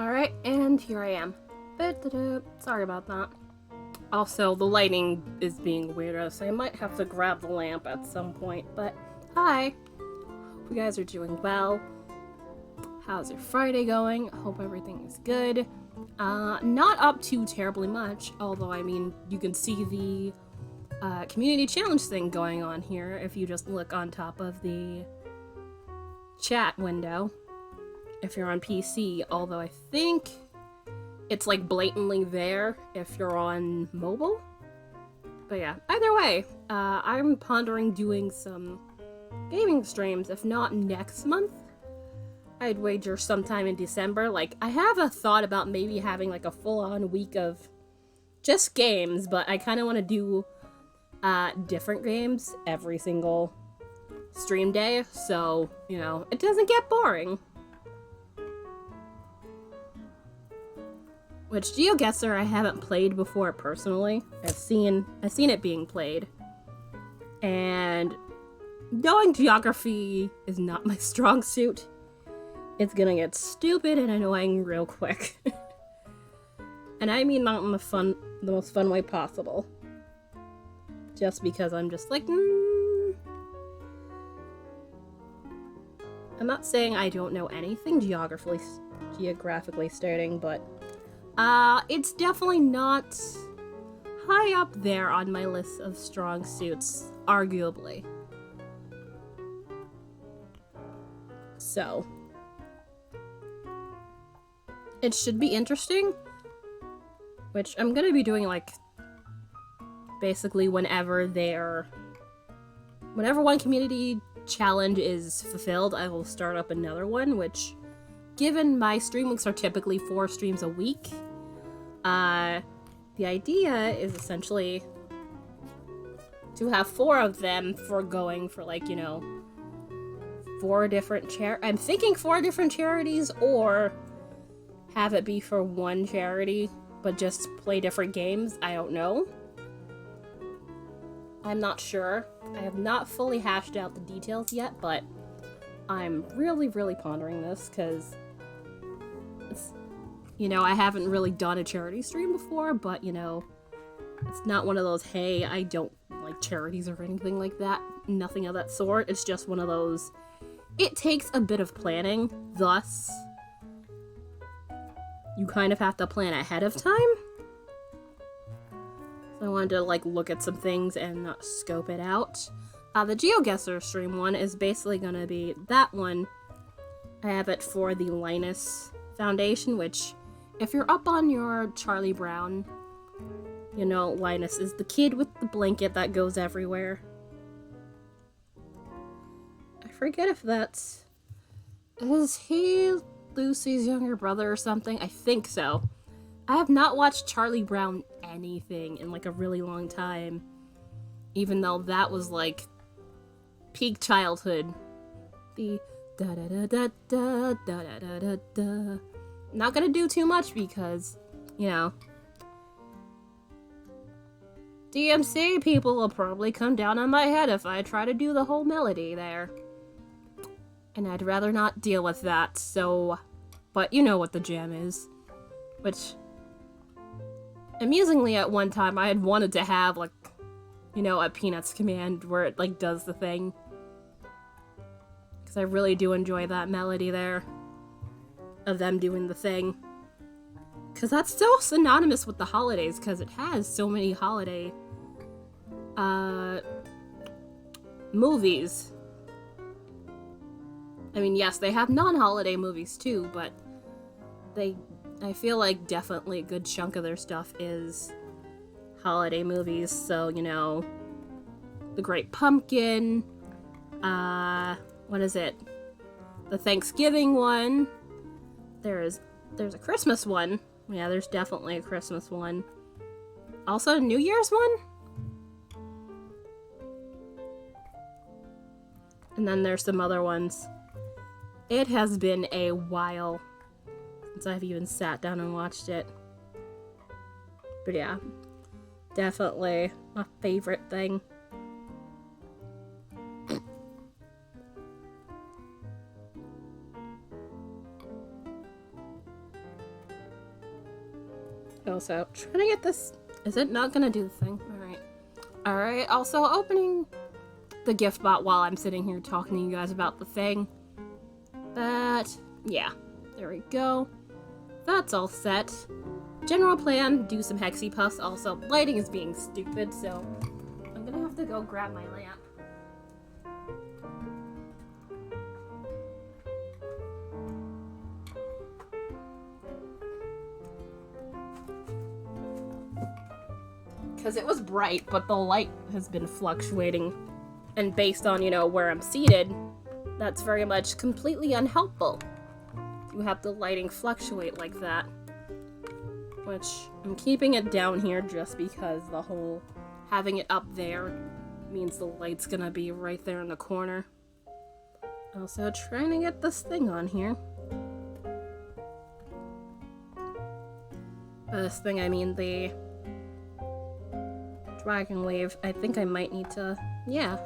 Alright, and here I am. Sorry about that. Also, the lighting is being weirdo, so I might have to grab the lamp at some point, but hi! Hope you guys are doing well. How's your Friday going? Hope everything is good. Not up too terribly much, although, I mean, you can see the community challenge thing going on here if you just look on top of the chat window. If you're on PC, although I think it's like blatantly there if you're on mobile. But yeah, either way, I'm pondering doing some gaming streams, if not next month. I'd wager sometime in December. Like, I have a thought about maybe having like a full-on week of just games, but I kind of want to do different games every single stream day, so, you know, it doesn't get boring. Which GeoGuessr I haven't played before personally. I've seen it being played. And knowing geography is not my strong suit. It's gonna get stupid and annoying real quick. And I mean not in the most fun way possible. Just because I'm just like, I'm not saying I don't know anything geographically stating, but it's definitely not high up there on my list of strong suits, arguably. So, it should be interesting, which I'm gonna be doing, like, basically whenever one community challenge is fulfilled, I will start up another one, which, given my stream weeks are typically 4 streams a week, the idea is essentially to have 4 of them for going for, like, you know, 4 different I'm thinking 4 different charities, or have it be for one charity, but just play different games. I don't know. I'm not sure. I have not fully hashed out the details yet, but I'm really, really pondering this, because you know, I haven't really done a charity stream before, but, you know, it's not one of those, hey, I don't like charities or anything like that. Nothing of that sort. It's just one of those, it takes a bit of planning, thus, you kind of have to plan ahead of time. So I wanted to, like, look at some things and scope it out. The GeoGuessr stream one is basically gonna be that one. I have it for the Linus Foundation, which, if you're up on your Charlie Brown, you know, Linus is the kid with the blanket that goes everywhere. I forget if is he Lucy's younger brother or something? I think so. I have not watched Charlie Brown anything in, like, a really long time, even though that was, like, peak childhood. The da-da-da-da-da-da-da-da-da. Not gonna do too much because, you know, DMC people will probably come down on my head if I try to do the whole melody there. And I'd rather not deal with that, so, but you know what the jam is. Which, amusingly, at one time I had wanted to have, like, you know, a Peanuts command where it, like, does the thing. Because I really do enjoy that melody there of them doing the thing. Because that's so synonymous with the holidays, because it has so many holiday movies. I mean, yes, they have non-holiday movies too, but I feel like definitely a good chunk of their stuff is holiday movies. So, you know, The Great Pumpkin, what is it? The Thanksgiving one. There's a Christmas one. Yeah, there's definitely a Christmas one. Also, a New Year's one? And then there's some other ones. It has been a while since I've even sat down and watched it. But yeah, definitely my favorite thing. Also, trying to get this... Is it not gonna do the thing? Alright. Alright, also opening the gift bot while I'm sitting here talking to you guys about the thing. But, yeah. There we go. That's all set. General plan, do some Hexipuffs. Also, lighting is being stupid, so I'm gonna have to go grab my lamp. Because it was bright, but the light has been fluctuating. And based on, you know, where I'm seated, that's very much completely unhelpful. You have the lighting fluctuate like that. Which, I'm keeping it down here just because the whole having it up there means the light's gonna be right there in the corner. Also, trying to get this thing on here. By this thing, I mean the Dragon Wave. I think I might need to... Yeah.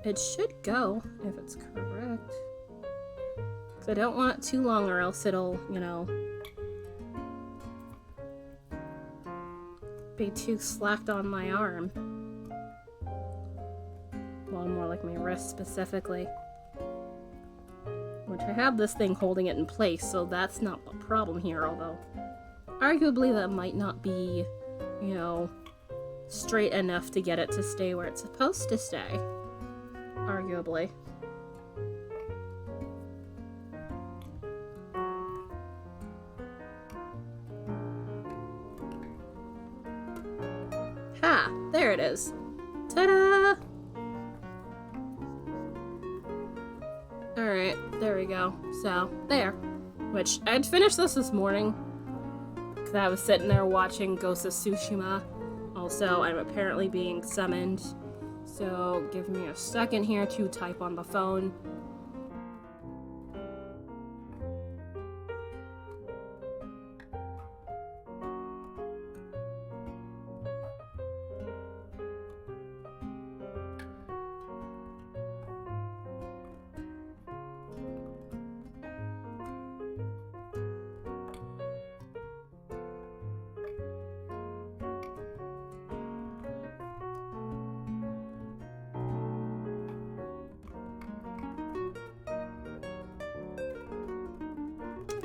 It should go, if it's correct. Because I don't want it too long or else it'll, you know... be too slacked on my arm. Well, more like my wrist specifically. Which I have this thing holding it in place, so that's not the problem here, although... arguably that might not be, you know... straight enough to get it to stay where it's supposed to stay. Arguably. Ha! There it is. Ta-da! Alright, there we go. So, there. Which, I'd finished this morning. Because I was sitting there watching Ghost of Tsushima. Also, I'm apparently being summoned, so give me a second here to type on the phone.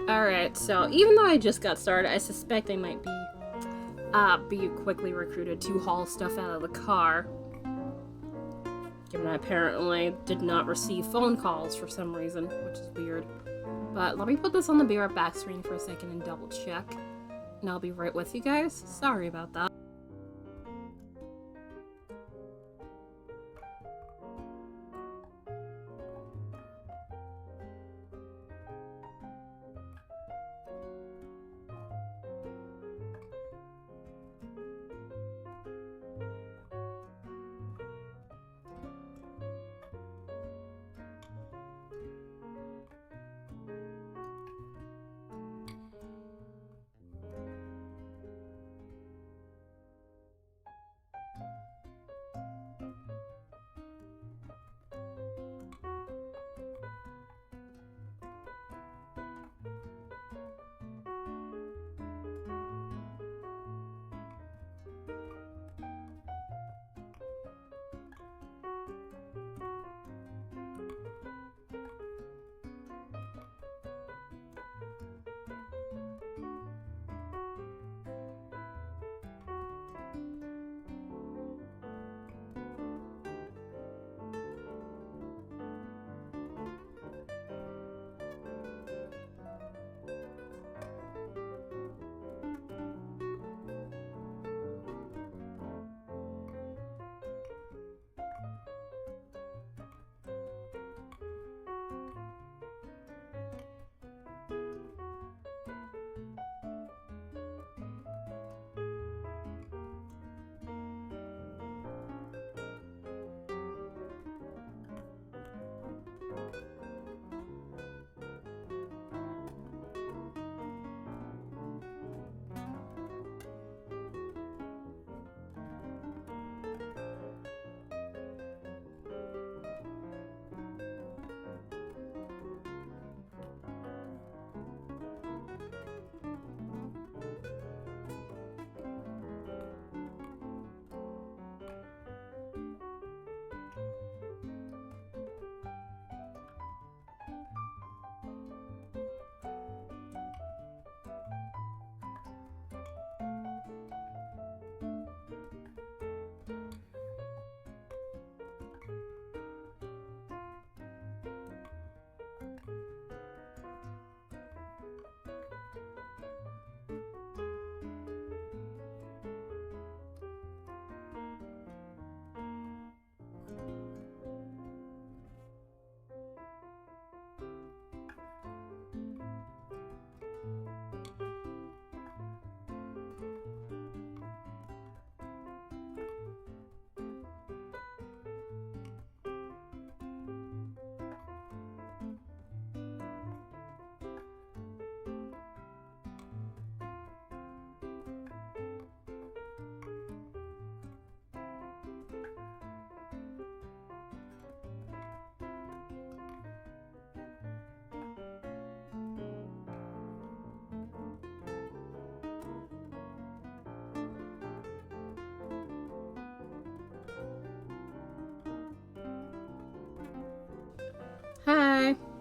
Alright, so even though I just got started, I suspect I might be quickly recruited to haul stuff out of the car. Given I apparently did not receive phone calls for some reason, which is weird. But let me put this on the Be Right Back screen for a second and double check. And I'll be right with you guys. Sorry about that.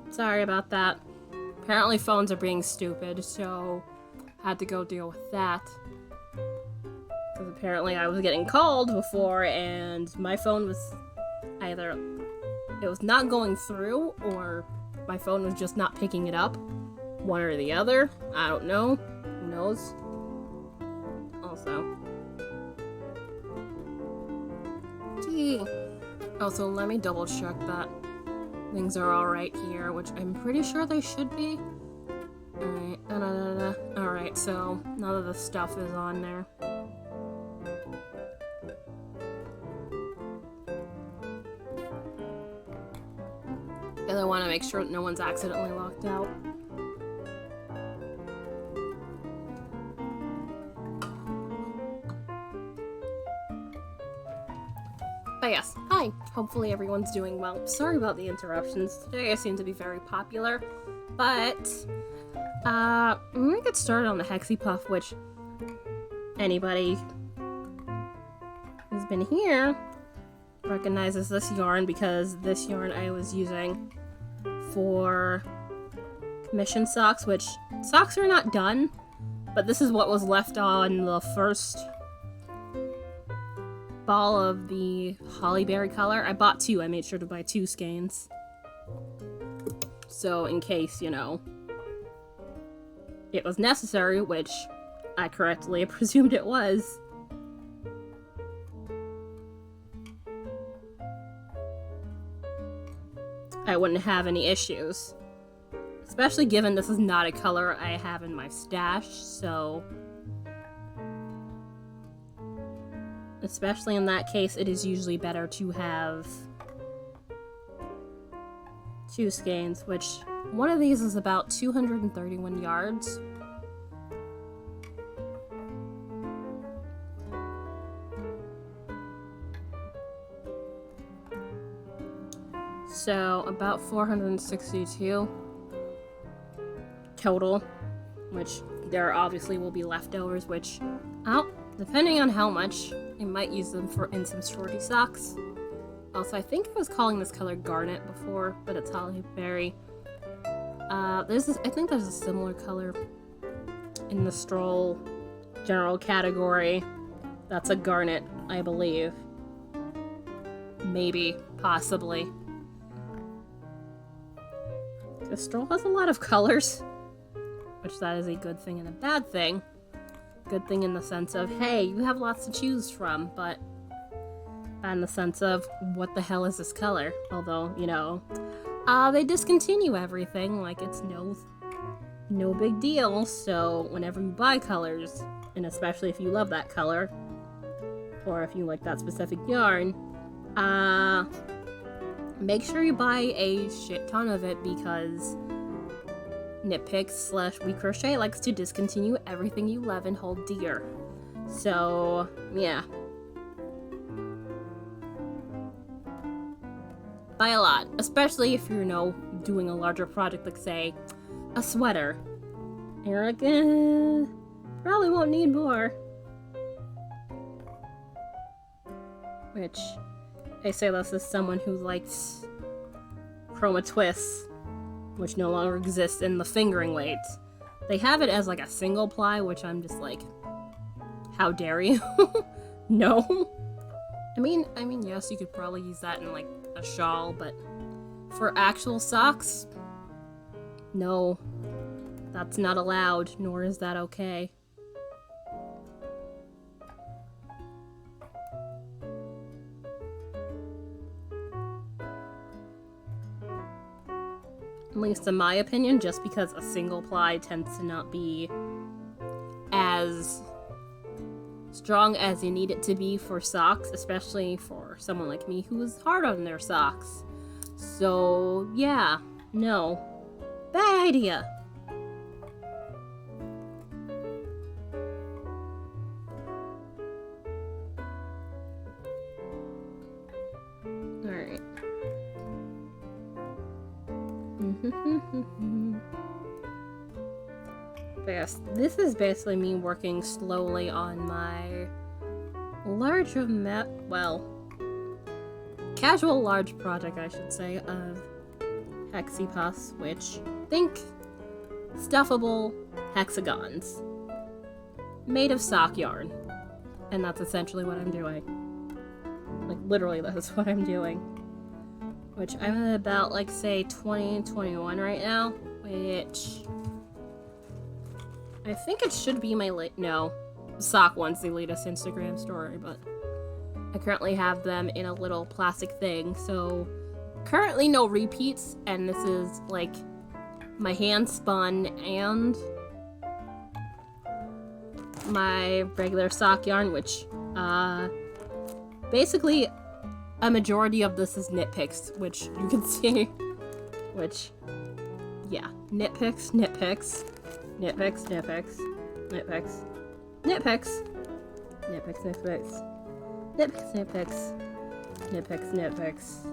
Sorry about that. Apparently phones are being stupid, so had to go deal with that. Because apparently I was getting called before and my phone was either... it was not going through or my phone was just not picking it up. One or the other. I don't know. Who knows? Also. Gee. Also, let me double check that things are alright here, which I'm pretty sure they should be. Alright, alright, so none of the stuff is on there. And I want to make sure that no one's accidentally locked out. But yes, hi. Hopefully everyone's doing well. Sorry about the interruptions. Today I seem to be very popular. But, I'm gonna get started on the Hexipuff, which anybody who's been here recognizes this yarn because this yarn I was using for commission socks, which socks are not done, but this is what was left on the first ball of the hollyberry color. I bought two. I made sure to buy two skeins. So in case, you know, it was necessary, which I correctly presumed it was. I wouldn't have any issues. Especially given this is not a color I have in my stash, so... especially in that case, it is usually better to have two skeins, which one of these is about 231 yards. So about 462 total, which there obviously will be leftovers, which depending on how much, I might use them in some shorty socks. Also, I think I was calling this color garnet before, but it's hollyberry. I think there's a similar color in the stroll general category. That's a garnet, I believe. Maybe, possibly. The stroll has a lot of colors, which that is a good thing and a bad thing. Good thing in the sense of, hey, you have lots to choose from, but bad in the sense of, what the hell is this color? Although, you know, they discontinue everything, like it's no big deal, so whenever you buy colors, and especially if you love that color, or if you like that specific yarn, make sure you buy a shit ton of it because Nitpicks / We Crochet likes to discontinue everything you love and hold dear. So, yeah. Buy a lot, especially if you're, you know, doing a larger project like, say, a sweater. And you're like, probably won't need more. Which, I say this as someone who likes chroma twists, which no longer exists in the fingering weights. They have it as like a single ply, which I'm just like, how dare you? No. I mean, yes, you could probably use that in like a shawl, but for actual socks, no, that's not allowed, nor is that okay. At least in my opinion, just because a single ply tends to not be as strong as you need it to be for socks, especially for someone like me who is hard on their socks. So, yeah, no. Bad idea. Alright. But yes, this is basically me working slowly on my casual large project, I should say, of Hexipuffs, which think stuffable hexagons made of sock yarn. And that's essentially what I'm doing. Like, literally, that's what I'm doing. Which I'm at about, like, say, 20, 21 right now. Which I think it should be my no. Sock one's the latest Instagram story, but I currently have them in a little plastic thing, so currently no repeats, and this is, like, my hand spun and my regular sock yarn, which, basically a majority of this is nitpicks, which you can see, which, yeah, nitpicks, nitpicks, nitpicks, nitpicks, nitpicks, nitpicks, nitpicks, nitpicks, nitpicks, nitpicks, nitpicks, nitpicks,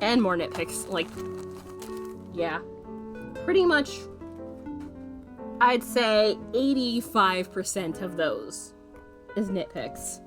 and more nitpicks, like, yeah, pretty much, I'd say 85% of those is nitpicks.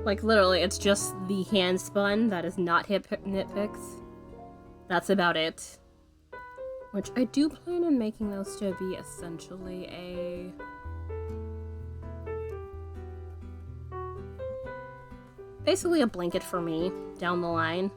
Like, literally, it's just the hand spun that is not nitpicks. That's about it. Which I do plan on making those to be essentially a... basically a blanket for me down the line.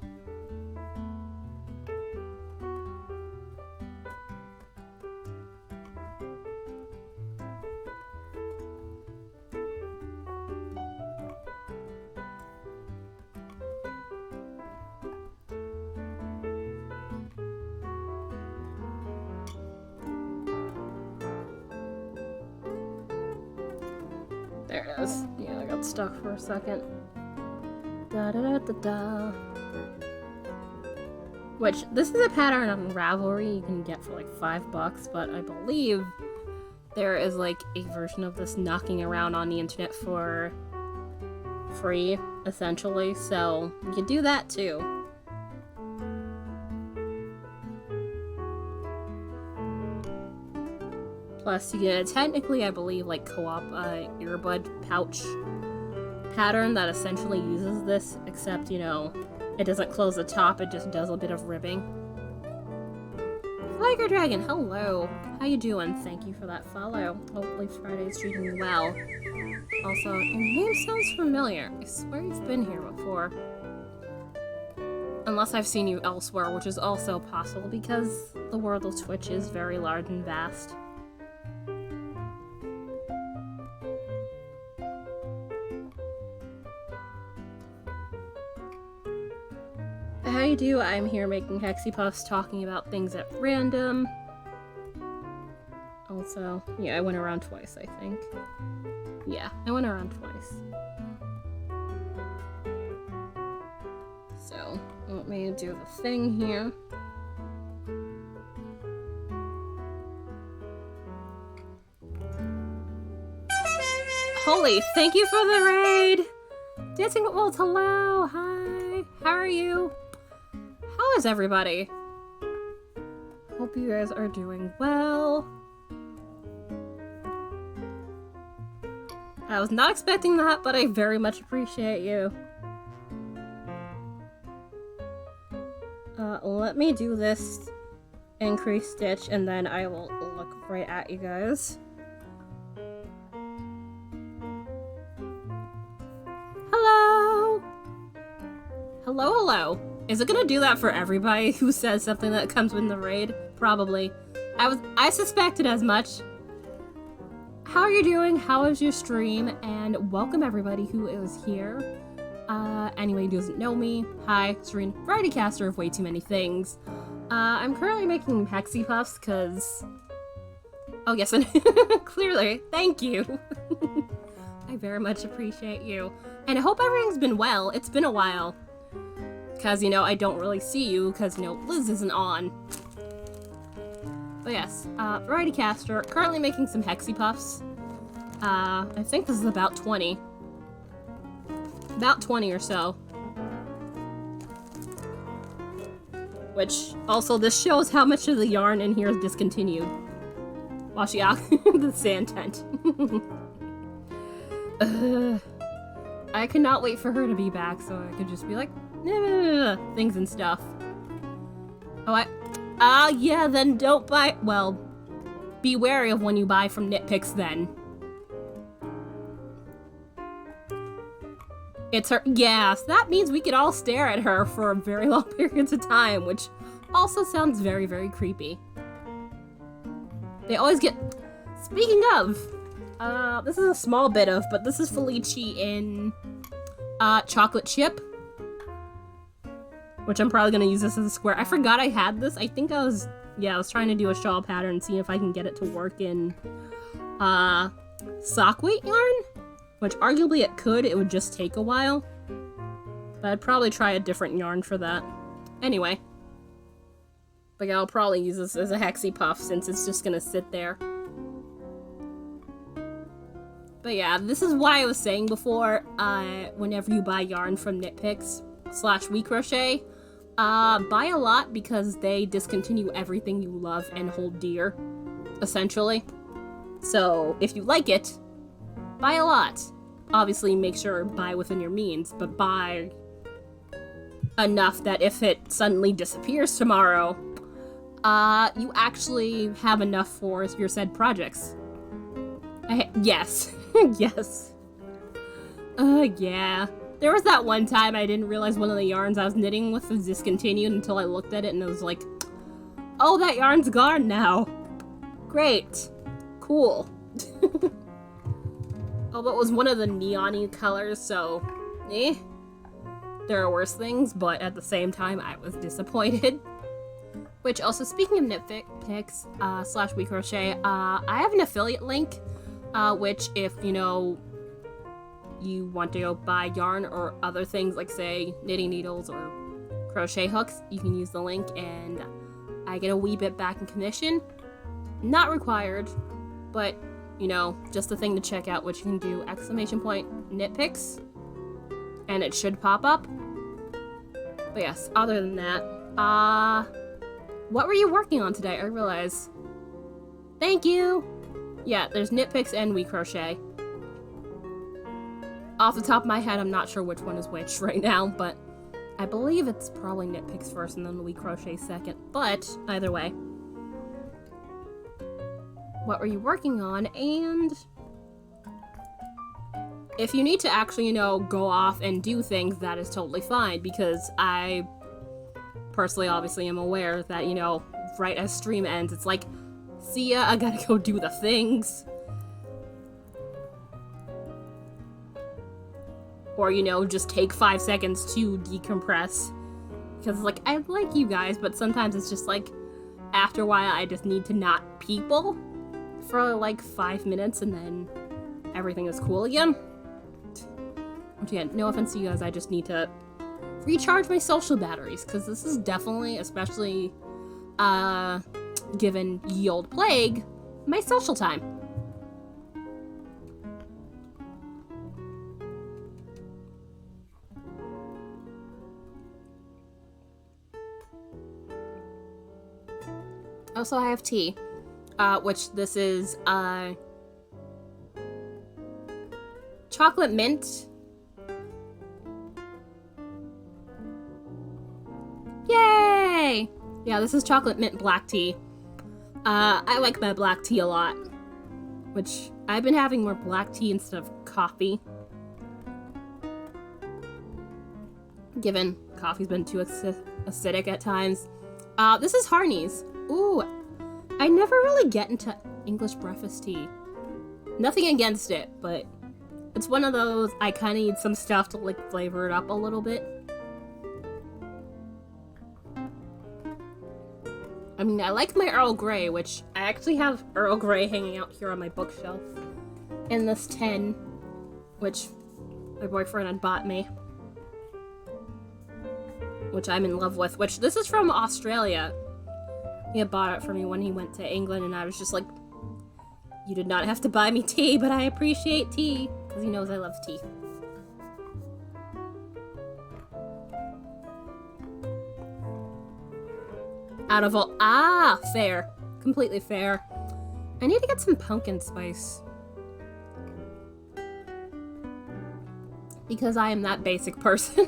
There it is. Yeah, I got stuck for a second. Da da da da da. Which, this is a pattern on Ravelry you can get for like $5, but I believe there is like a version of this knocking around on the internet for free, essentially, so you can do that too. Plus, you get technically, I believe, like co-op earbud pouch pattern that essentially uses this, except, you know, it doesn't close the top, it just does a bit of ribbing. Tiger Dragon, hello! How you doing? Thank you for that follow. Hopefully Friday's treating you well. Also, your name sounds familiar. I swear you've been here before. Unless I've seen you elsewhere, which is also possible because the world of Twitch is very large and vast. How you do? I'm here making Hexipuffs, talking about things at random. Also, yeah, I went around twice, I think. Yeah, I went around twice. So, let me do the thing here. Holy, thank you for the raid! Dancing with Wolves, hello! Hi! How are you? How is everybody? Hope you guys are doing well. I was not expecting that, but I very much appreciate you. Let me do this increase stitch, and then I will look right at you guys. Hello! Hello, hello. Is it gonna do that for everybody who says something that comes with the raid? Probably. I suspected as much. How are you doing? How is your stream? And welcome everybody who is here. Anyway, who doesn't know me, hi, Serene, variety caster of way too many things. I'm currently making Hexipuffs because... oh yes, and clearly, thank you. I very much appreciate you. And I hope everything's been well. It's been a while. Because, you know, I don't really see you because, you know, Liz isn't on. But yes, variety caster, currently making some Hexipuffs. I think this is about 20. About 20 or so. Which, also, this shows how much of the yarn in here is discontinued. While she out the sand tent. I cannot wait for her to be back so I could just be like, things and stuff. Oh, yeah, then don't buy, well, be wary of when you buy from Nitpicks then. It's her, yeah, so that means we could all stare at her for very long periods of time, which also sounds very, very creepy. They always get, speaking of, this is a small bit of, but this is Felici in, chocolate chip. Which I'm probably gonna use this as a square. I forgot I had this. I think I was trying to do a shawl pattern, seeing if I can get it to work in, sock weight yarn. Which arguably it could, it would just take a while. But I'd probably try a different yarn for that. Anyway. But yeah, I'll probably use this as a Hexipuff since it's just gonna sit there. But yeah, this is why I was saying before, whenever you buy yarn from Nitpicks / We Crochet, buy a lot because they discontinue everything you love and hold dear, essentially. So, if you like it, buy a lot. Obviously, make sure buy within your means, but buy enough that if it suddenly disappears tomorrow, you actually have enough for your said projects. Yes. Yes. Yeah. There was that one time I didn't realize one of the yarns I was knitting with was discontinued until I looked at it and it was like, oh, that yarn's gone now. Great. Cool. Although it was one of the neon-y colors, so, there are worse things, but at the same time, I was disappointed. Which, also, speaking of Nitpicks, / We Crochet, I have an affiliate link, which, if, you want to go buy yarn or other things, like, say, knitting needles or crochet hooks, you can use the link, and I get a wee bit back in commission. Not required, but, just a thing to check out, which you can do, ! Nitpicks, and it should pop up. But yes, other than that, what were you working on today? I realize. Thank you! Yeah, there's Nitpicks and We Crochet. Off the top of my head, I'm not sure which one is which right now, but I believe it's probably Nitpicks first and then We Crochet second, but either way. What were you working on? And if you need to actually, go off and do things, that is totally fine, because I personally obviously am aware that, right as stream ends, it's like, see ya, I gotta go do the things. Or, just take 5 seconds to decompress. Because, like, I like you guys, but sometimes it's just like, after a while, I just need to not people for, like, 5 minutes, and then everything is cool again. Which, again, no offense to you guys, I just need to recharge my social batteries, because this is definitely, especially, given ye old plague, my social time. Also, I have tea, which this is, chocolate mint. Yay! Yeah, this is chocolate mint black tea. I like my black tea a lot, which I've been having more black tea instead of coffee, given coffee's been too acidic at times. This is Harney's. Ooh, I never really get into English breakfast tea. Nothing against it, but it's one of those, I kind of need some stuff to, like, flavor it up a little bit. I mean, I like my Earl Grey, which I actually have Earl Grey hanging out here on my bookshelf. In this tin, which my boyfriend had bought me. Which I'm in love with, which this is from Australia. He had bought it for me when he went to England, and I was just like, you did not have to buy me tea, but I appreciate tea, because he knows I love tea. Out of all... fair. Completely fair. I need to get some pumpkin spice. Because I am that basic person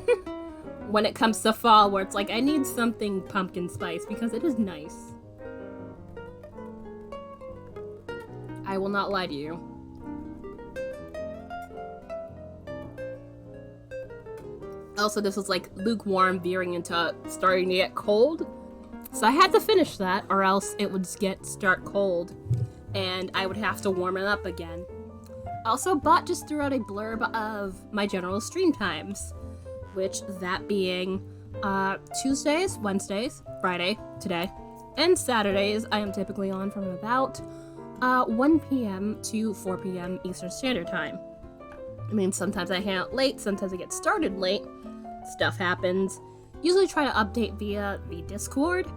when it comes to fall, where it's like, I need something pumpkin spice because it is nice. I will not lie to you. Also, this was like lukewarm veering into starting to get cold. So I had to finish that or else it would start cold and I would have to warm it up again. Also, Bot just threw out a blurb of my general stream times, which that being Tuesdays, Wednesdays, Friday, today, and Saturdays. I am typically on from about 1 p.m. to 4 p.m. Eastern Standard Time. I mean, sometimes I hang out late, sometimes I get started late. Stuff happens. Usually try to update via the Discord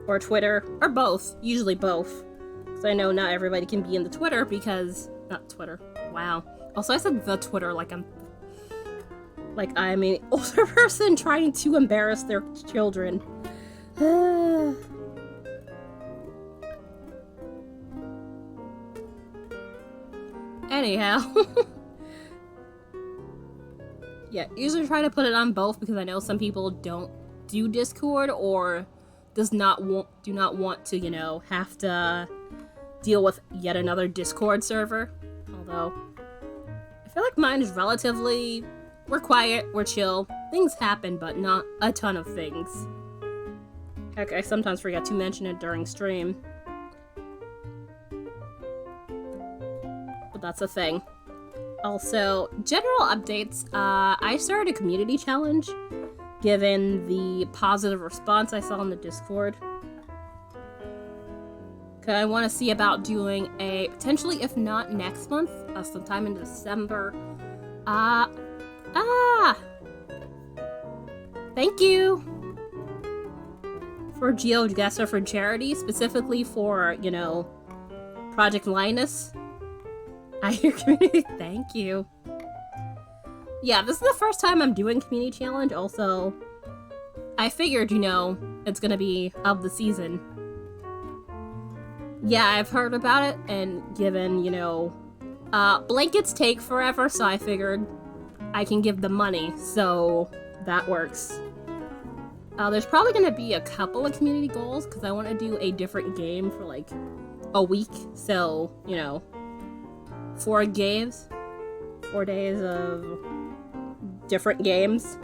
or Twitter, or both. Usually both. Because I know not everybody can be in the Twitter because... Not Twitter. Wow. Also, I said the Twitter like I'm an older person trying to embarrass their children. Anyhow. Yeah, usually try to put it on both because I know some people don't do Discord or do not want to, you know, have to deal with yet another Discord server. Although, I feel like mine is relatively... We're quiet, we're chill. Things happen, but not a ton of things. Heck, I sometimes forget to mention it during stream. But that's a thing. Also, general updates. I started a community challenge, given the positive response I saw in the Discord. Cause I want to see about doing a, potentially if not next month, sometime in December. Thank you for GeoGuessr for charity, specifically for, you know, Project Linus. I hear community. Thank you. Yeah, this is the first time I'm doing community challenge. Also, I figured, you know, it's gonna be of the season. Yeah, I've heard about it, and given, you know, blankets take forever, so I figured I can give them money, so that works. There's probably gonna be a couple of community goals, because I want to do a different game for, like, a week, so, you know, 4 days of different games.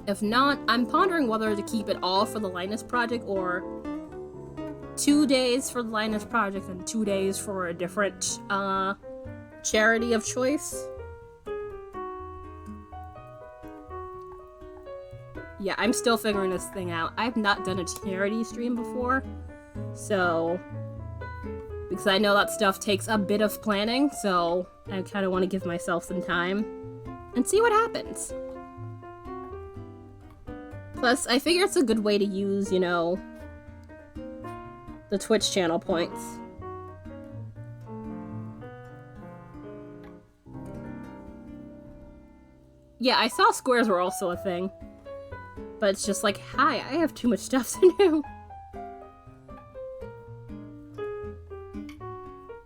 If not, I'm pondering whether to keep it all for the Linus project or 2 days for the Linus project and 2 days for a different charity of choice. Yeah, I'm still figuring this thing out. I've not done a charity stream before, so because I know that stuff takes a bit of planning, so I kind of want to give myself some time and see what happens. Plus, I figure it's a good way to use, you know, the Twitch channel points. Yeah, I saw squares were also a thing. But it's just like, hi, I have too much stuff to do.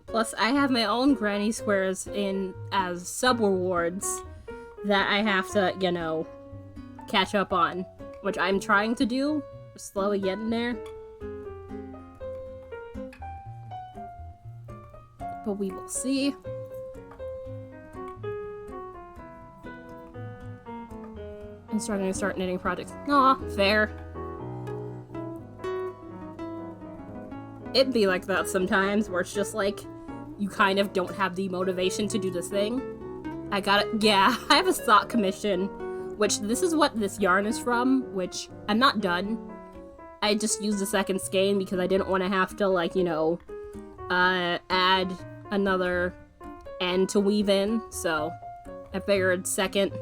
Plus, I have my own granny squares in as sub-rewards that I have to, you know, catch up on. Which I'm trying to do. Slowly getting there. But we will see. I'm starting to start knitting projects. Aw, fair. It'd be like that sometimes, where it's just like, you kind of don't have the motivation to do this thing. I got it. Yeah, I have a sock commission, which this is what this yarn is from, which I'm not done. I just used the second skein because I didn't want to have to, like, you know, add another end to weave in, so I figured second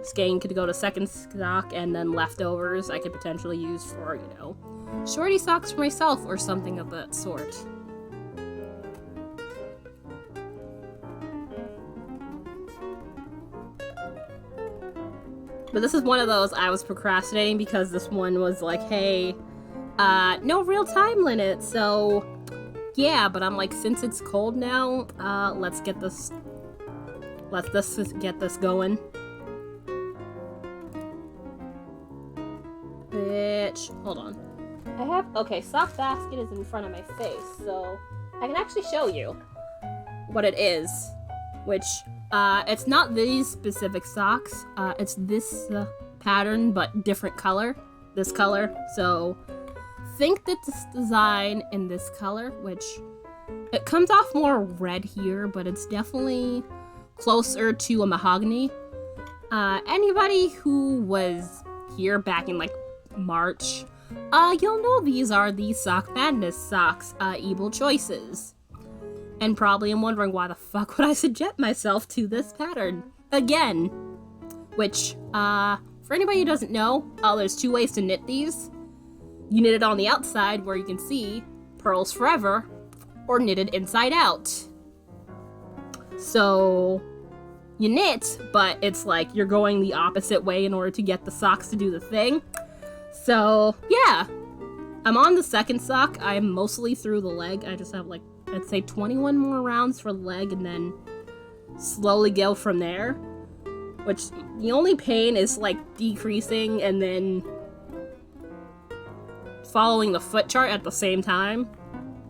skein could go to second sock, and then leftovers I could potentially use for, you know, shorty socks for myself or something of that sort. But this is one of those I was procrastinating because this one was like, hey, no real time limit, so yeah, but I'm like, since it's cold now, let's get this going. Bitch, hold on. Okay, sock basket is in front of my face, so I can actually show you what it is, which, it's not these specific socks, it's this pattern, but different color, this color, so think that this design in this color, which it comes off more red here, but it's definitely closer to a mahogany. Anybody who was here back in like March, you'll know these are the Sock Madness socks, Evil Choices. And probably am wondering why the fuck would I subject myself to this pattern again. Which, for anybody who doesn't know, there's two ways to knit these. You knit it on the outside where you can see Pearls Forever, or knitted inside out. So you knit, but it's like you're going the opposite way in order to get the socks to do the thing. So yeah, I'm on the second sock. I'm mostly through the leg. I just have like, I'd say 21 more rounds for the leg and then slowly go from there. Which the only pain is like decreasing and then following the foot chart at the same time.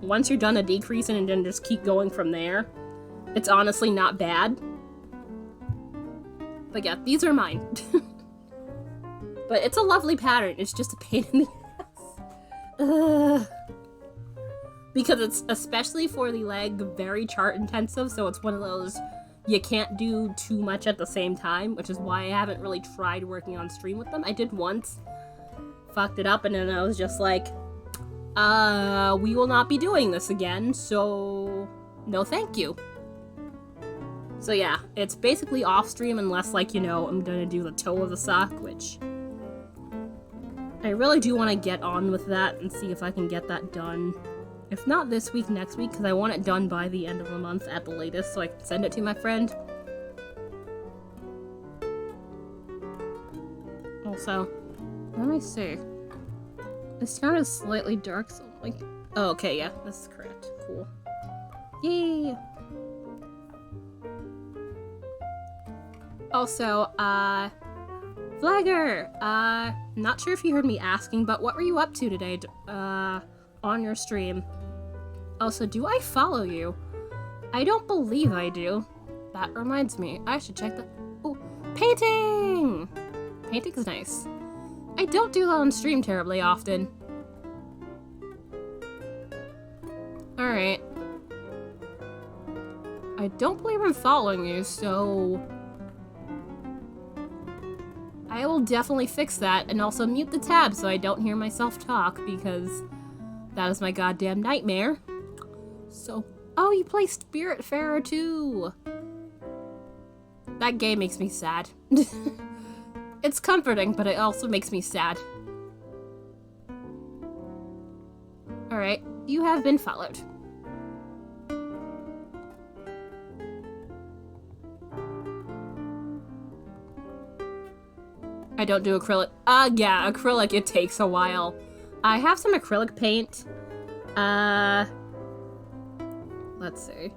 Once you're done a decreasing and then just keep going from there, it's honestly not bad. But yeah, these are mine. But it's a lovely pattern, it's just a pain in the ass. Because it's, especially for the leg, very chart intensive, so it's one of those you can't do too much at the same time, which is why I haven't really tried working on stream with them. I did once, fucked it up, and then I was just like, we will not be doing this again, so no thank you. So yeah, it's basically off stream unless, like, you know, I'm gonna do the toe of the sock, which I really do want to get on with that and see if I can get that done. If not this week, next week, because I want it done by the end of the month at the latest so I can send it to my friend. Also, let me see. This town is slightly dark, so I'm like... Oh, okay, yeah, this is correct. Cool. Yay! Also, Flagger! Not sure if you heard me asking, but what were you up to today, on your stream? Also, do I follow you? I don't believe I do. That reminds me, I should check that. Oh, painting! Painting's nice. I don't do that on stream terribly often. Alright. I don't believe I'm following you, so... I will definitely fix that, and also mute the tab so I don't hear myself talk, because that is my goddamn nightmare. So, oh, you play Spiritfarer too! That game makes me sad. It's comforting, but it also makes me sad. Alright, you have been followed. I don't do acrylic. Yeah, acrylic, it takes a while. I have some acrylic paint. Let's see.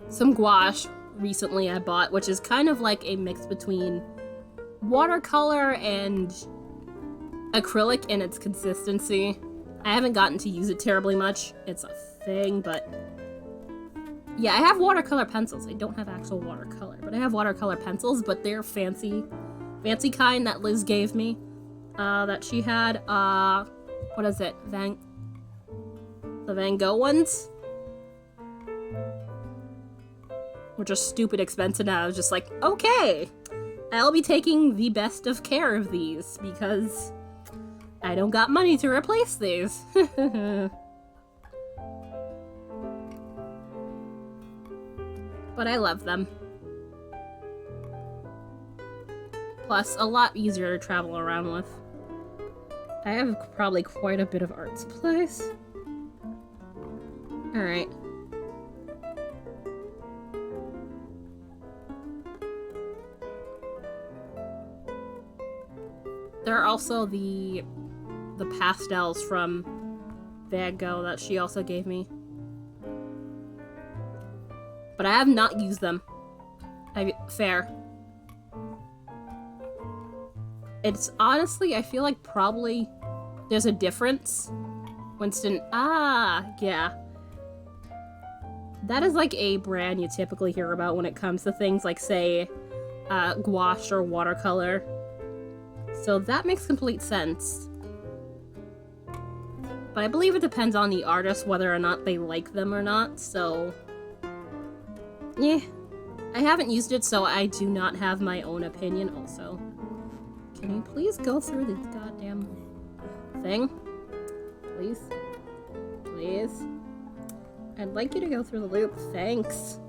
Some gouache recently I bought, which is kind of like a mix between watercolor and acrylic in its consistency. I haven't gotten to use it terribly much. It's a thing, but... Yeah, I have watercolor pencils. I don't have actual watercolor, but I have watercolor pencils, but they're fancy kind that Liz gave me. That she had, what is it? The Van Gogh ones? Which are stupid expensive, and I was just like, okay, I'll be taking the best of care of these, because I don't got money to replace these. But I love them. Plus, a lot easier to travel around with. I have probably quite a bit of art supplies. Alright. There are also the pastels from Van Gogh that she also gave me. But I have not used them. Fair. It's honestly, I feel like probably there's a difference. Winston, yeah. That is like a brand you typically hear about when it comes to things like, say, gouache or watercolor. So that makes complete sense. But I believe it depends on the artist whether or not they like them or not, so... yeah. I haven't used it, so I do not have my own opinion also. Can you please go through the goddamn thing? Please? Please? I'd like you to go through the loop. Thanks.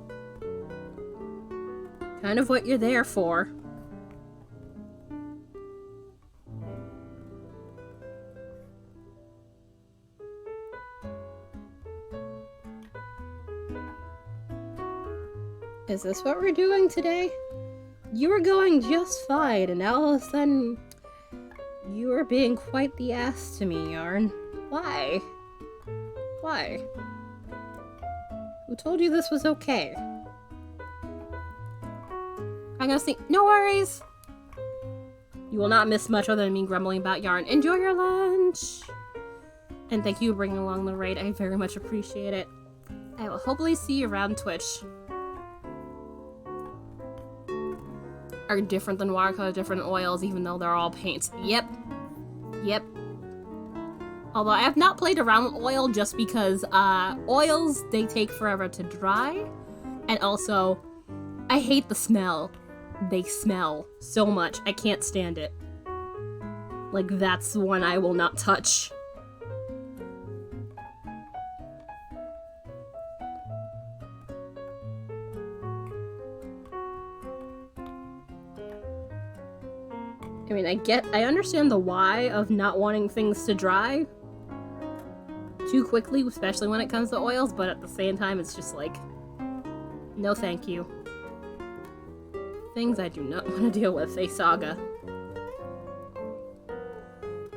Kind of what you're there for. Is this what we're doing today? You were going just fine, and now all of a sudden, you are being quite the ass to me, Yarn. Why? Why? Who told you this was okay? I'm gonna say, no worries! You will not miss much other than me grumbling about Yarn. Enjoy your lunch! And thank you for bringing along the raid. I very much appreciate it. I will hopefully see you around Twitch. Are different than watercolor, different oils, even though they're all paints. Yep. Yep. Although I have not played around with oil just because oils, they take forever to dry. And also, I hate the smell. They smell so much. I can't stand it. Like, that's the one I will not touch. I mean, I understand the why of not wanting things to dry too quickly, especially when it comes to oils, but at the same time, it's just like, no thank you. Things I do not want to deal with, a saga.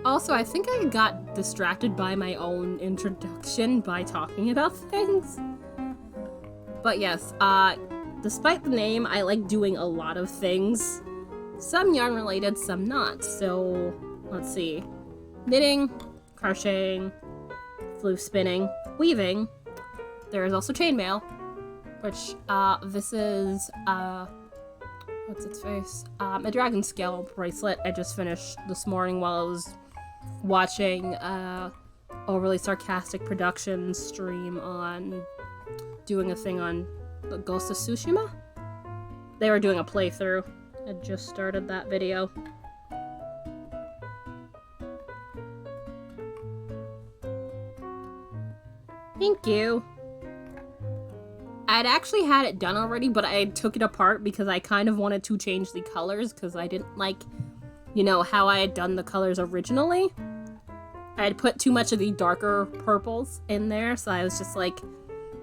Also, I think I got distracted by my own introduction by talking about things. But yes, despite the name, I like doing a lot of things. Some yarn related, some not. So, let's see. Knitting, crocheting, floof spinning, weaving. There is also chainmail, which, this is, what's its face? A dragon scale bracelet I just finished this morning while I was watching, Overly Sarcastic Productions stream on doing a thing on the Ghost of Tsushima. They were doing a playthrough. I just started that video. Thank you. I'd actually had it done already, but I took it apart because I kind of wanted to change the colors because I didn't like, you know, how I had done the colors originally. I had put too much of the darker purples in there, so I was just like,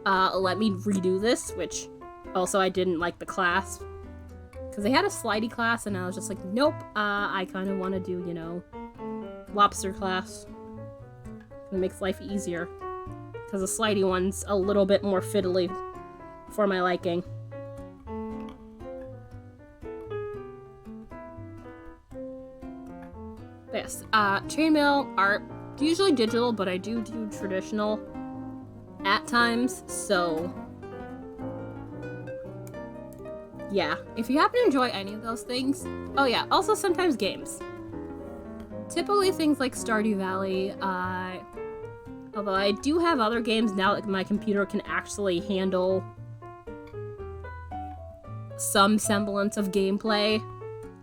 let me redo this, which also I didn't like the clasp. Because they had a slidey class, and I was just like, nope, I kind of want to do, you know, lobster class. It makes life easier. Because the slidey one's a little bit more fiddly for my liking. But yes, chainmail art, usually digital, but I do traditional at times, so... yeah, if you happen to enjoy any of those things... oh yeah, also sometimes games. Typically things like Stardew Valley, although I do have other games now that my computer can actually handle some semblance of gameplay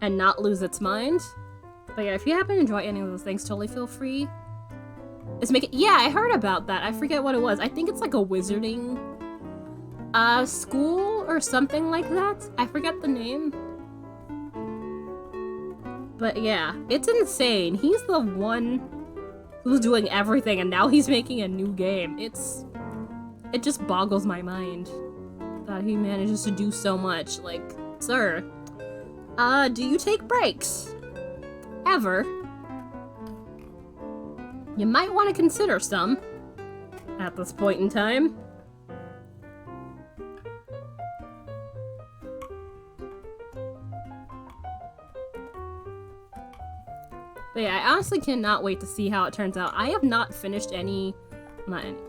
and not lose its mind. But yeah, if you happen to enjoy any of those things, totally feel free. Yeah, I heard about that. I forget what it was. I think it's like a wizarding school or something like that. I forget the name. But yeah, it's insane. He's the one who's doing everything, and now he's making a new game. It just boggles my mind that he manages to do so much. Like, sir, do you take breaks? Ever? you might want to consider some at this point in time. But yeah, I honestly cannot wait to see how it turns out. I have not finished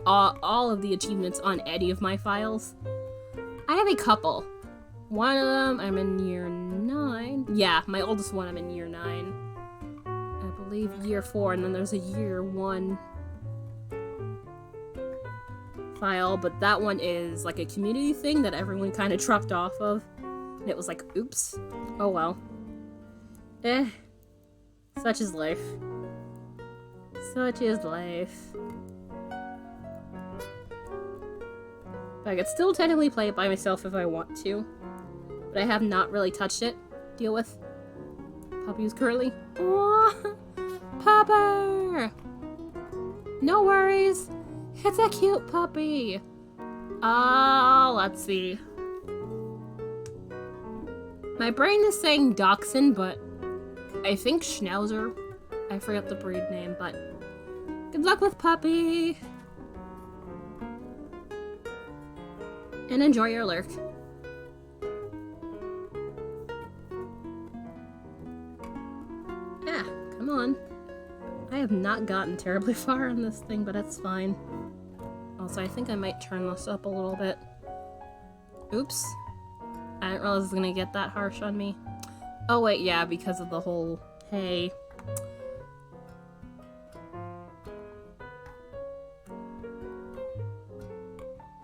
all of the achievements on any of my files. I have a couple. One of them, I'm in year 9. Yeah, my oldest one, I'm in year 9. I believe year 4, and then there's a year 1 file, but that one is like a community thing that everyone kind of trucked off of. And it was like, oops. Oh well. Such is life. Such is life. But I could still technically play it by myself if I want to. But I have not really touched it. Deal with. Puppy's curly. Aww! Pupper! No worries. It's a cute puppy. Let's see. My brain is saying Dachshund, but I think Schnauzer. I forgot the breed name, but good luck with puppy. And enjoy your lurk. Ah, come on. I have not gotten terribly far on this thing, but that's fine. Also, I think I might turn this up a little bit. Oops. I didn't realize it was gonna get that harsh on me. Oh wait, yeah, because of the whole hay.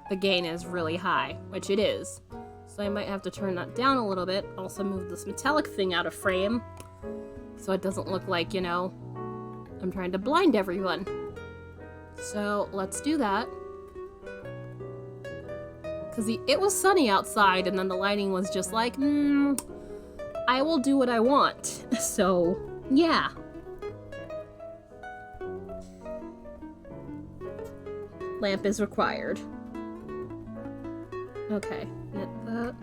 The gain is really high, which it is. So I might have to turn that down a little bit. Also move this metallic thing out of frame so it doesn't look like, you know, I'm trying to blind everyone. So let's do that. Because it was sunny outside and then the lighting was just like, I will do what I want. So, yeah. Lamp is required. Okay, knit that.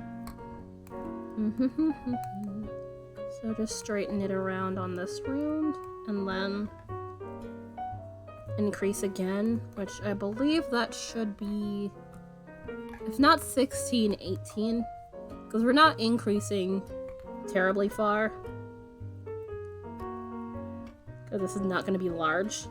So just straighten it around on this round, and then increase again, which I believe that should be, if not 16, 18, because we're not increasing terribly far. Because this is not going to be large.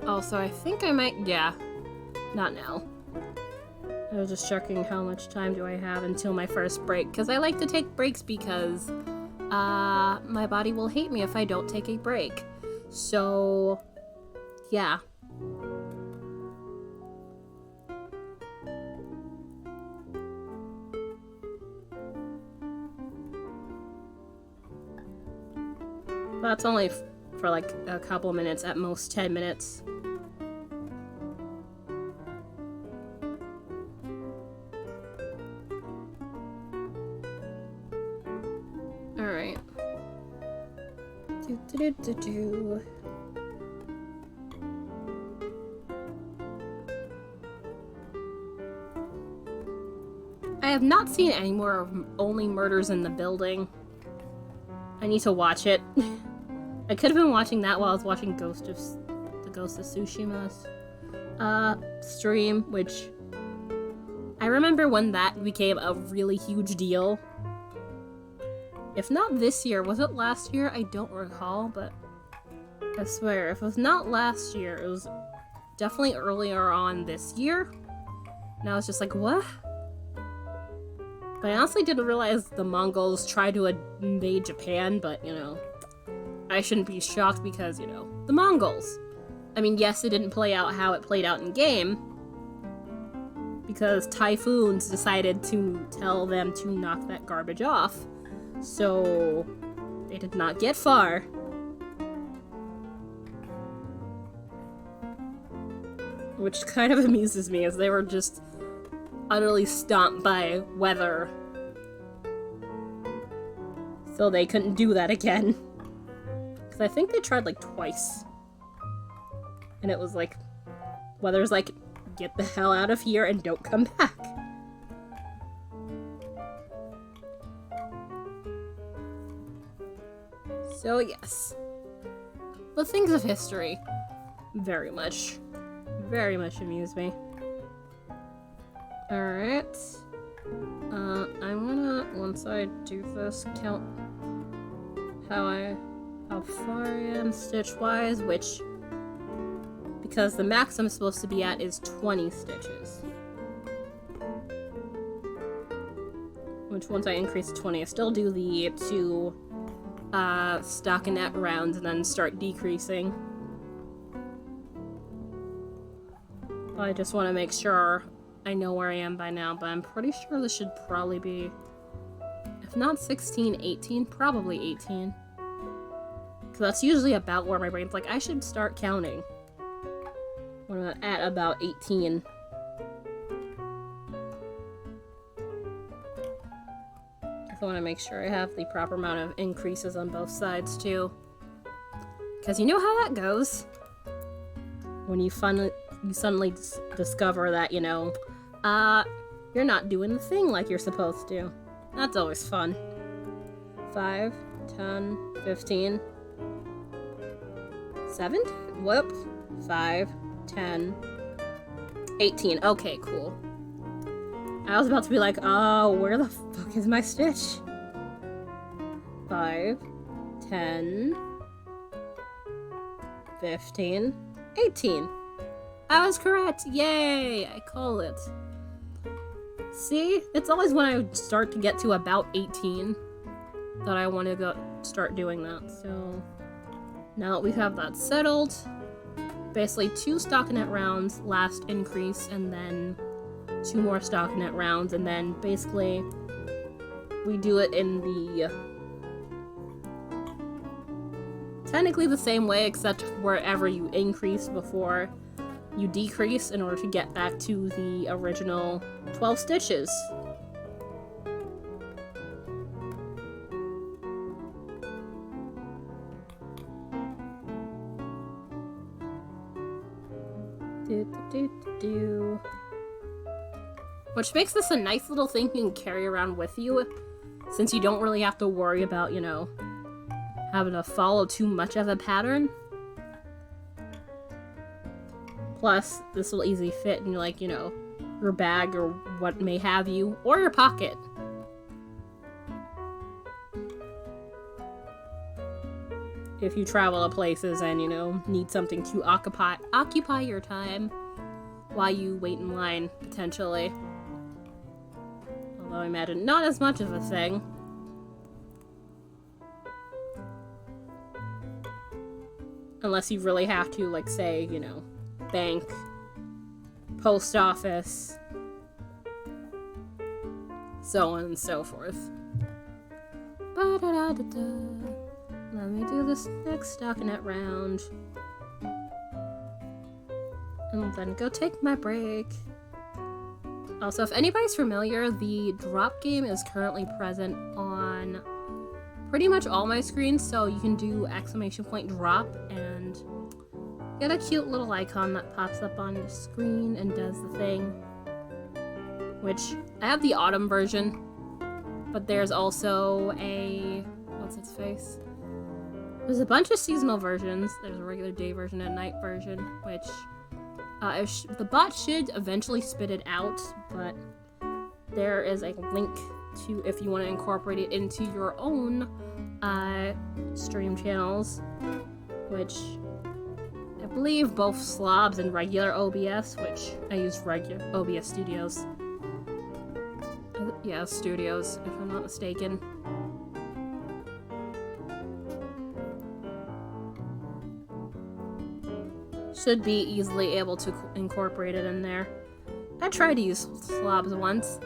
Also, I think I might, yeah, not now. I was just checking how much time do I have until my first break, because I like to take breaks because my body will hate me if I don't take a break. So, yeah. That's only for like a couple minutes, at most 10 minutes. Alright. I have not seen any more of Only Murders in the Building. I need to watch it. I could have been watching that while I was watching the Ghost of Tsushima's stream, which I remember when that became a really huge deal. If not this year, was it last year? I don't recall, but I swear, if it was not last year, it was definitely earlier on this year. And I was just like, what? But I honestly didn't realize the Mongols tried to invade Japan, but, you know, I shouldn't be shocked because, you know, the Mongols. I mean, yes, it didn't play out how it played out in game, because typhoons decided to tell them to knock that garbage off. So, they did not get far. Which kind of amuses me, as they were just utterly stomped by weather. So they couldn't do that again. Because I think they tried like twice. And it was like, weather's like, get the hell out of here and don't come back. So yes, but things of history very much amuse me. Alright. I'm gonna, once I do this, count how far I am stitch-wise, which, because the max I'm supposed to be at is 20 stitches. Which, once I increase to 20, I still do the 2 stockinette rounds and then start decreasing. I just want to make sure I know where I am by now, but I'm pretty sure this should probably be, if not 16, 18, probably 18. Because that's usually about where my brain's like, I should start counting. When I'm at about 18. I want to make sure I have the proper amount of increases on both sides, too. Because you know how that goes. When you suddenly discover that, you know, you're not doing the thing like you're supposed to. That's always fun. 5, 10, 15, 17? Whoop. 5, 10, 18. Okay, cool. I was about to be like, oh, where the fuck is my stitch? 5, 10, 15, 18. I was correct! Yay! I call it. See? It's always when I start to get to about 18 that I want to start doing that. So, now that we have that settled, basically 2 stockinette rounds, last increase, and then 2 more stockinette rounds, and then basically we do it in the technically the same way, except wherever you increase before you decrease in order to get back to the original 12 stitches. Which makes this a nice little thing you can carry around with you, since you don't really have to worry about, you know, having to follow too much of a pattern. Plus, this will easily fit in, like, you know, your bag or what may have you, or your pocket. If you travel to places and, you know, need something to occupy your time while you wait in line, potentially. Although I imagine not as much of a thing. Unless you really have to, like, say, you know, bank, post office, so on and so forth. Ba-da-da-da-da. Let me do this next stockinette round. And then go take my break. Also, if anybody's familiar, the drop game is currently present on pretty much all my screens, so you can do ! drop and get a cute little icon that pops up on your screen and does the thing. Which, I have the autumn version, but there's also a... what's its face? There's a bunch of seasonal versions. There's a regular day version and night version, which the bot should eventually spit it out, but there is a link to if you want to incorporate it into your own stream channels, which I believe both Slobs and regular OBS, which I use regular OBS Studios. Yeah, Studios, if I'm not mistaken. Should be easily able to incorporate it in there. I tried to use Slobs once.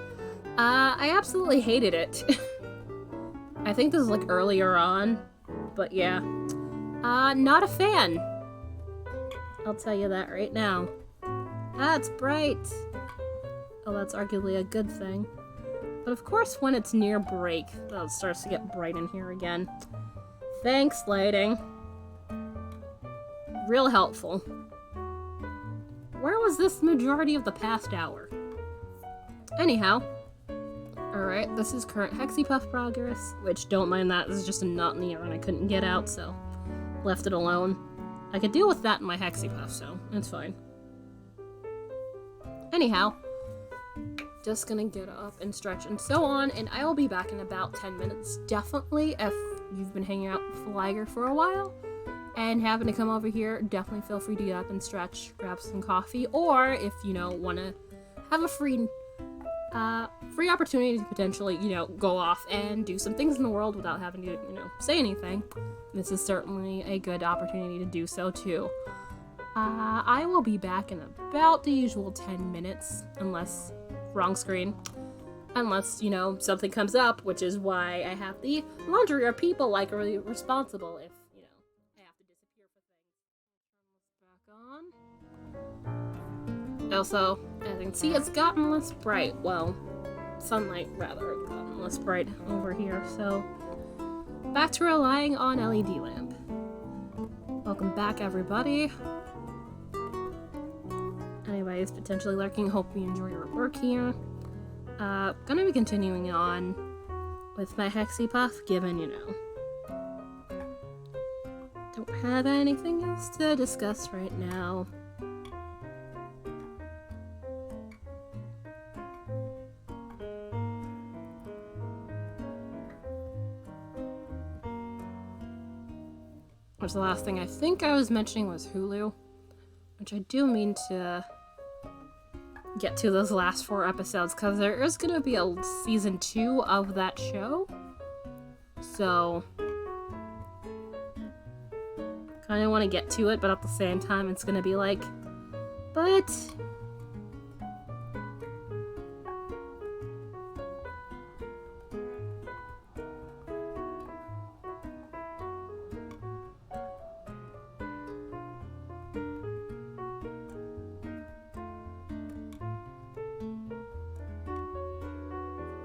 I absolutely hated it. I think this is like earlier on, but yeah. Not a fan. I'll tell you that right now. That's bright. Oh, that's arguably a good thing. But of course, when it's near break, it starts to get bright in here again. Thanks, lighting. Real helpful. Where was this majority of the past hour? Anyhow. Alright, this is current Hexipuff progress, which don't mind that, this is just a knot in the air and I couldn't get out, so left it alone. I could deal with that in my Hexipuff, so it's fine. Anyhow, just gonna get up and stretch and so on, and I will be back in about 10 minutes. Definitely, if you've been hanging out with Flagger for a while and happen to come over here, definitely feel free to get up and stretch, grab some coffee, or if, you know, want to have a free opportunity to potentially, you know, go off and do some things in the world without having to, you know, say anything, this is certainly a good opportunity to do so too. I will be back in about the usual 10 minutes, unless, wrong screen, unless, you know, something comes up, which is why I have the laundry or people like really responsible if, you know, I have to disappear for things. Turn this back on. Also, as you can see, it's gotten less bright. Well, sunlight, rather, has gotten less bright over here, so back to relying on LED lamp. Welcome back, everybody. Anybody's potentially lurking, hope you enjoy your work here. Gonna be continuing on with my Hexipuff, given, you know, don't have anything else to discuss right now. Which the last thing I think I was mentioning was Hulu, which I do mean to get to those last 4 episodes, because there is going to be a season 2 of that show, so kind of want to get to it, but at the same time it's going to be like, but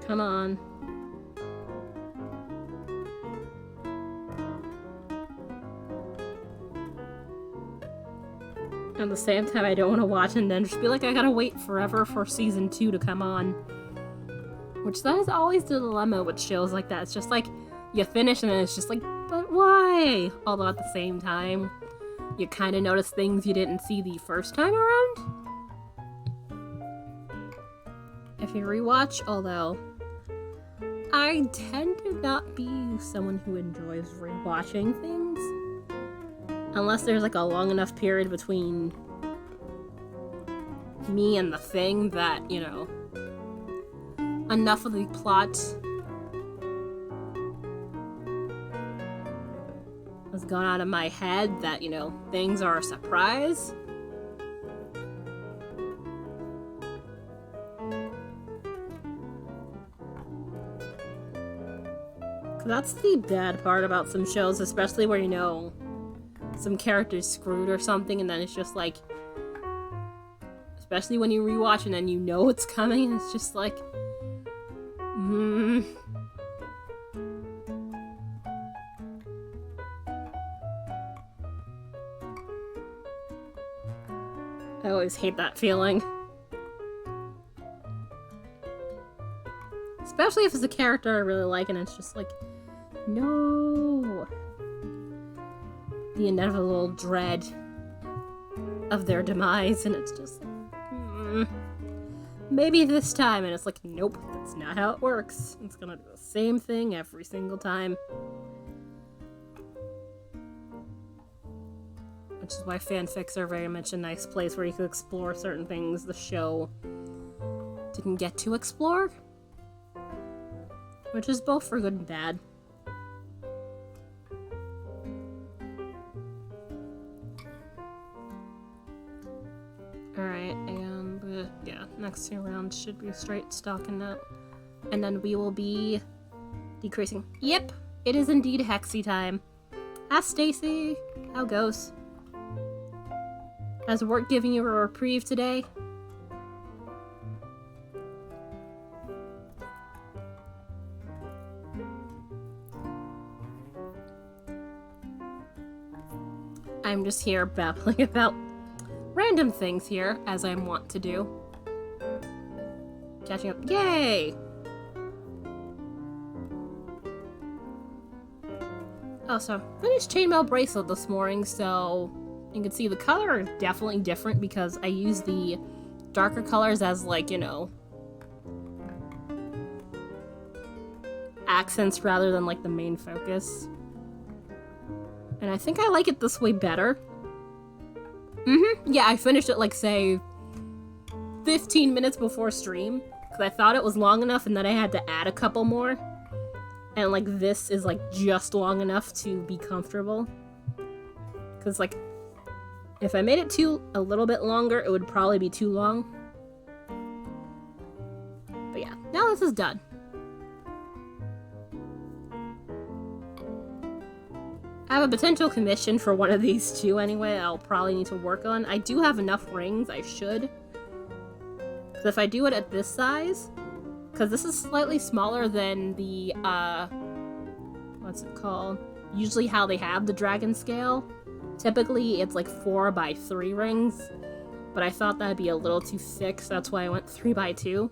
come on. At the same time, I don't want to watch and then just be like, I gotta wait forever for season 2 to come on. Which that is always the dilemma with shows like that. It's just like, you finish and then it's just like, but why? Although at the same time, you kind of notice things you didn't see the first time around. If you rewatch, although I tend to not be someone who enjoys rewatching things. Unless there's like a long enough period between me and the thing that, you know, enough of the plot has gone out of my head that, you know, things are a surprise. That's the bad part about some shows, especially where, you know, some character's screwed or something, and then it's just like, especially when you rewatch and then you know it's coming, and it's just like, I always hate that feeling. Especially if it's a character I really like and it's just like, no. The inevitable dread of their demise, and it's just like, maybe this time, and it's like, nope, that's not how it works. It's gonna do the same thing every single time. Which is why fanfics are very much a nice place where you can explore certain things the show didn't get to explore. Which is both for good and bad. Alright, and yeah, next 2 rounds should be straight stocking up. And then we will be decreasing. Yep, it is indeed Hexy time. Ask Stacy, how goes? Has work giving you a reprieve today? I'm just here babbling about random things here, as I want to do. Catching up. Yay! Also, finished chainmail bracelet this morning, so you can see the color are definitely different because I use the darker colors as, like, you know, accents rather than, like, the main focus. And I think I like it this way better. Yeah, I finished it, like, say, 15 minutes before stream, because I thought it was long enough and then I had to add a couple more. And, like, this is, like, just long enough to be comfortable. Because, like, if I made it a little bit longer, it would probably be too long. But yeah, now this is done. I have a potential commission for one of these too anyway, I'll probably need to work on. I do have enough rings, I should. Because if I do it at this size, because this is slightly smaller than the, what's it called? Usually how they have the dragon scale. Typically it's like 4x3 rings, but I thought that'd be a little too thick, so that's why I went 3x2.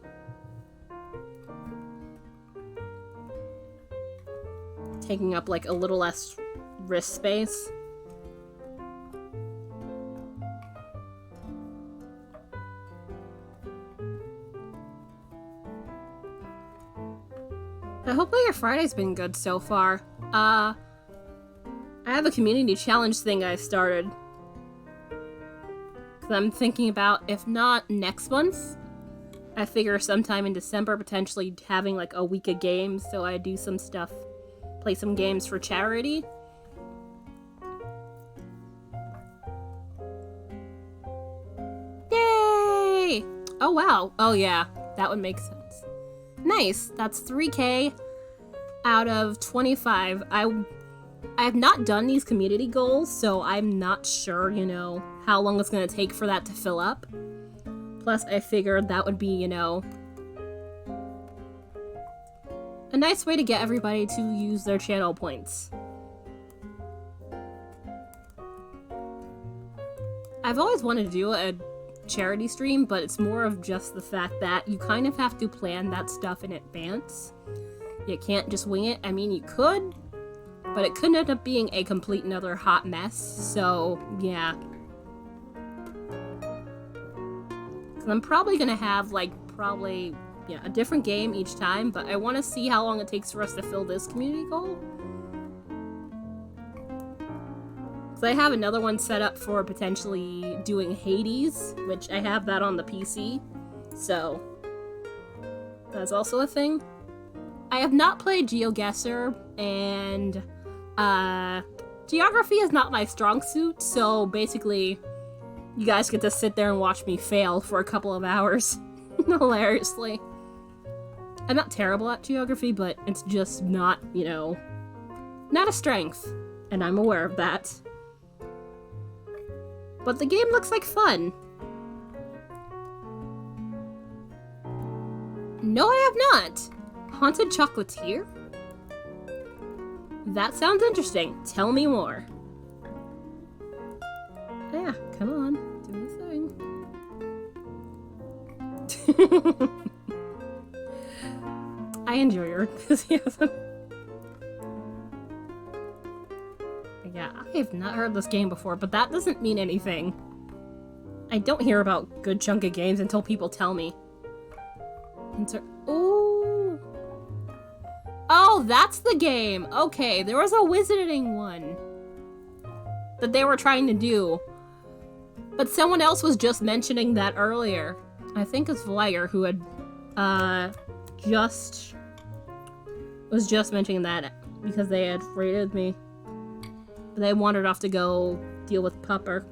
Taking up like a little less wrist space. But hopefully your Friday's been good so far. I have a community challenge thing I started. Cause I'm thinking about, if not next month, I figure sometime in December potentially having like a week of games, so I do some stuff, play some games for charity. Yay! Oh wow, oh yeah, that would make sense. Nice, that's 3K out of 25. I have not done these community goals, so I'm not sure, you know, how long it's gonna take for that to fill up. Plus, I figured that would be, you know, a nice way to get everybody to use their channel points. I've always wanted to do a charity stream, but it's more of just the fact that you kind of have to plan that stuff in advance. You can't just wing it. I mean, you could, but it could end up being a complete another hot mess, so yeah. Because I'm probably gonna have, like, yeah, a different game each time, but I want to see how long it takes for us to fill this community goal. So I have another one set up for potentially doing Hades, which I have that on the PC, so that's also a thing. I have not played GeoGuessr, and geography is not my strong suit, so basically you guys get to sit there and watch me fail for a couple of hours, hilariously. I'm not terrible at geography, but it's just not, you know, not a strength, and I'm aware of that. But the game looks like fun. No, I have not. Haunted Chocolatier? That sounds interesting. Tell me more. Yeah, come on. Do the thing. I enjoy your enthusiasm. Yeah, I have not heard this game before, but that doesn't mean anything. I don't hear about good chunk of games until people tell me. Ooh. Oh, that's the game! Okay, there was a wizarding one that they were trying to do. But someone else was just mentioning that earlier. I think it's Flyer who had, was just mentioning that because they had rated me. They wandered off to go deal with Pupper.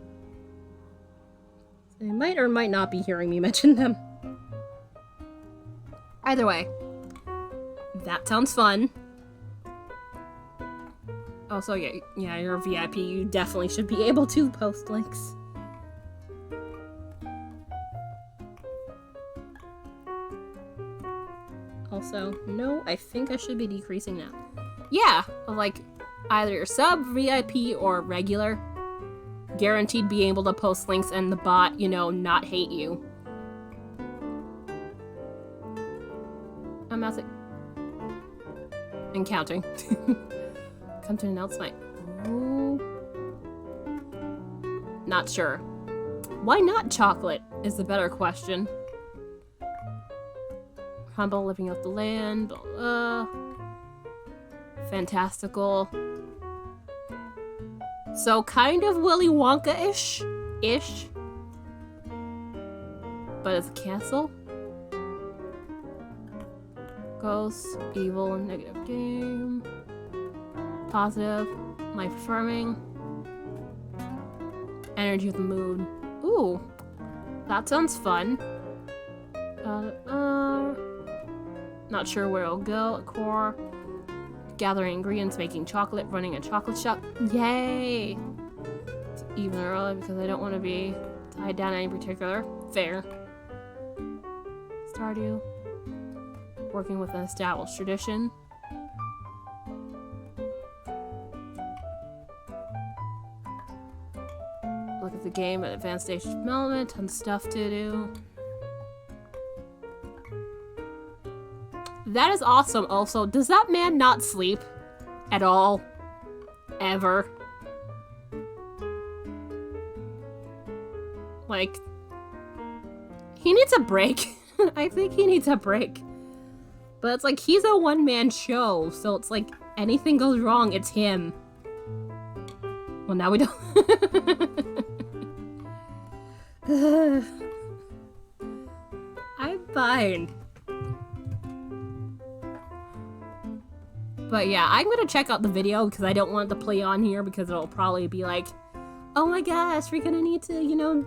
They might or might not be hearing me mention them. Either way, that sounds fun. Also, yeah, you're a VIP. You definitely should be able to post links. Also, no, I think I should be decreasing now. Yeah, like either sub, VIP, or regular. guaranteed be able to post links and the bot, you know, not hate you. I'm at it. And counting. Come to announce my... Oh. Not sure. Why not chocolate is the better question. Humble, living off the land, blah, blah. Fantastical. So kind of Willy Wonka-ish? Ish. But it's a castle. Ghost, evil, negative game. Positive, life affirming. Energy of the mood. Ooh, that sounds fun. Not sure where it'll go. A core. Gathering ingredients, making chocolate, running a chocolate shop. Yay! It's even early because I don't want to be tied down to any particular. Fair. Stardew. Working with an established tradition. Look at the game at advanced stage of development. Tons of stuff to do. That is awesome. Also, does that man not sleep at all? Ever? Like, he needs a break. I think he needs a break. But it's like, he's a one-man show, so it's like, anything goes wrong, it's him. Well, now we don't. I'm fine. But yeah, I'm gonna check out the video because I don't want it to play on here because it'll probably be like, oh my gosh, we're gonna need to, you know,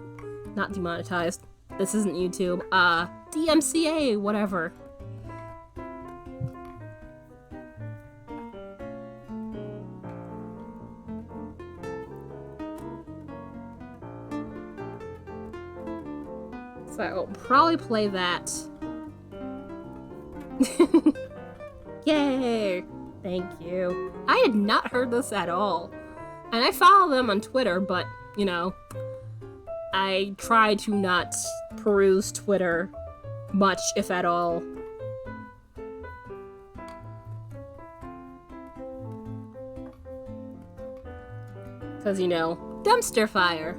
not demonetized. This isn't YouTube. DMCA, whatever. So I'll probably play that. Yay! Thank you. I had not heard this at all. And I follow them on Twitter, but, you know, I try to not peruse Twitter much, if at all. Because, you know, dumpster fire.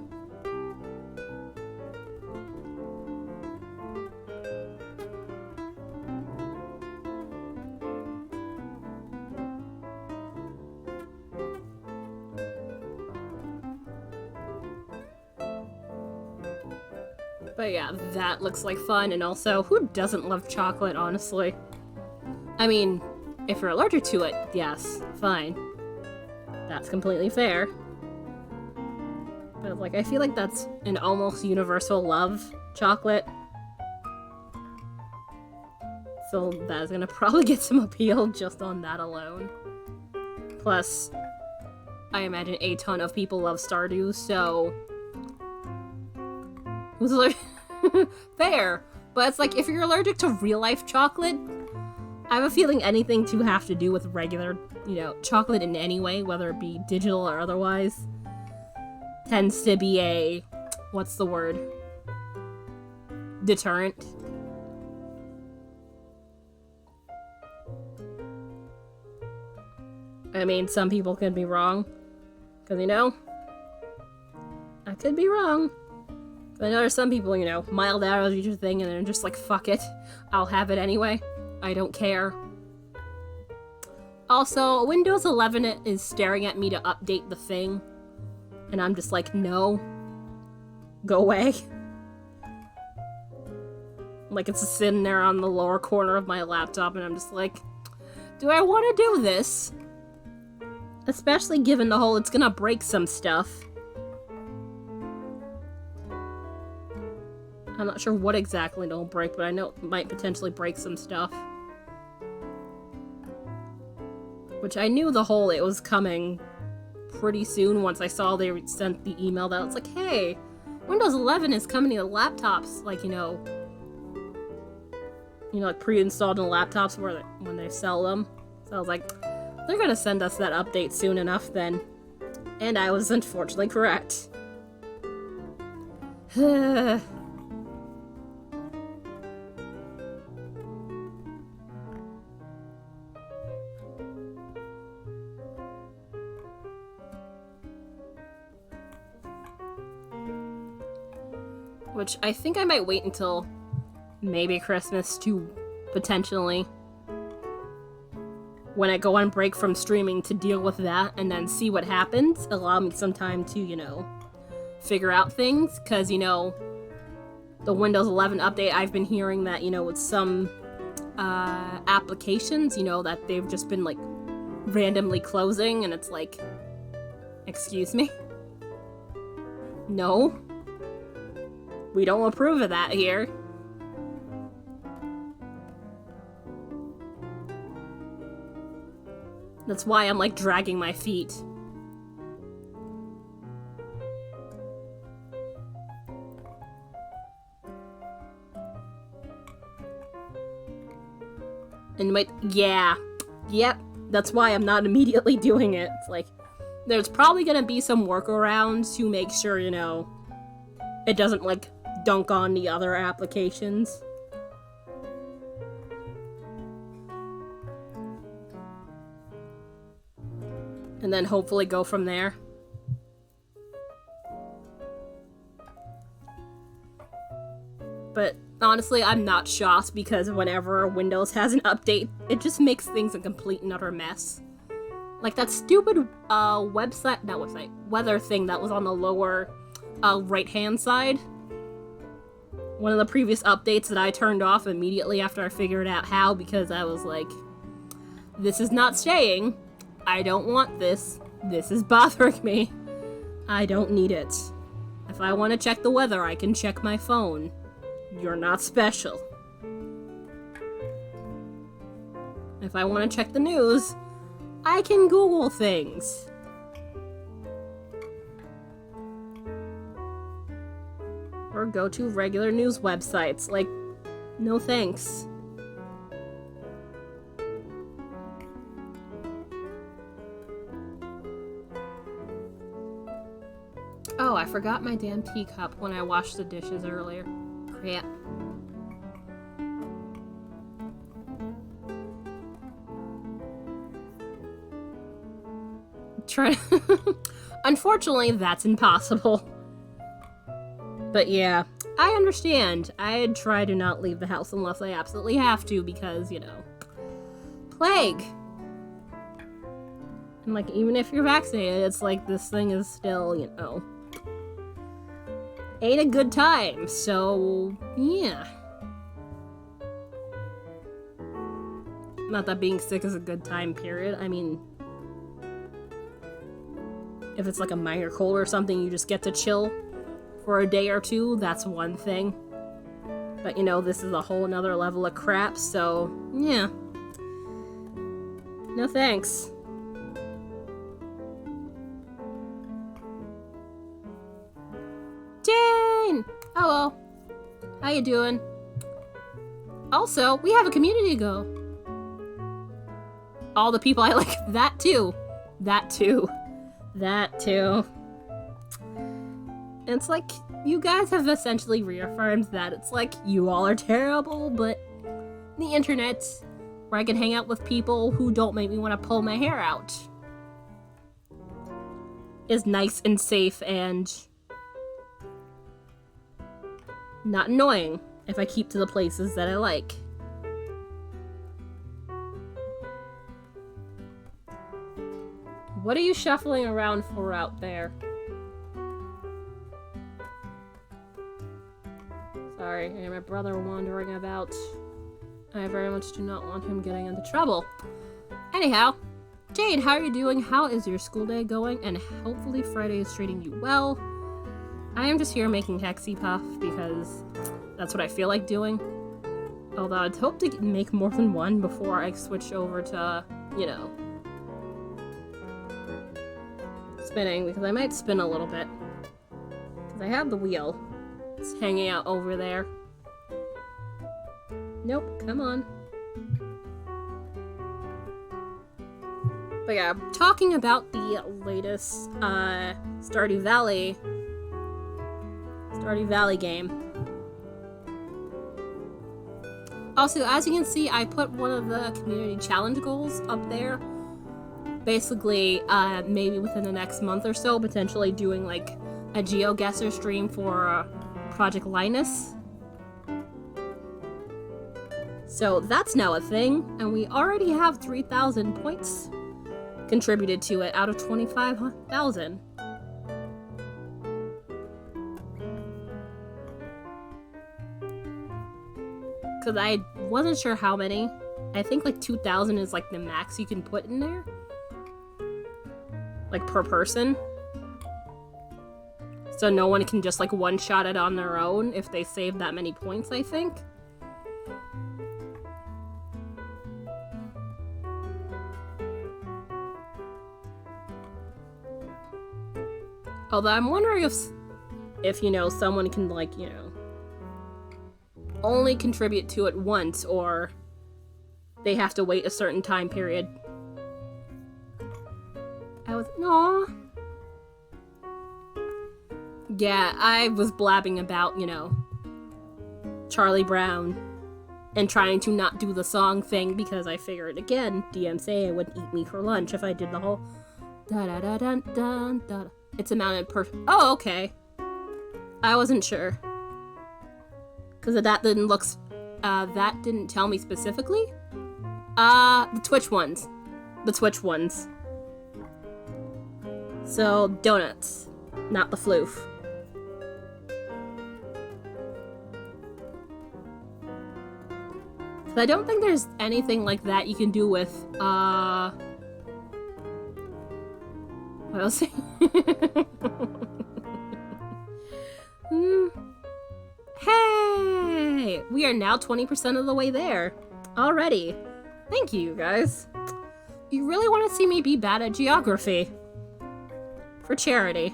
But yeah, that looks like fun, and also, who doesn't love chocolate, honestly? I mean, if you're allergic to it, yes, fine. That's completely fair. But, like, I feel like that's an almost universal love, chocolate. So that is gonna probably get some appeal just on that alone. Plus, I imagine a ton of people love Stardew, so... Who's allergic? Fair. But it's like, if you're allergic to real-life chocolate, I have a feeling anything to have to do with regular, you know, chocolate in any way, whether it be digital or otherwise, tends to be a... what's the word? Deterrent. I mean, some people could be wrong. Because, you know, I could be wrong. I know there's some people, you know, mild allergies or thing, and they're just like, fuck it. I'll have it anyway. I don't care. Also, Windows 11 is staring at me to update the thing. And I'm just like, no. Go away. Like, it's sitting there on the lower corner of my laptop, and I'm just like, do I want to do this? Especially given the whole, it's gonna break some stuff. I'm not sure what exactly it'll break, but I know it might potentially break some stuff. Which I knew the whole it was coming pretty soon once I saw they sent the email that it's like, hey, Windows 11 is coming to laptops, like, you know, like pre-installed in laptops where when they sell them. So I was like, they're gonna send us that update soon enough then. And I was unfortunately correct. Which I think I might wait until maybe Christmas to potentially, when I go on break from streaming, to deal with that and then see what happens. Allow me some time to, you know, figure out things. Because, you know, the Windows 11 update, I've been hearing that, you know, with some applications, you know, that they've just been, like, randomly closing. And it's like, excuse me? No. We don't approve of that here. That's why I'm, like, dragging my feet. And yep, that's why I'm not immediately doing it. It's like, there's probably gonna be some workarounds to make sure, you know, it doesn't, like, dunk on the other applications. And then hopefully go from there. But honestly, I'm not shocked because whenever Windows has an update, it just makes things a complete and utter mess. Like that stupid weather thing that was on the lower right-hand side. One of the previous updates that I turned off immediately after I figured out how, because I was like, this is not staying. I don't want this. This is bothering me. I don't need it. If I want to check the weather, I can check my phone. You're not special. If I want to check the news, I can Google things. Or go to regular news websites. Like, no thanks. Oh, I forgot my damn teacup when I washed the dishes earlier. Crap. Unfortunately, that's impossible. But yeah, I understand. I'd try to not leave the house unless I absolutely have to because, you know, plague. And like, even if you're vaccinated, it's like this thing is still, you know, ain't a good time. So, yeah. Not that being sick is a good time, period. I mean, if it's like a minor cold or something, you just get to chill for a day or two, that's one thing. But, you know, this is a whole nother level of crap, so, yeah. No thanks. Jane! Hello. How you doing? Also, we have a community goal. All the people I like, that too. That too. That too. It's like, you guys have essentially reaffirmed that it's like, you all are terrible, but the internet, where I can hang out with people who don't make me want to pull my hair out, is nice and safe and not annoying if I keep to the places that I like. What are you shuffling around for out there? Sorry, I have my brother wandering about. I very much do not want him getting into trouble. Anyhow, Jade, how are you doing? How is your school day going? And hopefully Friday is treating you well. I am just here making Hexipuff because that's what I feel like doing. Although I'd hope to make more than one before I switch over to, you know, spinning, because I might spin a little bit. Because I have the wheel. It's hanging out over there. Nope, come on. But yeah, talking about the latest Stardew Valley Stardew Valley game. Also, as you can see, I put one of the community challenge goals up there. Basically, maybe within the next month or so, potentially doing like a GeoGuessr stream for Project Linus. So that's now a thing, and we already have 3,000 points contributed to it out of 25,000. Because I wasn't sure how many. I think like 2,000 is like the max you can put in there. Like per person. So no one can just like one-shot it on their own if they save that many points, I think. Although I'm wondering if you know, someone can like, you know, only contribute to it once, or they have to wait a certain time period. Yeah, I was blabbing about, you know, Charlie Brown and trying to not do the song thing because I figured, again, DMCA would eat me for lunch if I did the whole da-da-da-dun-dun-da. It's a mounted Oh, okay. I wasn't sure. Because that didn't tell me specifically. The Twitch ones. The Twitch ones. So, donuts. Not the floof. I don't think there's anything like that you can do with, what else? Hey! We are now 20% of the way there. Already. Thank you, guys. You really want to see me be bad at geography. For charity.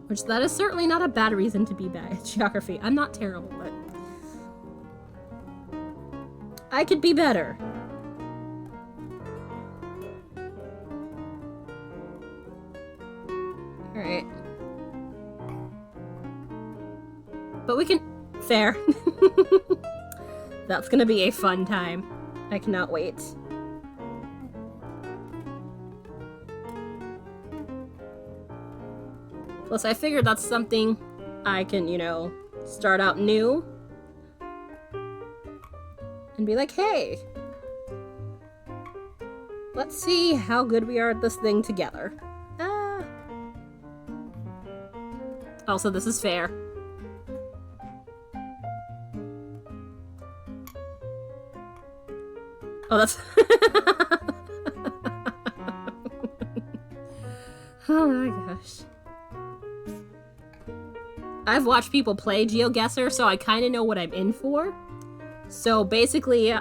Which, that is certainly not a bad reason to be bad at geography. I'm not terrible, but I could be better. Alright. But we can... Fair. That's gonna be a fun time. I cannot wait. Plus, I figured that's something I can, you know, start out new. And be like, hey, let's see how good we are at this thing together. Also, this is fair. Oh, that's... Oh my gosh. I've watched people play GeoGuessr, so I kind of know what I'm in for. So basically,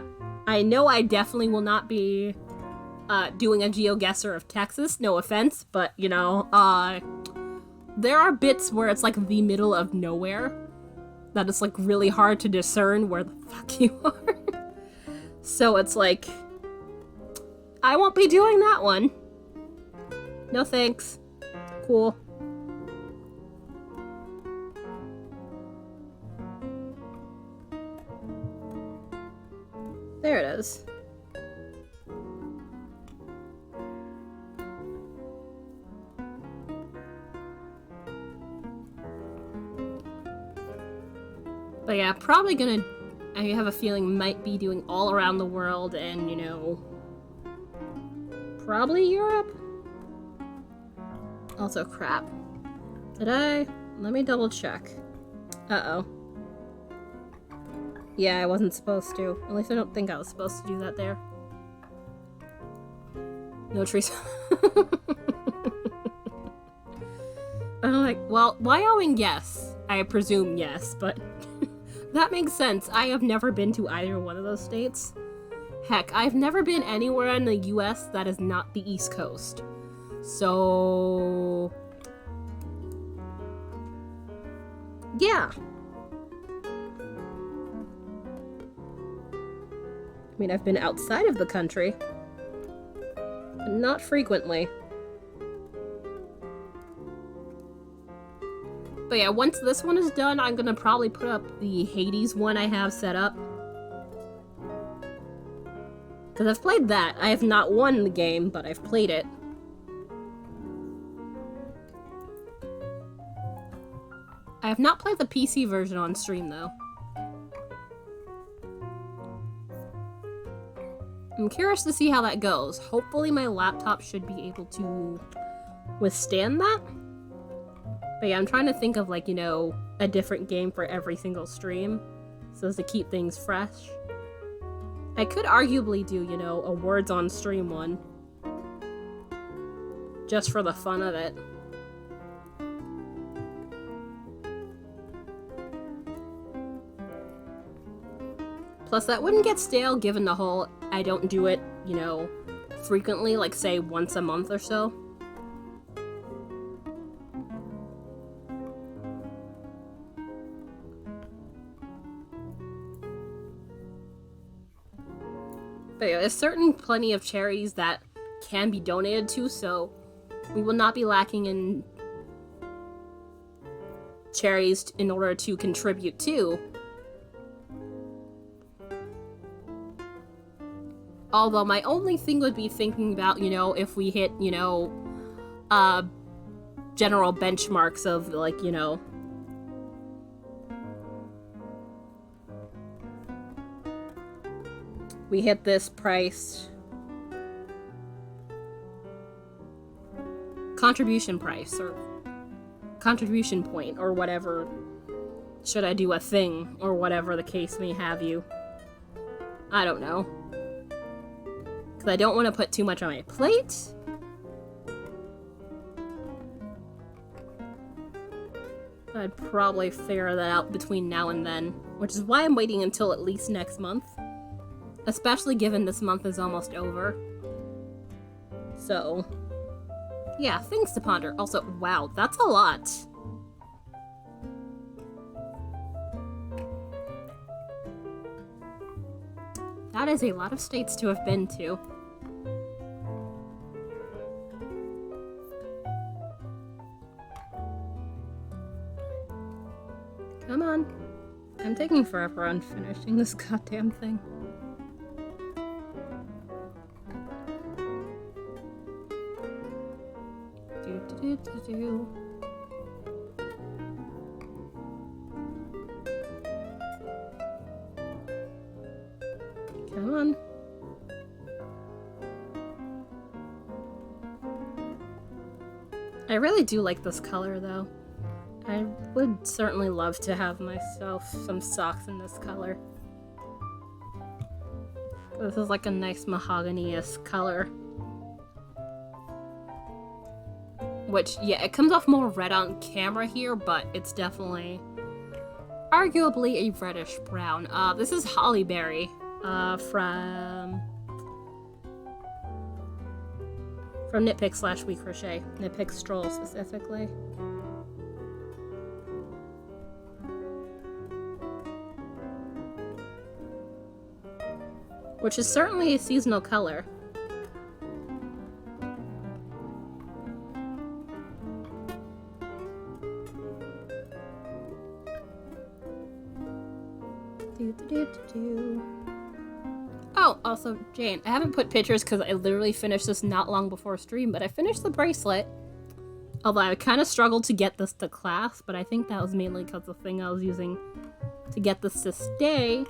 I know I definitely will not be doing a GeoGuessr of Texas, no offense, but, you know, there are bits where it's like the middle of nowhere, that it's like really hard to discern where the fuck you are. So it's like, I won't be doing that one. No thanks. Cool. There it is. But yeah, probably gonna, I have a feeling, might be doing all around the world and, you know, probably Europe? Also, crap. Did I? Let me double check. Uh-oh. Yeah, I wasn't supposed to. At least I don't think I was supposed to do that there. No trees. I'm like, well, Wyoming, yes. I presume yes, but that makes sense. I have never been to either one of those states. Heck, I've never been anywhere in the US that is not the East Coast. So... yeah. I mean, I've been outside of the country, but not frequently. But yeah, once this one is done, I'm gonna probably put up the Hades one I have set up. Because I've played that. I have not won the game, but I've played it. I have not played the PC version on stream, though. I'm curious to see how that goes. Hopefully my laptop should be able to withstand that. But yeah, I'm trying to think of, like, you know, a different game for every single stream, so as to keep things fresh. I could arguably do, you know, a words on stream one. Just for the fun of it. Plus, that wouldn't get stale given the whole I don't do it, you know, frequently, like, say, once a month or so. But yeah, there's certain plenty of charities that can be donated to, so we will not be lacking in charities in order to contribute to. Although my only thing would be thinking about, you know, if we hit, you know, general benchmarks of, like, you know, we hit this price, contribution price, or contribution point, or whatever, should I do a thing, or whatever the case may have you. I don't know. Because I don't want to put too much on my plate. I'd probably figure that out between now and then, which is why I'm waiting until at least next month. Especially given this month is almost over. So, yeah, things to ponder. Also, wow, that's a lot. That is a lot of states to have been to. Come on. I'm taking forever on finishing this goddamn thing. Do. Come on. I really do like this color, though. I would certainly love to have myself some socks in this color. This is like a nice mahogany-esque color. Which, yeah, it comes off more red on camera here, but it's definitely arguably a reddish brown. This is Hollyberry, from Nitpick / We Crochet. Nitpick Stroll, specifically. Which is certainly a seasonal color. Oh, also, Jane, I haven't put pictures because I literally finished this not long before stream, but I finished the bracelet. Although I kind of struggled to get this to clasp, but I think that was mainly because the thing I was using to get this to stay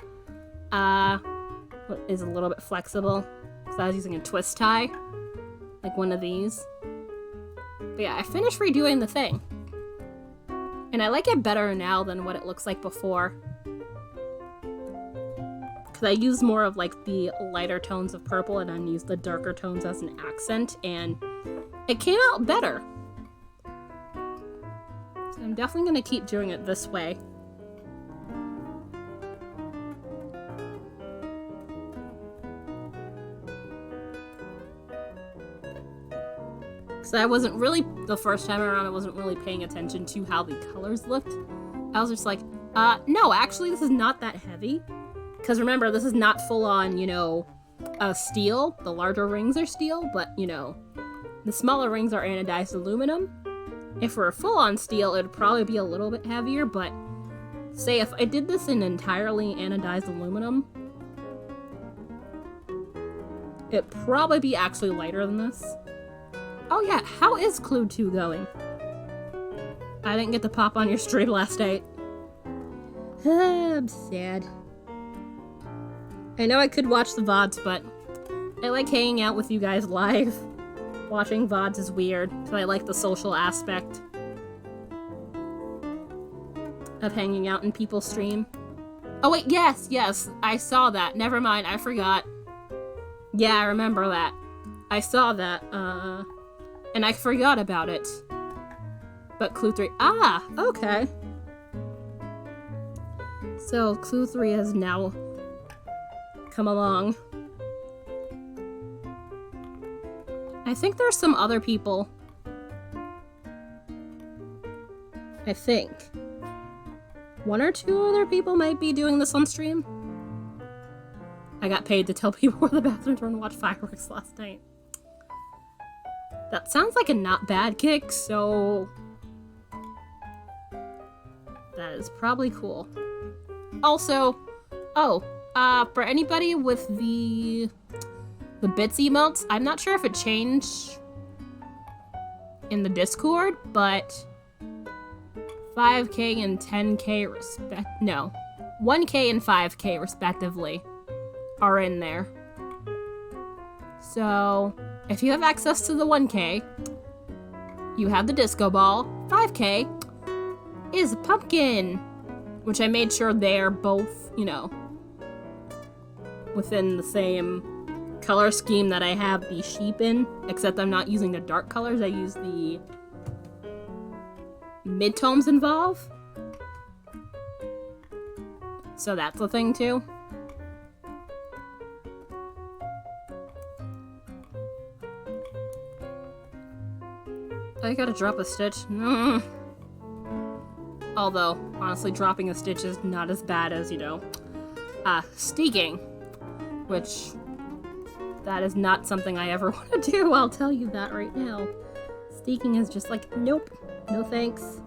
is a little bit flexible. Because I was using a twist tie, like one of these. But yeah, I finished redoing the thing. And I like it better now than what it looks like before. Because I use more of, like, the lighter tones of purple and then use the darker tones as an accent, and it came out better. So I'm definitely going to keep doing it this way. Because I wasn't really, the first time around, I wasn't really paying attention to how the colors looked. I was just like, no, actually this is not that heavy. Because remember, this is not full-on, you know, steel. The larger rings are steel, but, you know, the smaller rings are anodized aluminum. If we're full on steel, it'd probably be a little bit heavier, but say if I did this in entirely anodized aluminum, it'd probably be actually lighter than this. Oh yeah, how is Clue 2 going? I didn't get to pop on your stream last night. I'm sad. I know I could watch the VODs, but I like hanging out with you guys live. Watching VODs is weird, so I like the social aspect of hanging out in people's stream. Oh wait, yes, I saw that. Never mind, I forgot. Yeah, I remember that. I saw that, and I forgot about it. But Clue 3, okay. So, Clue 3 has now come along. I think there's some other people. I think. One or two other people might be doing this on stream. I got paid to tell people where the bathrooms were and watch fireworks last night. That sounds like a not bad kick, so... that is probably cool. Also, for anybody with the bits emotes, I'm not sure if it changed in the Discord, but 5k and 10k 1k and 5k respectively are in there. So, if you have access to the 1k, you have the disco ball. 5k is a pumpkin, which I made sure they're both, you know, within the same color scheme that I have the sheep in, except I'm not using the dark colors, I use the mid-tones involved. So that's a thing too. I gotta drop a stitch. Although, honestly, dropping a stitch is not as bad as, you know, steeking, which that is not something I ever want to do, I'll tell you that right now. Steeking is just like, nope, no thanks,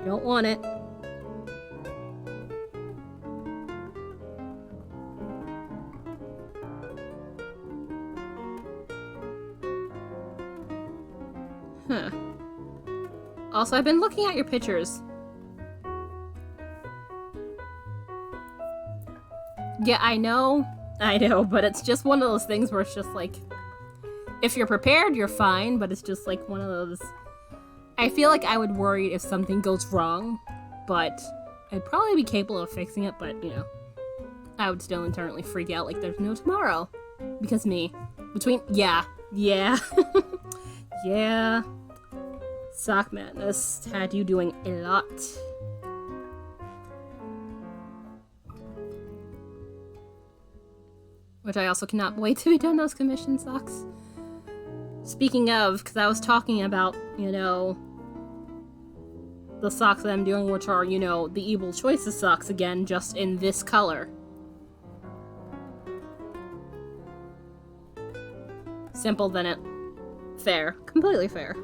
don't want it. Huh. Also, I've been looking at your pictures. Yeah, I know, but it's just one of those things where it's just like, if you're prepared, you're fine, but it's just like one of those, I feel like I would worry if something goes wrong, but I'd probably be capable of fixing it, but, you know, I would still internally freak out like there's no tomorrow, because me, yeah, yeah, Sock Madness had you doing a lot. Which I also cannot wait to be done those commission socks. Speaking of, because I was talking about, you know, the socks that I'm doing, which are, you know, the Evil Choices socks again, just in this color. Simple than it. Fair. Completely fair.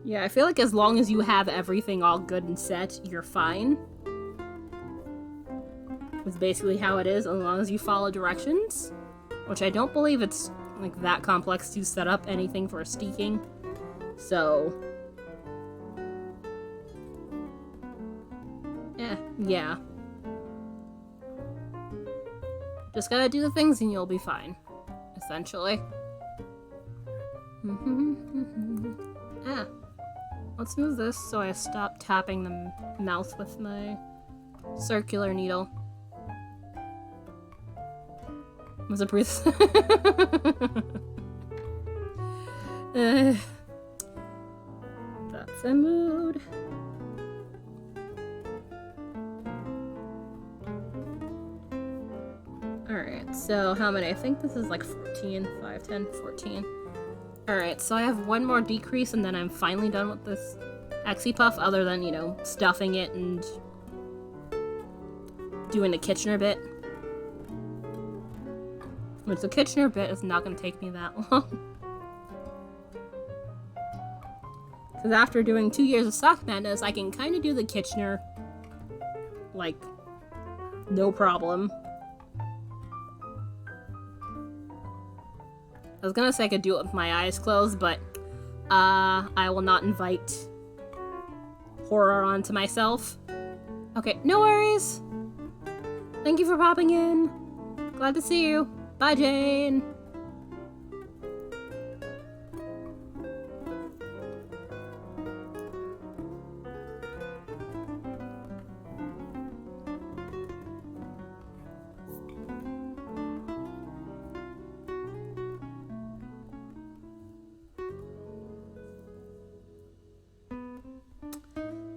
Yeah, I feel like as long as you have everything all good and set, you're fine. That's basically how it is, as long as you follow directions. Which I don't believe it's, like, that complex to set up anything for steeking. So... yeah. Just gotta do the things and you'll be fine. Essentially. Let's move this so I stop tapping the mouse with my circular needle. Was it breathe? That's a mood. Alright, so how many? I think this is like 14. 5, 10, 14. Alright, so I have one more decrease and then I'm finally done with this Hexipuff, other than, you know, stuffing it and doing the Kitchener bit. Which the Kitchener bit is not going to take me that long. Because after doing 2 years of Sock Madness, I can kind of do the Kitchener, like, no problem. I was gonna say I could do it with my eyes closed, but I will not invite horror onto myself. Okay, no worries. Thank you for popping in. Glad to see you. Bye, Jane.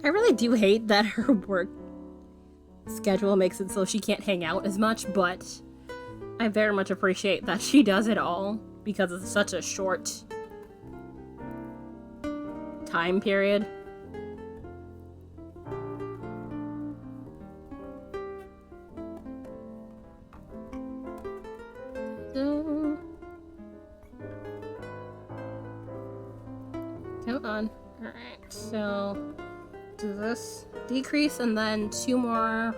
I really do hate that her work schedule makes it so she can't hang out as much, but I very much appreciate that she does it all because it's such a short time period. Come on. Alright, so do this decrease and then 2 more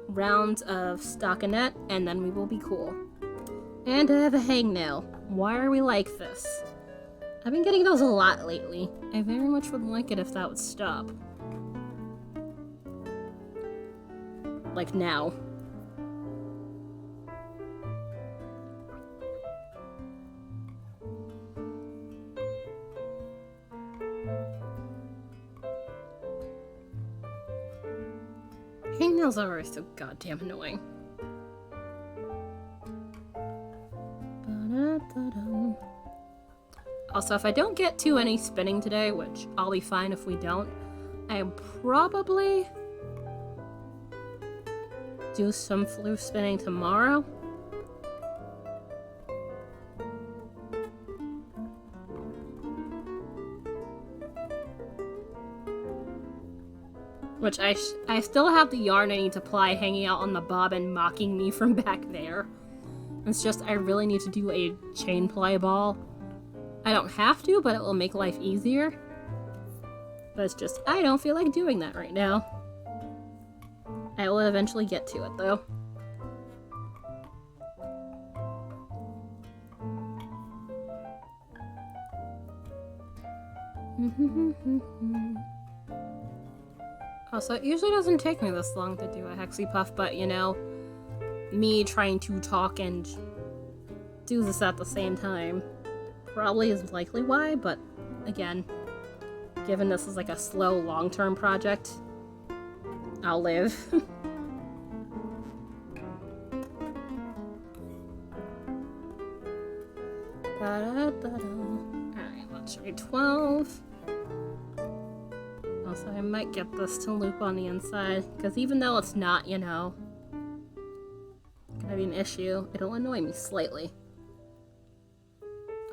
rounds of stockinette and then we will be cool. And I have a hangnail. Why are we like this? I've been getting those a lot lately. I very much would like it if that would stop. Like now. Hangnails are always so goddamn annoying. Also, if I don't get to any spinning today, which I'll be fine if we don't, I am probably do some Floof spinning tomorrow. Which I still have the yarn I need to ply hanging out on the bobbin mocking me from back there. It's just I really need to do a chain ply ball. I don't have to, but it will make life easier. But it's just, I don't feel like doing that right now. I will eventually get to it, though. Also, it usually doesn't take me this long to do a Hexipuff, but, you know, me trying to talk and do this at the same time probably is likely why, but again, given this is like a slow, long-term project, I'll live. Alright, let's try 12. Also, I might get this to loop on the inside, because even though it's not, you know, gonna be an issue, it'll annoy me slightly.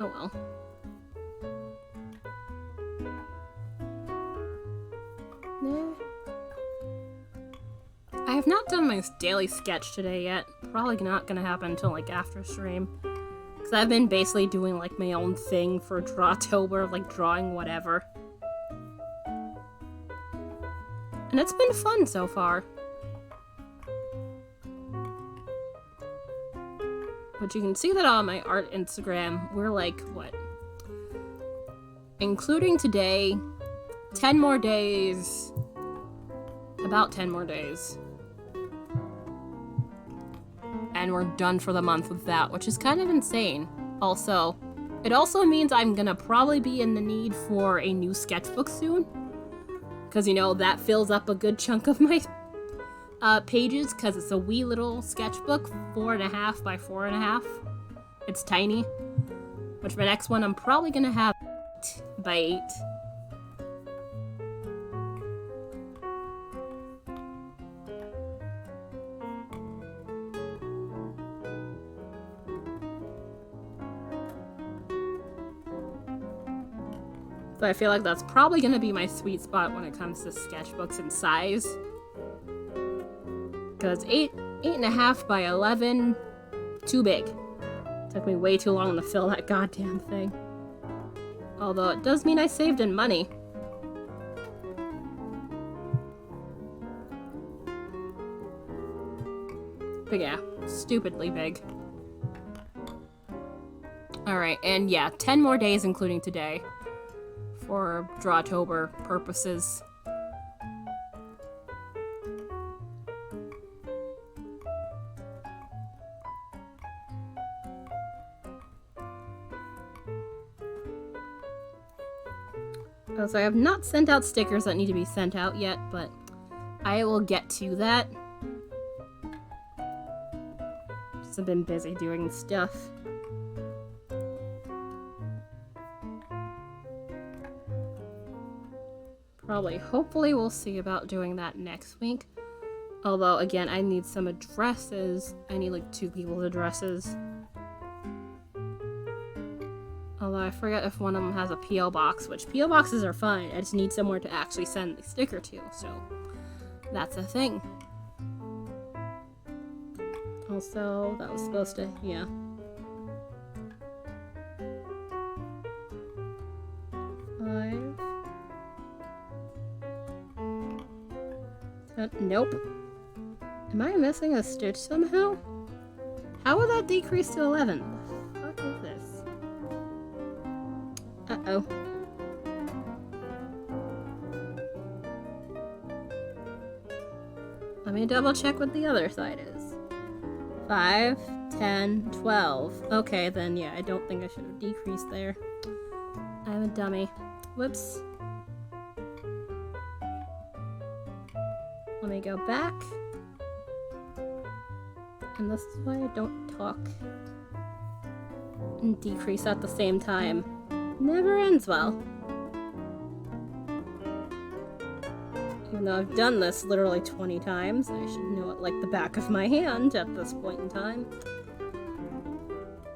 Oh well. Nah. I have not done my daily sketch today yet. Probably not gonna happen until like after stream. Because I've been basically doing like my own thing for Drawtober, like drawing whatever. And it's been fun so far. But you can see that on my art Instagram, we're like, what? Including today, 10 more days. About 10 more days. And we're done for the month with that, which is kind of insane. Also, it also means I'm gonna probably be in the need for a new sketchbook soon. Because, you know, that fills up a good chunk of my pages, because it's a wee little sketchbook, 4.5 by 4.5. It's tiny. Which my next one I'm probably gonna have 8 by 8. So I feel like that's probably gonna be my sweet spot when it comes to sketchbooks and size. Because 8.5 by 11, too big. Took me way too long to fill that goddamn thing. Although it does mean I saved in money. But yeah, stupidly big. Alright, and yeah, 10 more days including today for Drawtober purposes. So I have not sent out stickers that need to be sent out yet, but I will get to that. Just have been busy doing stuff. Hopefully we'll see about doing that next week. Although, again, I need some addresses. I need like 2 people's addresses. Although I forget if one of them has a P.O. box, which P.O. boxes are fine. I just need somewhere to actually send the sticker to, so that's a thing. Also, that was supposed to, yeah. Nope. Am I missing a stitch somehow? How will that decrease to 11? What the fuck is this? Uh-oh. Let me double check what the other side is. 5, 10, 12. Okay, then yeah, I don't think I should have decreased there. I'm a dummy. Whoops. Let me go back. And this is why I don't talk and decrease at the same time. Never ends well. Even though I've done this literally 20 times, I should know it like the back of my hand at this point in time.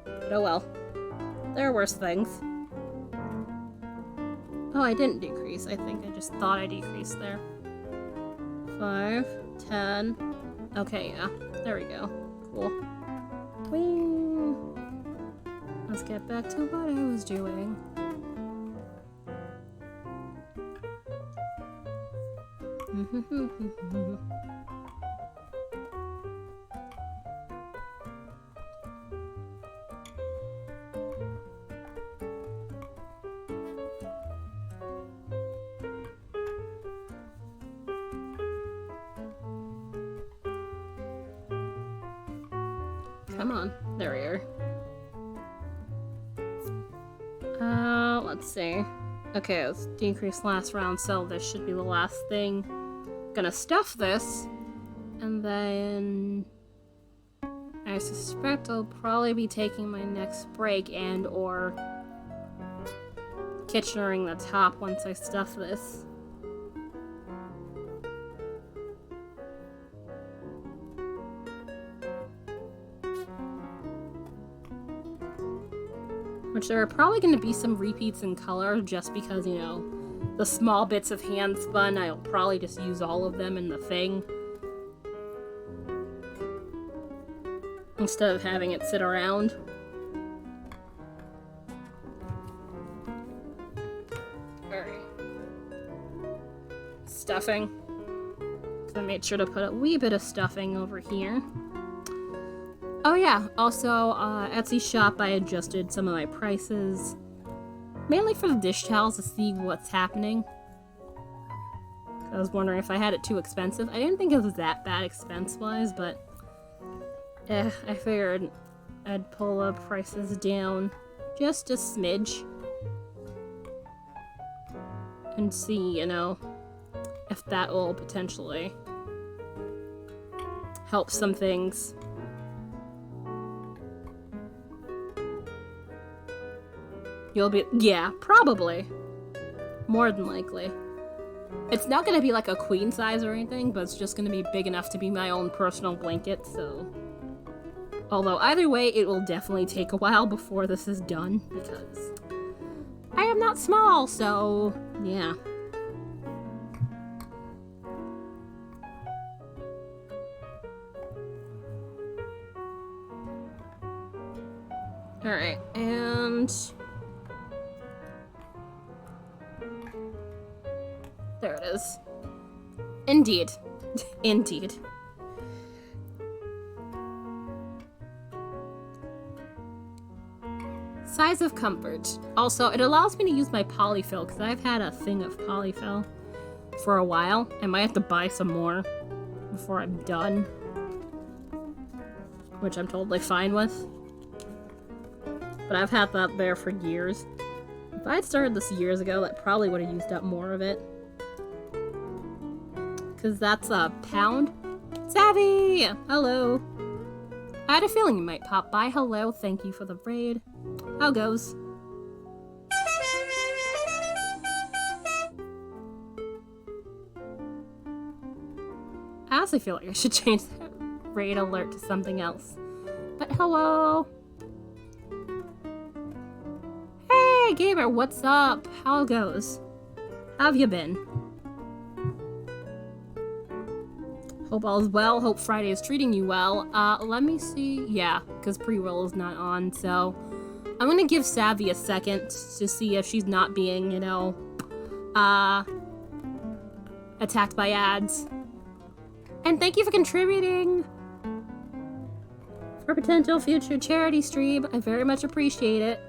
But oh well. There are worse things. Oh, I didn't decrease. I think I just thought I decreased there. 5, 10. Okay, yeah. There we go. Cool. Whee! Let's get back to what I was doing. Come on. There we are. Let's see. Okay, let's decrease last round, so this should be the last thing. Gonna stuff this, and then I suspect I'll probably be taking my next break and or Kitchenering the top once I stuff this. Which there are probably going to be some repeats in color just because, you know, the small bits of hand spun, I'll probably just use all of them in the thing. Instead of having it sit around. Alright. Stuffing. So I made sure to put a wee bit of stuffing over here. Oh yeah, also, Etsy shop, I adjusted some of my prices. Mainly for the dish towels to see what's happening. I was wondering if I had it too expensive. I didn't think it was that bad expense-wise, but I figured I'd pull the prices down just a smidge. And see, you know, if that will potentially help some things. You'll be, yeah, probably. More than likely. It's not gonna be like a queen size or anything, but it's just gonna be big enough to be my own personal blanket, so. Although either way, it will definitely take a while before this is done, because I am not small, so yeah. There it is. Indeed. Indeed. Size of comfort. Also, it allows me to use my polyfill, because I've had a thing of polyfill for a while. I might have to buy some more before I'm done. Which I'm totally fine with. But I've had that there for years. If I'd started this years ago, that probably would have used up more of it. Because that's a pound. Savvy! Hello. I had a feeling you might pop by. Hello, thank you for the raid. How goes? I honestly feel like I should change that raid alert to something else. But hello! Hey, gamer, what's up? How goes? How have you been? Hope all is well. Hope Friday is treating you well. Let me see. Yeah, because pre-roll is not on, so I'm gonna give Savvy a second to see if she's not being, you know, attacked by ads. And thank you for contributing for a potential future charity stream. I very much appreciate it.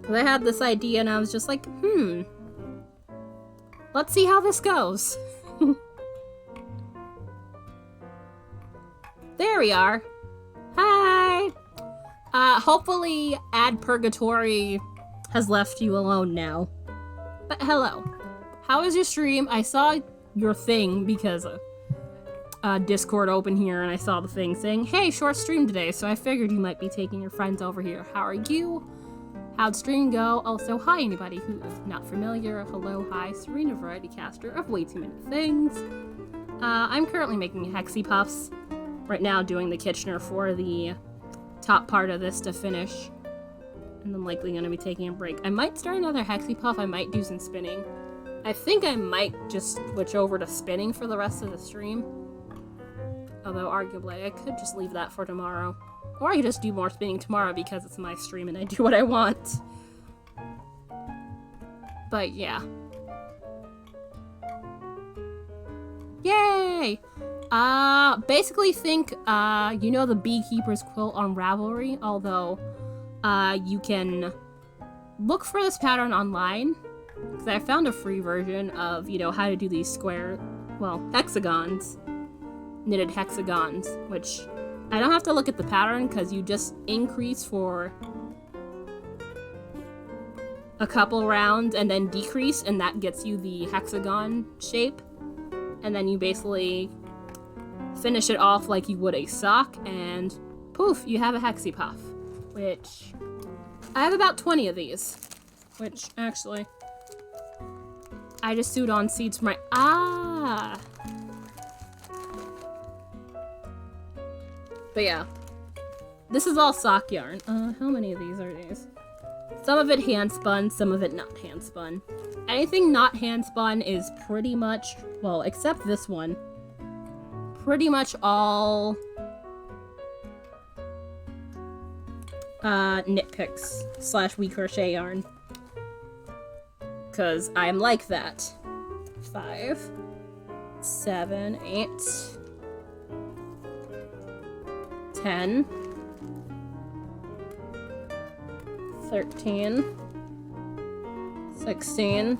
Because I had this idea and I was just like, let's see how this goes. There we are. Hi! Hopefully Ad Purgatory has left you alone now. But hello. How was your stream? I saw your thing because Discord open here and I saw the thing saying, hey, short stream today, so I figured you might be taking your friends over here. How are you? How'd stream go? Also, hi anybody who is not familiar. Hello, hi, Serena Variety Caster of way too many things. I'm currently making Hexipuffs. Right now doing the Kitchener for the top part of this to finish. And then likely going to be taking a break. I might start another Hexipuff. I might do some spinning. I think I might just switch over to spinning for the rest of the stream. Although arguably I could just leave that for tomorrow. Or I could just do more spinning tomorrow because it's my stream and I do what I want. But yeah. Yay! Basically think, you know the Beekeeper's Quilt on Ravelry, although, you can look for this pattern online, because I found a free version of, you know, how to do these hexagons, knitted hexagons, which I don't have to look at the pattern, because you just increase for a couple rounds and then decrease, and that gets you the hexagon shape, and then you basically finish it off like you would a sock, and poof, you have a Hexipuff. Which, I have about 20 of these. Which, actually, I just sewed on seeds for my, But yeah. This is all sock yarn. How many of these are these? Some of it hand spun, some of it not hand spun. Anything not hand spun is pretty much, well, except this one, pretty much all knit picks / we crochet yarn. Cause I'm like that. 5, 7, 8, 10, 13, 16,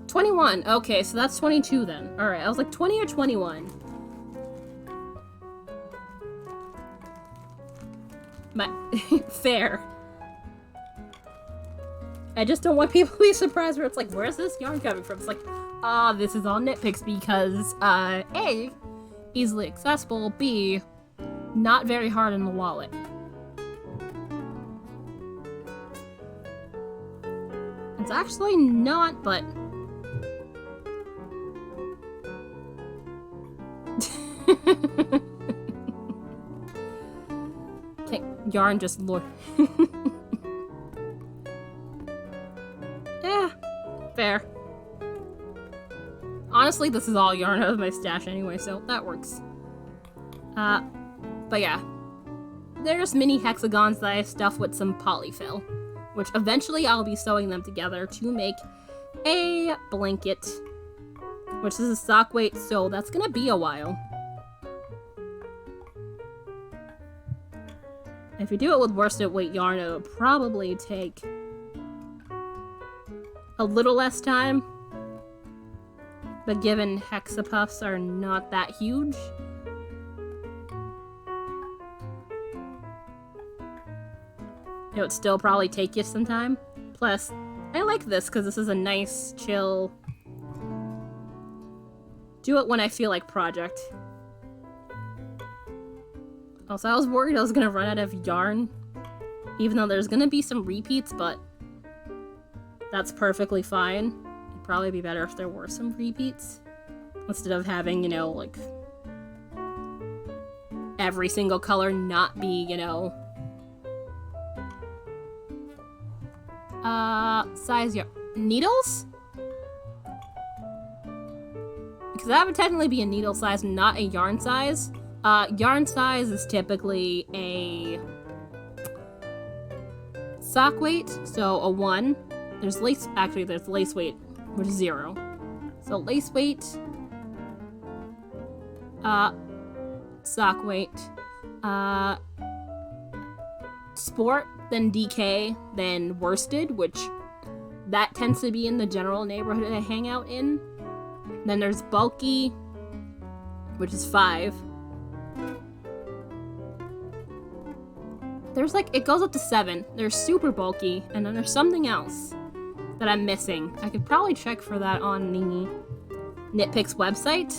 21. Okay, so that's 22 then. Alright, I was like 20 or 21. Fair. I just don't want people to be surprised where it's like, where's this yarn coming from? It's like, this is all knit picks because, A, easily accessible, B, not very hard in the wallet. It's actually not, but... Yarn just Yeah, fair. Honestly, this is all yarn out of my stash anyway, so that works. But yeah. There's mini hexagons that I stuff with some polyfill, which eventually I'll be sewing them together to make a blanket, which is a sock weight, so that's gonna be a while. If you do it with worsted weight yarn, it'll probably take a little less time. But given Hexipuffs are not that huge, it would still probably take you some time. Plus, I like this because this is a nice, chill, do it when I feel like project. Also, I was worried I was gonna run out of yarn, even though there's gonna be some repeats, but that's perfectly fine. It'd probably be better if there were some repeats, instead of having, you know, like, every single color not be, you know, size yarn. Needles? Because that would technically be a needle size, not a yarn size. Yarn size is typically a sock weight, so a 1. There's lace weight, which is 0. So lace weight, sock weight, sport, then DK, then worsted, which that tends to be in the general neighborhood I hang out in. Then there's bulky, which is 5. There's like, it goes up to 7. There's super bulky, and then there's something else that I'm missing. I could probably check for that on the Knitpicks website.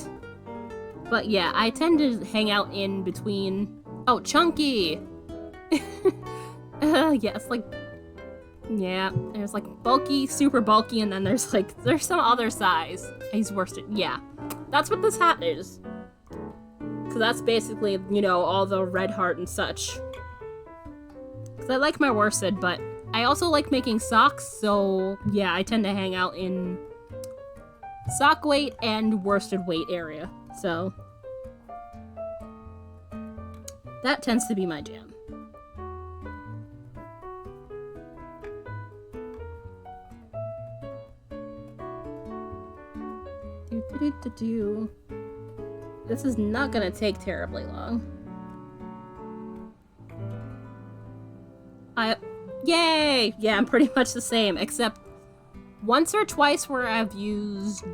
But yeah, I tend to hang out in between... Oh, chunky! Yeah, it's like... Yeah, there's like bulky, super bulky, and then there's some other size. He's worsted. Yeah, that's what this hat is. Because that's basically, you know, all the red heart and such. Because I like my worsted, but I also like making socks, so yeah, I tend to hang out in sock weight and worsted weight area. So that tends to be my jam. This is not gonna take terribly long. Yay! Yeah, I'm pretty much the same, except once or twice where I've used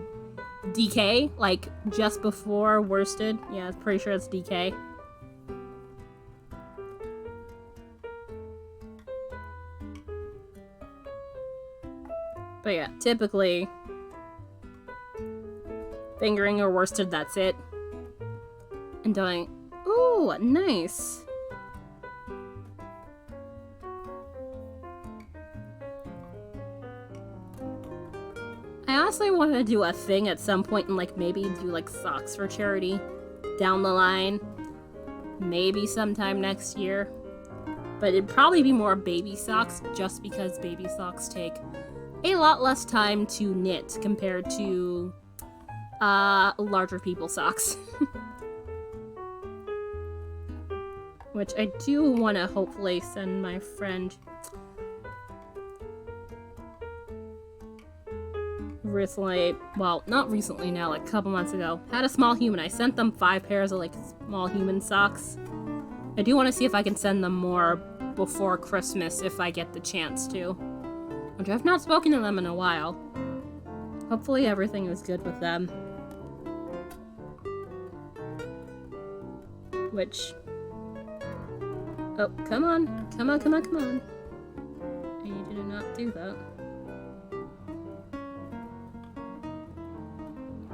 DK, like just before worsted. Yeah, I'm pretty sure it's DK. But yeah, typically fingering or worsted, that's it. And doing, ooh, nice. I honestly wanted to do a thing at some point and like maybe do like socks for charity down the line. Maybe sometime next year. But it'd probably be more baby socks just because baby socks take a lot less time to knit compared to larger people socks. Which I do want to hopefully send my friend recently, well, not recently now, like a couple months ago, had a small human. I sent them 5 pairs of like small human socks. I do want to see if I can send them more before Christmas if I get the chance to. Which I've not spoken to them in a while. Hopefully everything is good with them. Which... Oh, come on. Come on, come on, come on. I need you to not do that.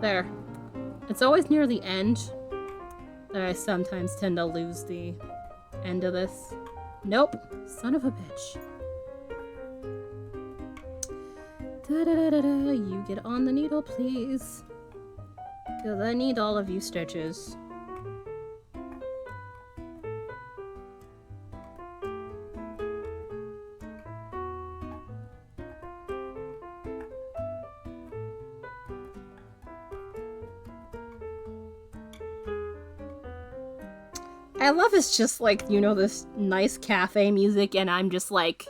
There. It's always near the end that I sometimes tend to lose the end of this. Nope. Son of a bitch. Da-da-da-da-da. You get on the needle, please. Because I need all of you stitches. I love it's just like, you know, this nice cafe music, and I'm just like...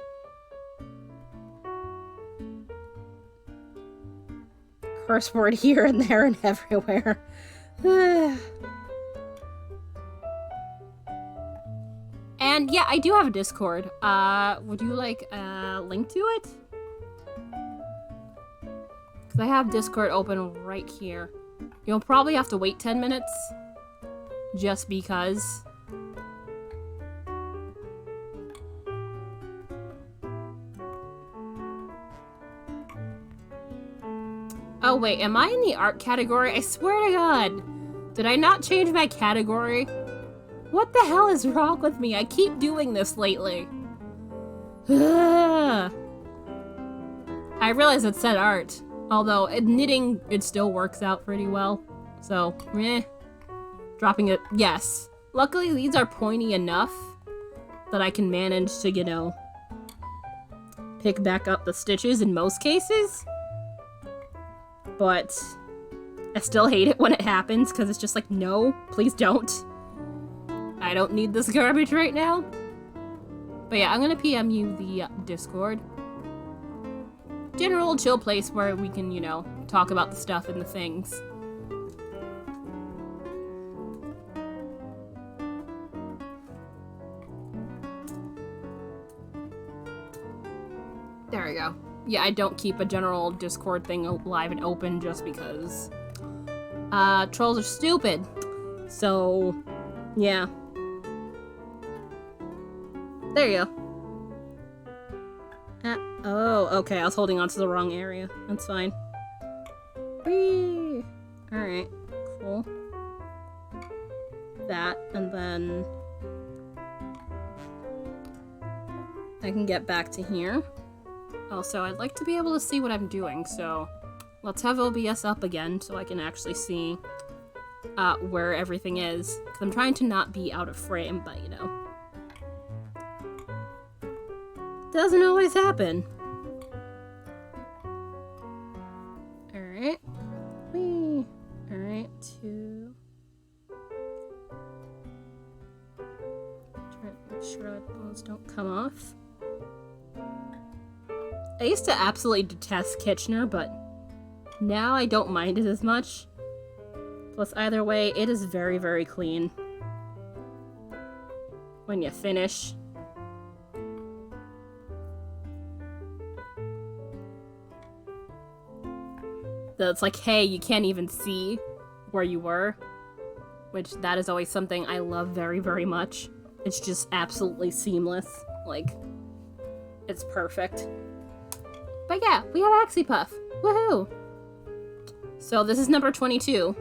curse word here and there and everywhere. And yeah, I do have a Discord. Would you like a link to it? Because I have Discord open right here. You'll probably have to wait 10 minutes. Just because. Oh wait, am I in the art category? I swear to God. Did I not change my category? What the hell is wrong with me? I keep doing this lately. I realize it said art. Although, knitting, it still works out pretty well. So, dropping it, yes. Luckily, these are pointy enough that I can manage to, you know, pick back up the stitches in most cases. But I still hate it when it happens, because it's just like, no, please don't. I don't need this garbage right now. But yeah, I'm gonna PM you the Discord. General chill place where we can, you know, talk about the stuff and the things. There we go. Yeah, I don't keep a general Discord thing alive and open just because trolls are stupid. So, yeah. There you go. Oh, okay, I was holding on to the wrong area. That's fine. Whee! Alright, cool. That, and then I can get back to here. Also, I'd like to be able to see what I'm doing, so let's have OBS up again so I can actually see where everything is. Because I'm trying to not be out of frame, but you know. Doesn't always happen. Alright. Whee! Alright, two. Try to make sure those don't come off. I used to absolutely detest Kitchener, but now I don't mind it as much. Plus, either way, it is very, very clean when you finish. So it's like, hey, you can't even see where you were, which that is always something I love very, very much. It's just absolutely seamless. Like, it's perfect. But yeah, we have Hexipuff. Woohoo! So this is number 22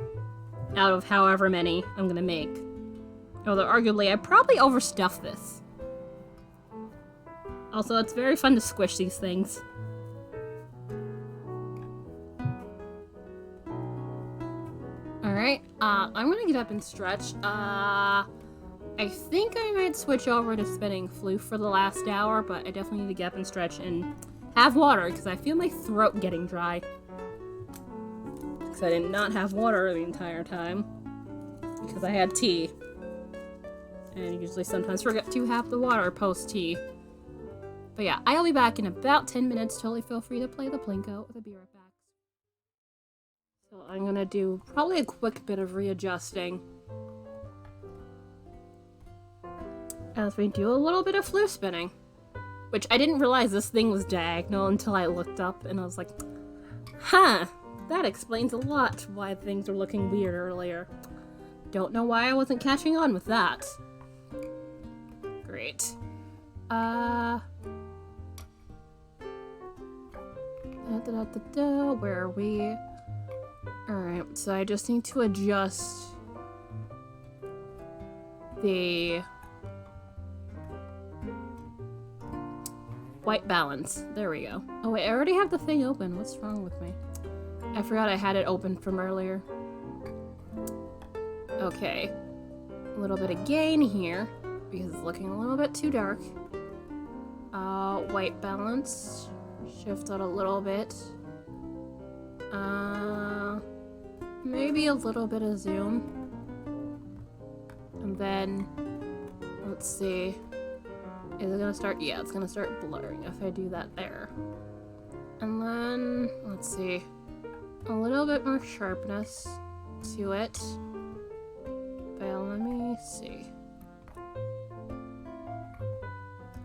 out of however many I'm gonna make. Although arguably I probably overstuffed this. Also, it's very fun to squish these things. Alright, I'm gonna get up and stretch. I think I might switch over to spinning Floof for the last hour, but I definitely need to get up and stretch and have water, because I feel my throat getting dry. Because I did not have water the entire time. Because I had tea. And usually sometimes forget to have the water post-tea. But yeah, I'll be back in about 10 minutes. Totally feel free to play the Plinko. I'll be right back. So I'm gonna do probably a quick bit of readjusting. As we do a little bit of Floof spinning. Which I didn't realize this thing was diagonal until I looked up and I was like, huh, that explains a lot why things were looking weird earlier. Don't know why I wasn't catching on with that. Great. Where are we? Alright, so I just need to adjust the white balance. There we go. Oh wait, I already have the thing open. What's wrong with me? I forgot I had it open from earlier. Okay. A little bit of gain here, because it's looking a little bit too dark. White balance. Shift it a little bit. Maybe a little bit of zoom. And then, let's see. Is it gonna start? Yeah, it's gonna start blurring if I do that there. And then, let's see. A little little bit more sharpness to it. But let me see.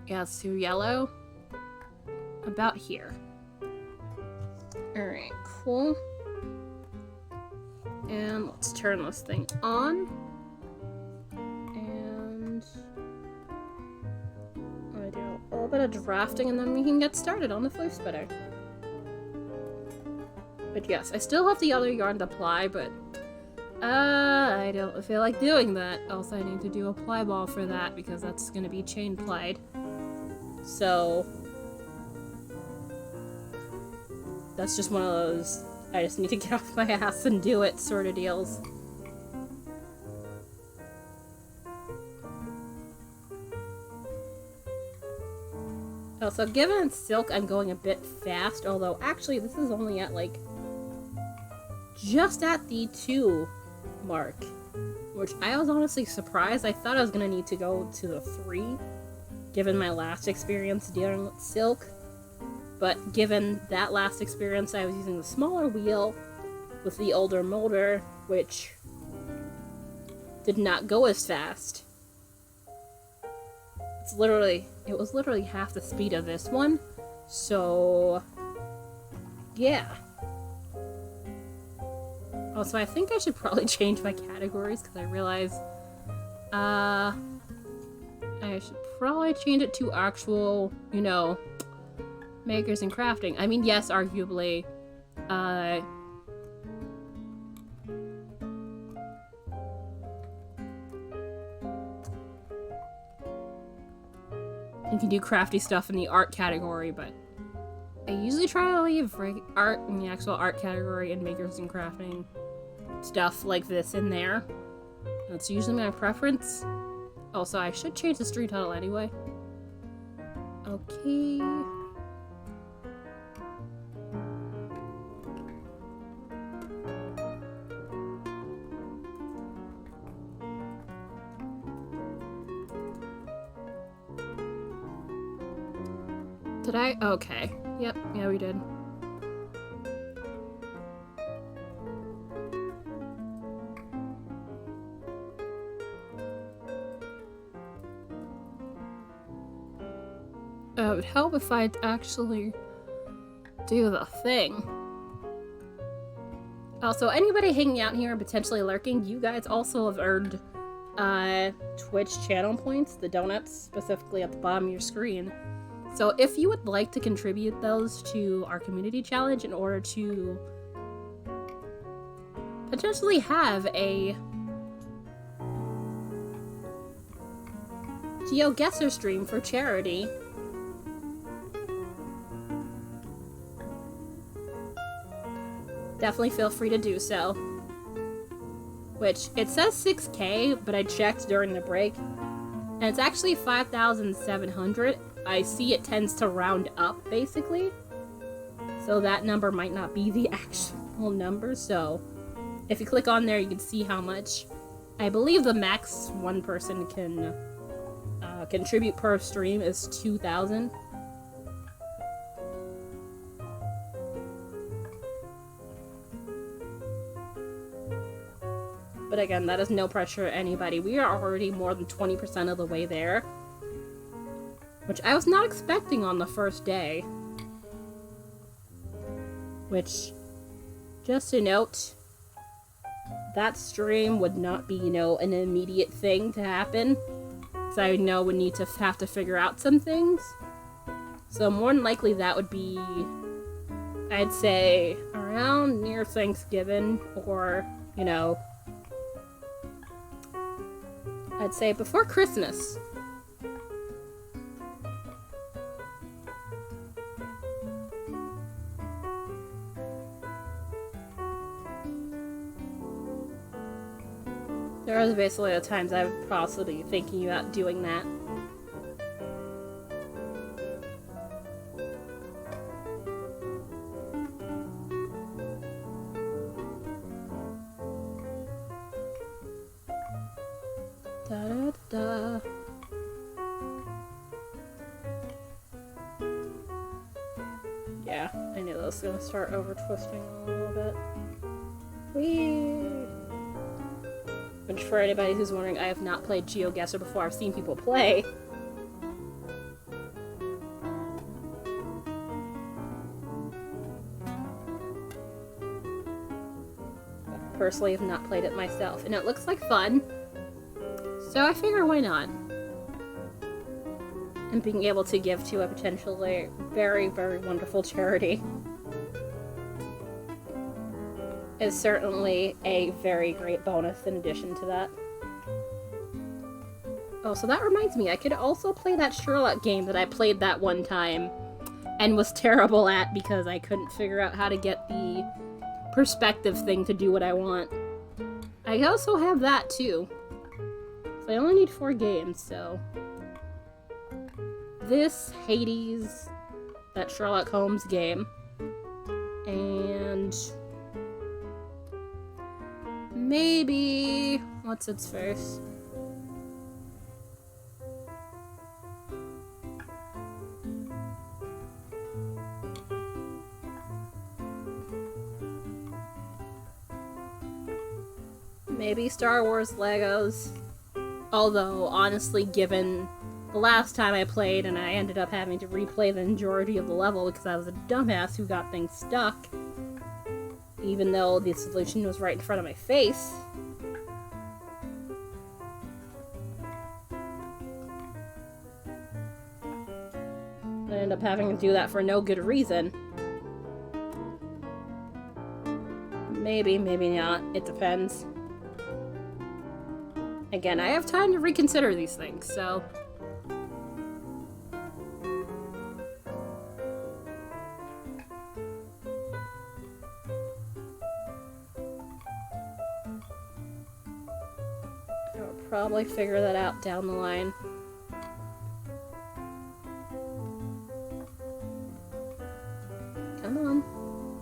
Yeah, it's too yellow. About here. Alright, cool. And let's turn this thing on. And I do a little bit of drafting and then we can get started on the Floof spinner. But yes, I still have the other yarn to ply, but I don't feel like doing that. Also, I need to do a ply ball for that because that's going to be chain plied. So that's just one of those I just need to get off my ass and do it sort of deals. Also, given silk, I'm going a bit fast, although actually this is only at like just at the 2 mark, which I was honestly surprised. I thought I was gonna need to go to the 3, given my last experience dealing with silk. But given that last experience, I was using the smaller wheel with the older motor, which did not go as fast. It was literally half the speed of this one. So, yeah. Also, I think I should probably change my categories because I realize, I should probably change it to actual, you know, makers and crafting. I mean, yes, arguably, you can do crafty stuff in the art category, but I usually try to leave art in the actual art category and makers and crafting stuff like this in there. That's usually my preference. Also, I should change the street title anyway. Okay. Did I? Okay. Yep, yeah, we did. It would help if I'd actually do the thing. Also, anybody hanging out here and potentially lurking, you guys also have earned Twitch channel points, the donuts, specifically at the bottom of your screen. So if you would like to contribute those to our community challenge in order to potentially have a GeoGuessr stream for charity, definitely feel free to do so. Which, it says 6K, but I checked during the break, and it's actually 5,700. I see it tends to round up, basically. So that number might not be the actual number, so if you click on there, you can see how much. I believe the max one person can contribute per stream is 2,000. But again, that is no pressure to anybody. We are already more than 20% of the way there, which I was not expecting on the first day. Which, just a note, that stream would not be, you know, an immediate thing to happen. So I know we need to have to figure out some things. So more than likely that would be, I'd say, around near Thanksgiving, or, you know, I'd say before Christmas. There are basically the times I would possibly be thinking about doing that. Da-da-da. Yeah, I knew that was gonna start over twisting a little bit. Whee! Which, for anybody who's wondering, I have not played GeoGuessr before. I've seen people play. But personally, have not played it myself, and it looks like fun. So I figure, why not? And being able to give to a potentially very, very wonderful charity is certainly a very great bonus in addition to that. Oh, so that reminds me, I could also play that Sherlock game that I played that one time and was terrible at because I couldn't figure out how to get the perspective thing to do what I want. I also have that too. So I only need 4 games, so... This, Hades, that Sherlock Holmes game, and... maybe... what's its first? Maybe Star Wars Legos. Although, honestly, given the last time I played and I ended up having to replay the majority of the level because I was a dumbass who got things stuck, even though the solution was right in front of my face. I ended up having to do that for no good reason. Maybe, maybe not. It depends. Again, I have time to reconsider these things, so... I'll probably figure that out down the line. Come on.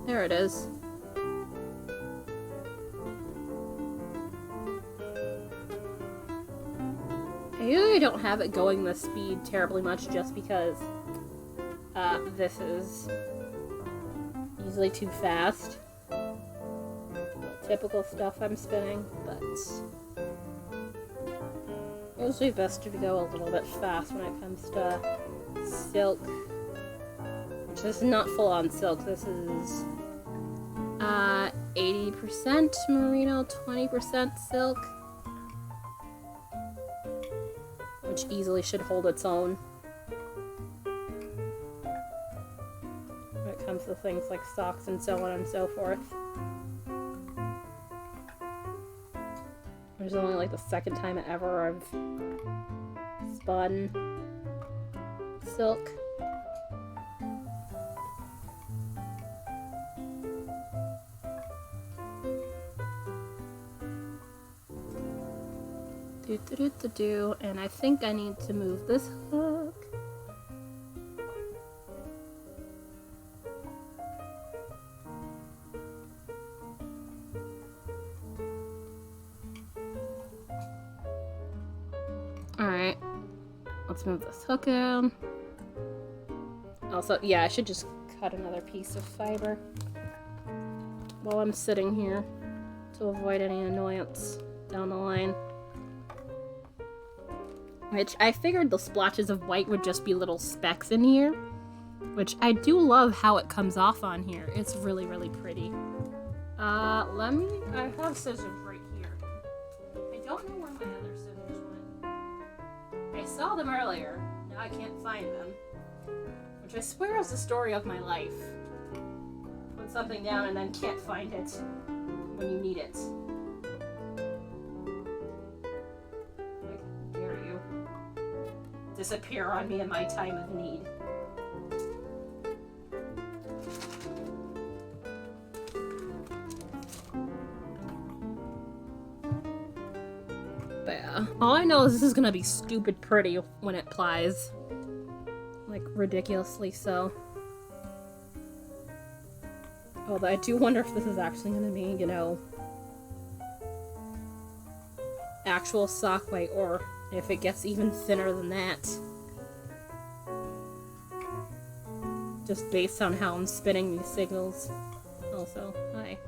There it is. I usually don't have it going this speed terribly much just because this is easily too fast. Typical stuff I'm spinning, but usually best to go a little bit fast when it comes to silk, which is not full-on silk. This is 80% merino, 20% silk. Which easily should hold its own when it comes to things like socks and so on and so forth. There's only like the second time ever I've spun silk. And I think I need to move this hook. Alright, let's move this hook in. Also, yeah, I should just cut another piece of fiber while I'm sitting here to avoid any annoyance down the line. Which I figured the splotches of white would just be little specks in here. Which I do love how it comes off on here. It's really, really pretty. I have scissors right here. I don't know where my other scissors went. I saw them earlier. Now I can't find them. Which I swear is the story of my life. Put something down and then can't find it when you need it. Disappear on me in my time of need. But yeah, all I know is this is gonna be stupid pretty when it plies. Like, ridiculously so. Although I do wonder if this is actually gonna be, you know, actual sock weight, or if it gets even thinner than that. Just based on how I'm spinning these signals. Also, hi.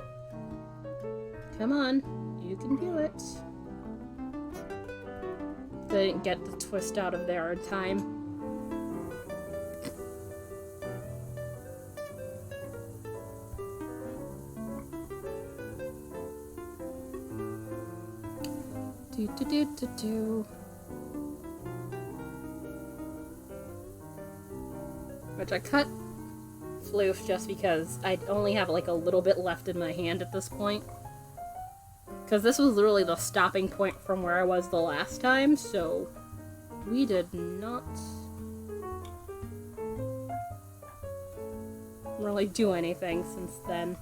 Come on, you can do it. They didn't get the twist out of there in time. Do. Which I cut Floof just because I only have like a little bit left in my hand at this point. Because this was literally the stopping point from where I was the last time, so we did not really do anything since then.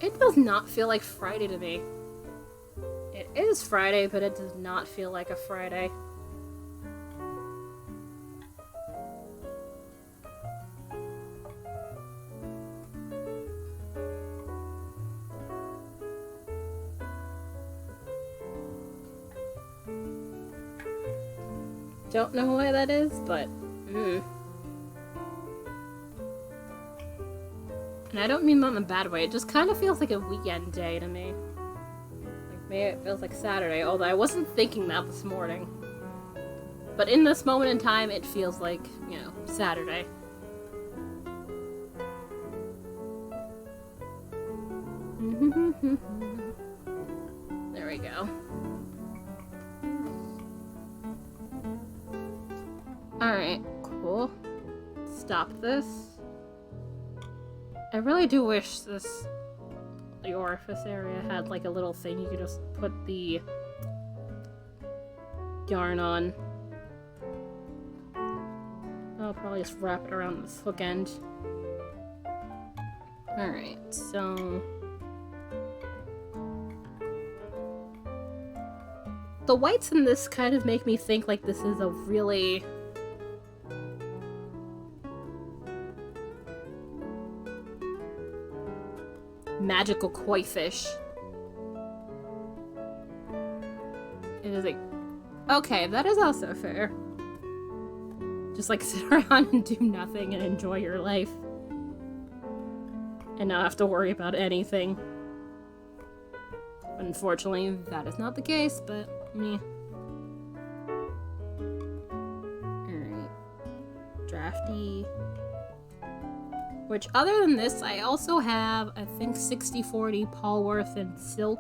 It does not feel like Friday to me. It is Friday, but it does not feel like a Friday. Don't know why that is, but And I don't mean that in a bad way, it just kind of feels like a weekend day to me. Like, maybe it feels like Saturday, although I wasn't thinking that this morning. But in this moment in time, it feels like, you know, Saturday. There we go. Alright, cool. Stop this. I really do wish the orifice area had like a little thing you could just put the yarn on. I'll probably just wrap it around this hook end. Alright, so the whites in this kind of make me think like this is a really magical koi fish. It is like, okay, that is also fair. Just like sit around and do nothing and enjoy your life. And not have to worry about anything. Unfortunately, that is not the case, but meh. Alright. Drafty. Which, other than this, I also have, I think, 60/40 Polworth and Silk,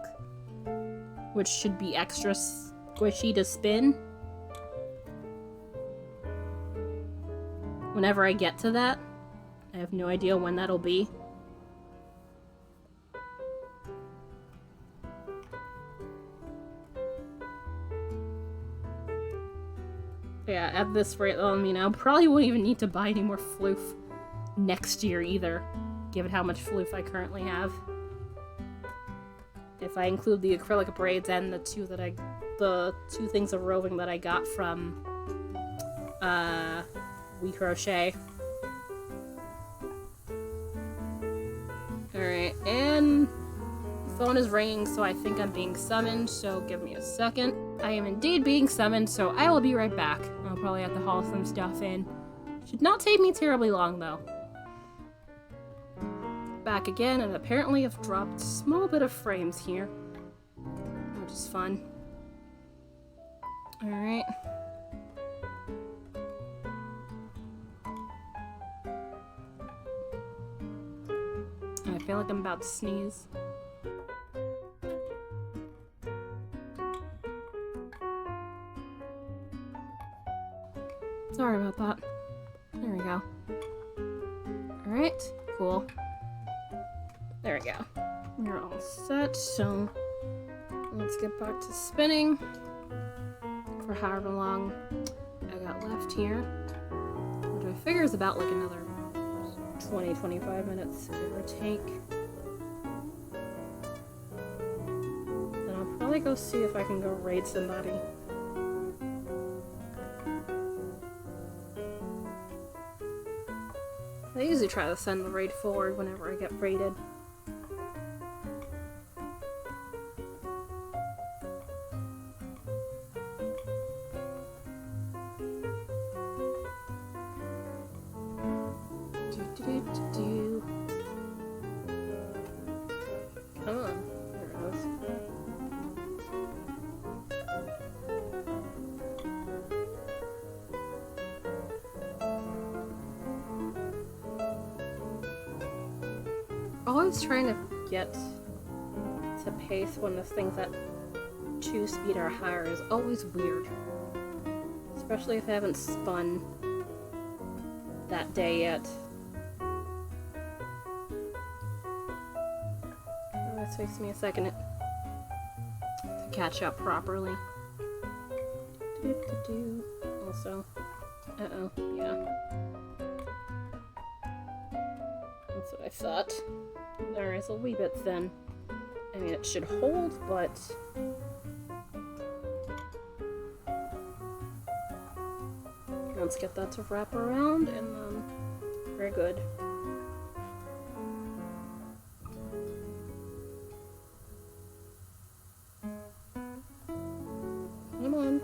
which should be extra squishy to spin. Whenever I get to that, I have no idea when that'll be. Yeah, at this rate, I mean, I probably won't even need to buy any more Floof next year either, given how much Floof I currently have. If I include the acrylic braids and the two things of roving that I got from We Crochet. Alright, and the phone is ringing, so I think I'm being summoned, so give me a second. I am indeed being summoned, so I will be right back. I'll probably have to haul some stuff in. Should not take me terribly long, though. Back again, and apparently I've dropped a small bit of frames here, which is fun. Alright. I feel like I'm about to sneeze. Sorry about that. There we go. Alright, cool. There we go. We're all set, so let's get back to spinning for however long I got left here, which I figure is about like another 20-25 minutes, give or take. Then probably go see if I can go raid somebody. I usually try to send the raid forward whenever I get raided. Come on. There it is. Always trying to get to pace when this thing's at 2 speed or higher is always weird. Especially if I haven't spun that day yet. This takes me a second to catch up properly. Also, yeah. That's what I thought. There is a wee bit thin. I mean, it should hold, but... let's get that to wrap around, and then we're good. Come on.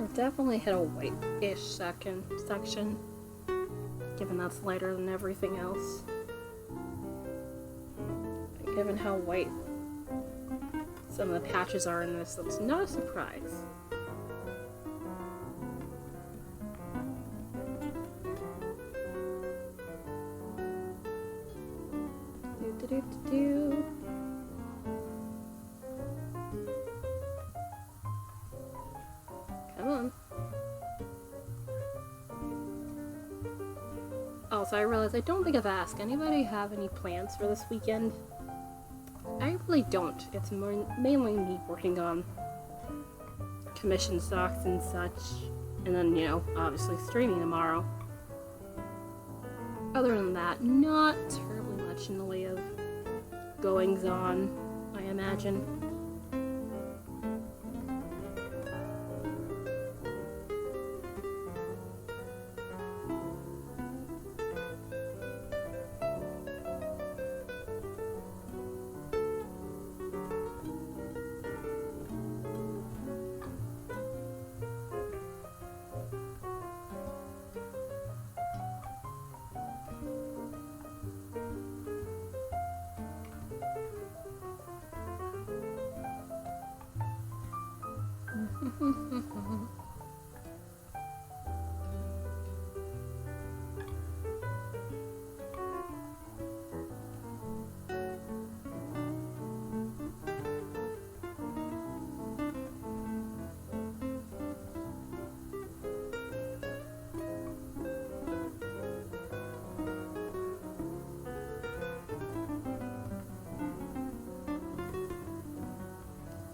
I've definitely hit a white-ish section, given that's lighter than everything else. And given how white some of the patches are in this, that's not a surprise. Come on. Also, I realized I don't think I've asked. Anybody have any plans for this weekend? I really don't. It's mainly me working on commission stocks and such. And then, you know, obviously streaming tomorrow. Other than that, not terribly much in the way of goings on, I imagine.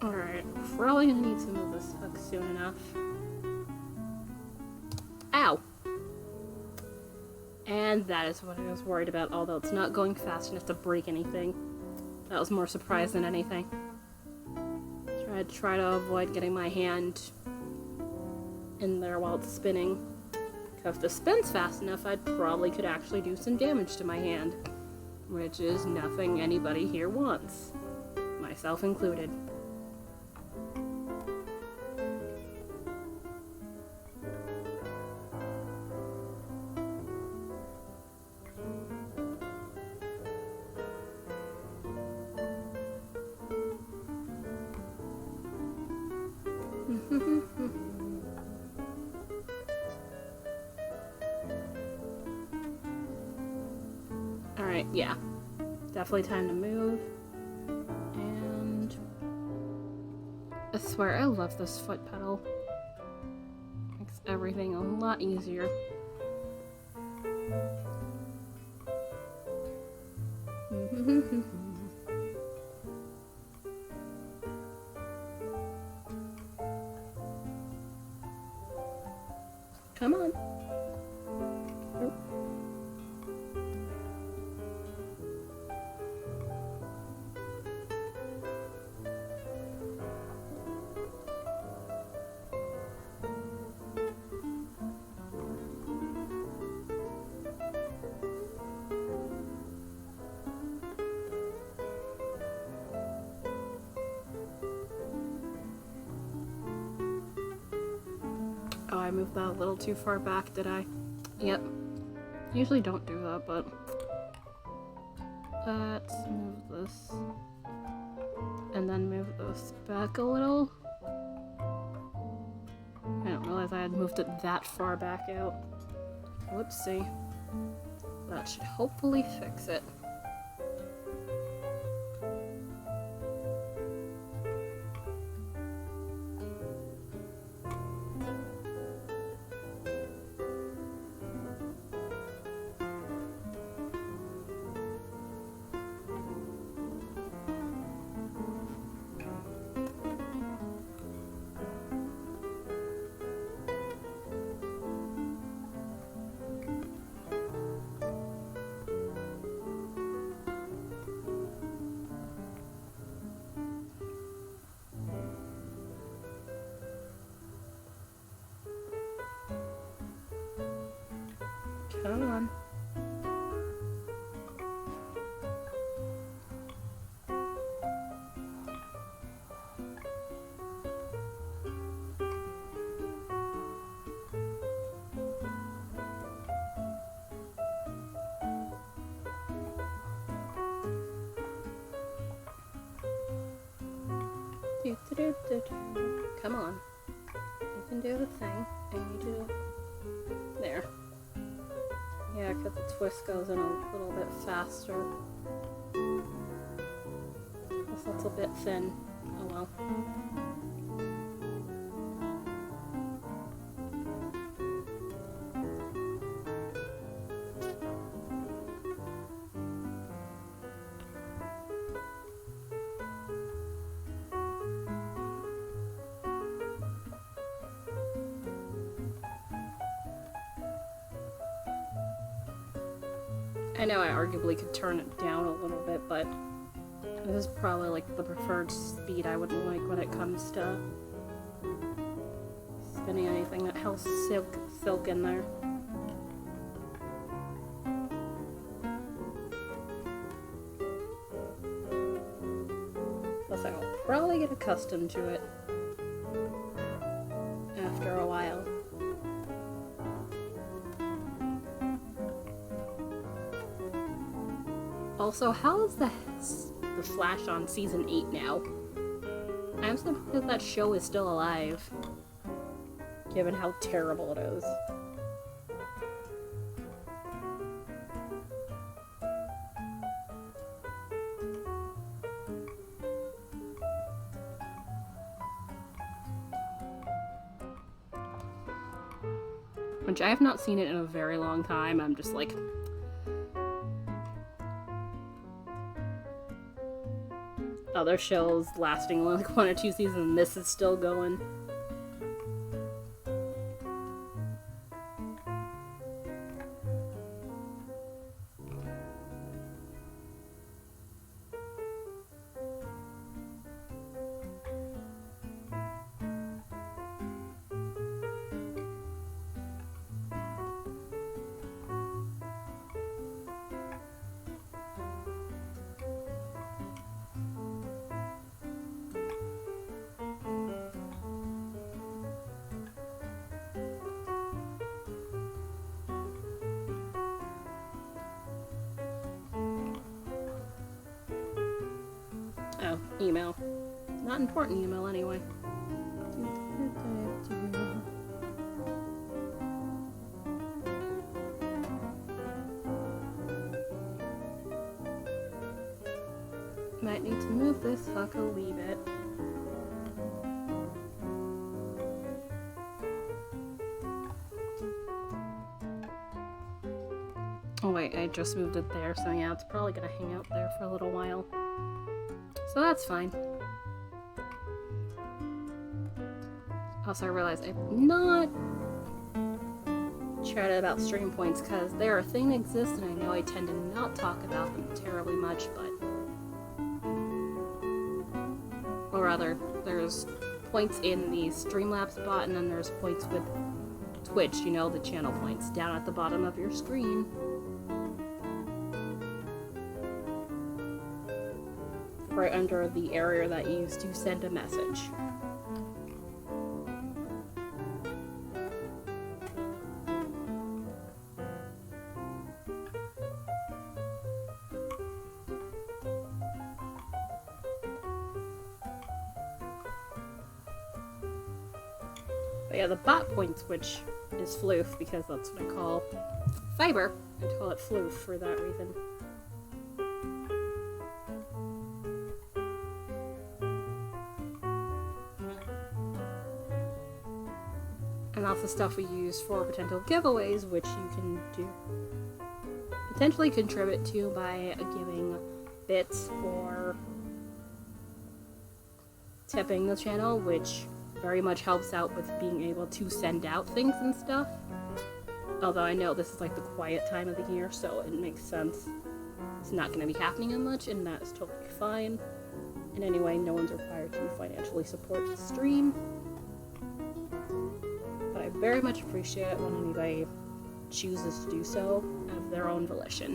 Alright, probably gonna need to move this hook soon enough. Ow! And that is what I was worried about, although it's not going fast enough to break anything. That was more surprise than anything. Try to avoid getting my hand in there while it's spinning. Because if the spin's fast enough, I probably could actually do some damage to my hand. Which is nothing anybody here wants. Myself included. Alright, yeah. Definitely time to move. And I swear, I love this foot pedal. Makes everything a lot easier. Come on. Oh. Oh, I moved that a little too far back, did I? Yep. Usually don't do that, but... Let's move this. And then move this back a little. I didn't realize I had moved it that far back out. Whoopsie. That should hopefully fix it. Come on. Come on. You can do the thing. And you do... There. Yeah, because the twist goes in a little bit faster. Guess that's a bit thin. Oh well. I know I arguably could turn it down a little bit, but this is probably like the preferred speed I would like when it comes to spinning anything that has silk in there. Plus I'll probably get accustomed to it after a while. Also, how is the Flash on season 8 now? I'm surprised that show is still alive, given how terrible it is. Which I have not seen it in a very long time. I'm just like... Other shows lasting like 1 or 2 seasons and this is still going. Oh, email. Not important email anyway. Might need to move this hook a wee bit. Oh wait, I just moved it there, so yeah, it's probably gonna hang out there for a little while. So that's fine. Also, I realized I've not chatted about stream points because they're a thing that exists, and I know I tend to not talk about them terribly much, but... Or rather, there's points in the Streamlabs bot, and then there's points with Twitch, you know, the channel points, down at the bottom of your screen. Right under the area that you use to send a message. But yeah, the bot points, which is Floof, because that's what I call fiber. I call it Floof for that reason. And that's the stuff we use for potential giveaways, which you can potentially contribute to by giving bits or tipping the channel, which very much helps out with being able to send out things and stuff. Although I know this is like the quiet time of the year, so it makes sense. It's not going to be happening as much, and that's totally fine. And anyway, no one's required to financially support the stream. But I very much appreciate it when anybody chooses to do so of their own volition.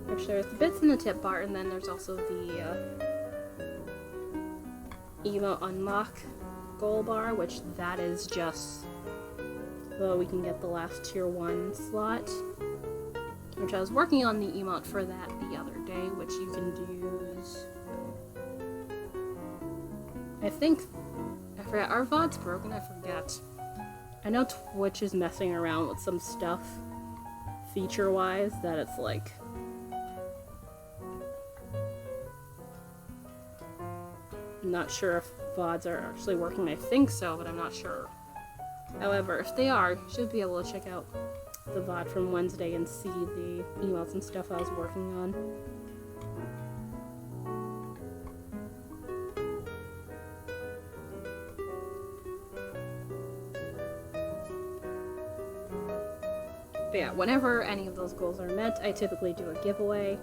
Which there's the bits in the tip bar, and then there's also the emote unlock goal bar, which that is just so we can get the last tier 1 slot. Which I was working on the emote for that the other day, which you can use. I forget, our VOD's broken, I forget. I know Twitch is messing around with some stuff feature-wise that it's like... I'm not sure if VODs are actually working, I think so, but I'm not sure. However, if they are, you should be able to check out the VOD from Wednesday and see the emotes and stuff I was working on. But yeah, whenever any of those goals are met, I typically do a giveaway.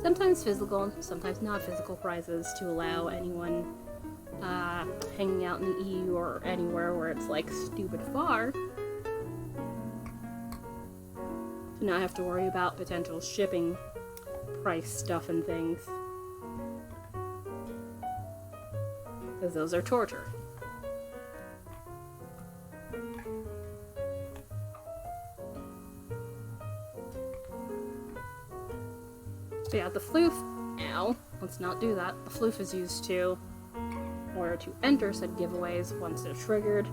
Sometimes physical, sometimes not physical prizes to allow anyone hanging out in the EU or anywhere where it's like stupid far to not have to worry about potential shipping price stuff and things. Because those are torture. So yeah, the floof, ow, let's not do that. The floof is used to, in order to enter said giveaways once they're triggered.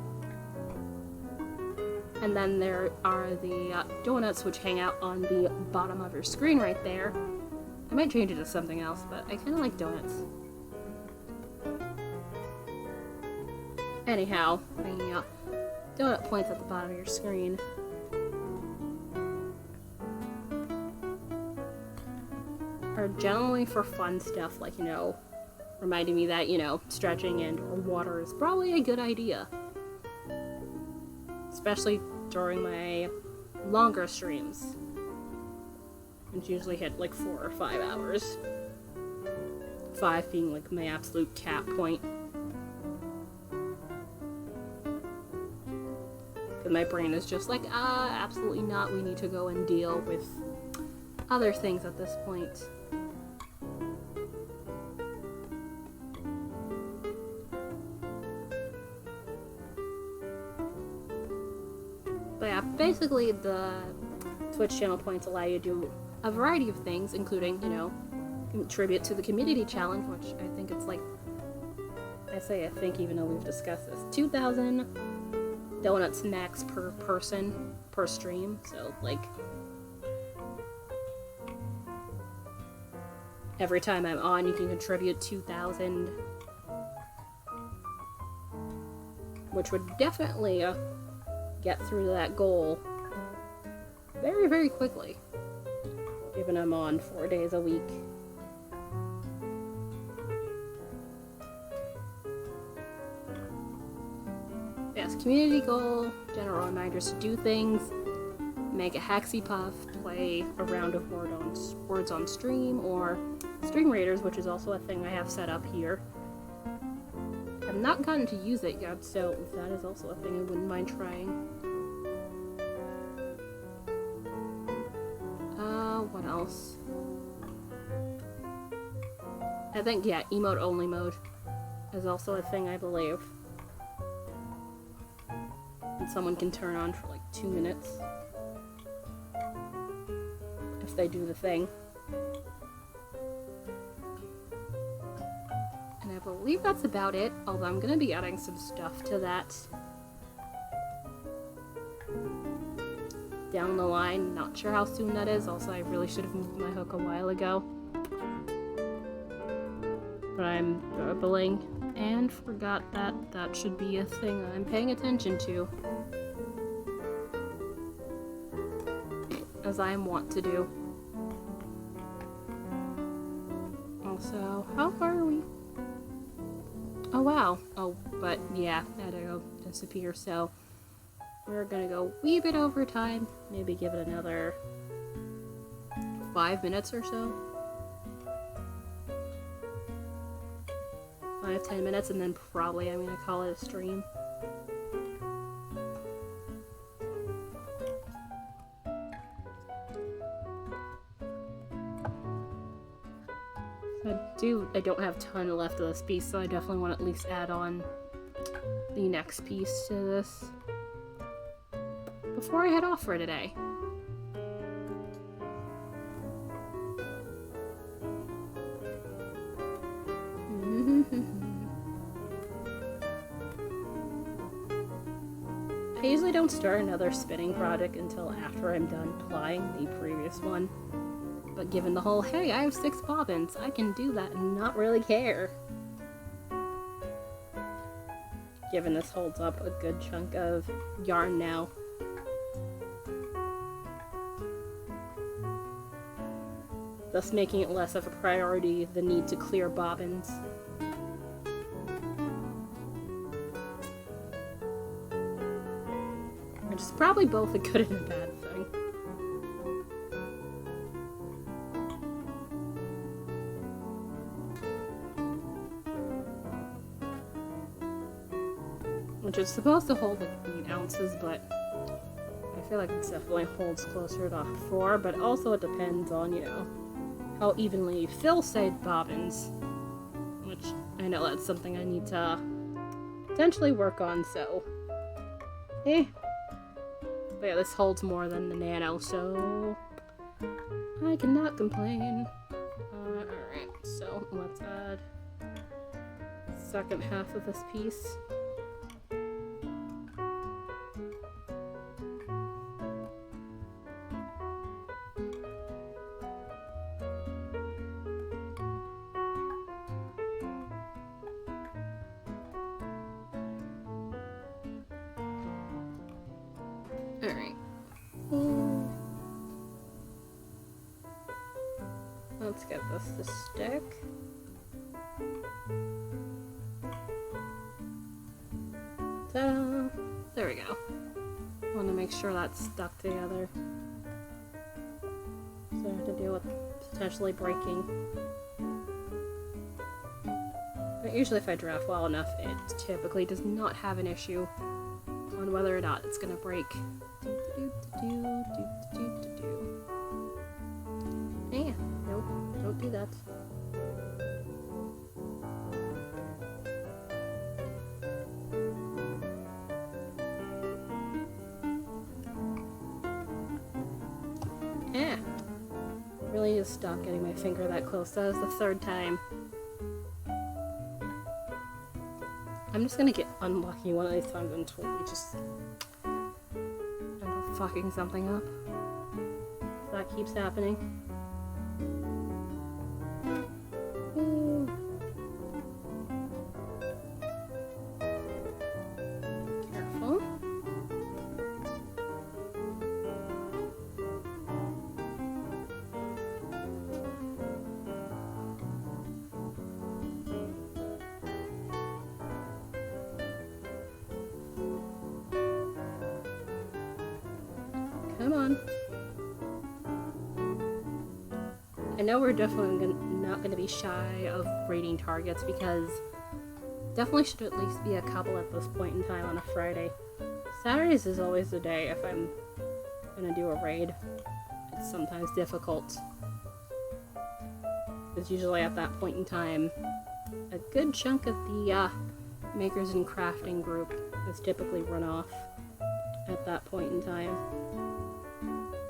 And then there are the donuts which hang out on the bottom of your screen right there. I might change it to something else, but I kind of like donuts. Anyhow, the donut points at the bottom of your screen. Are generally for fun stuff, like, you know, reminding me that, you know, stretching and or water is probably a good idea. Especially during my longer streams, which usually hit like 4 or 5 hours. 5 being like my absolute cap point. But my brain is just like, absolutely not, we need to go and deal with other things at this point. But yeah, basically the Twitch channel points allow you to do a variety of things, including, you know, contribute to the community challenge, which I think it's like, I think even though we've discussed this, 2,000 donuts max per person per stream, so like every time I'm on you can contribute 2,000, which would definitely get through that goal very, very quickly, given I'm on 4 days a week. Yes, community goal, general reminders to do things, make a Hexipuff, play a round of words on stream, or String Raiders, which is also a thing I have set up here. I've not gotten to use it yet, so that is also a thing I wouldn't mind trying. What else? I think, yeah, emote only mode is also a thing, I believe. And someone can turn on for like 2 minutes if they do the thing. And I believe that's about it, although I'm gonna be adding some stuff to that down the line. Not sure how soon that is. Also, I really should have moved my hook a while ago. But I'm burbling and forgot that that should be a thing I'm paying attention to, as I want to do. Also, how far are we? Oh wow. Oh, but yeah, I had to go disappear, so we're gonna go a wee bit over time. Maybe give it another 5 minutes or so. 5-10 minutes, and then probably I'm gonna call it a stream. I don't have a ton left of this piece, so I definitely want to at least add on the next piece to this before I head off for today. I usually don't start another spinning project until after I'm done plying the previous one. But given the whole, hey, I have 6 bobbins, I can do that and not really care. Given this holds up a good chunk of yarn now. Thus making it less of a priority, the need to clear bobbins. Which is probably both a good and a bad thing. Which is supposed to hold like 8 ounces, but I feel like it definitely holds closer to 4, but also it depends on, you know, how evenly you fill said bobbins, which I know that's something I need to potentially work on, so But yeah, this holds more than the nano, so I cannot complain. Alright, so let's add the second half of this piece. Alright. Let's get this to stick. Ta-da! There we go. I want to make sure that's stuck together. So I have to deal with potentially breaking. But usually if I draft well enough, it typically does not have an issue on whether or not it's gonna break. Yeah, nope, don't do that. Yeah, really need to stop getting my finger that close. That was the 3rd time. I'm just gonna get unlucky one of these times and totally just end up fucking something up. That keeps happening. Ooh. Careful. Come on. I know we're definitely not going to be shy of raiding targets because definitely should at least be a couple at this point in time on a Friday. Saturdays is always the day if I'm going to do a raid. It's sometimes difficult. Because usually at that point in time, a good chunk of the makers and crafting group is typically run off at that point in time.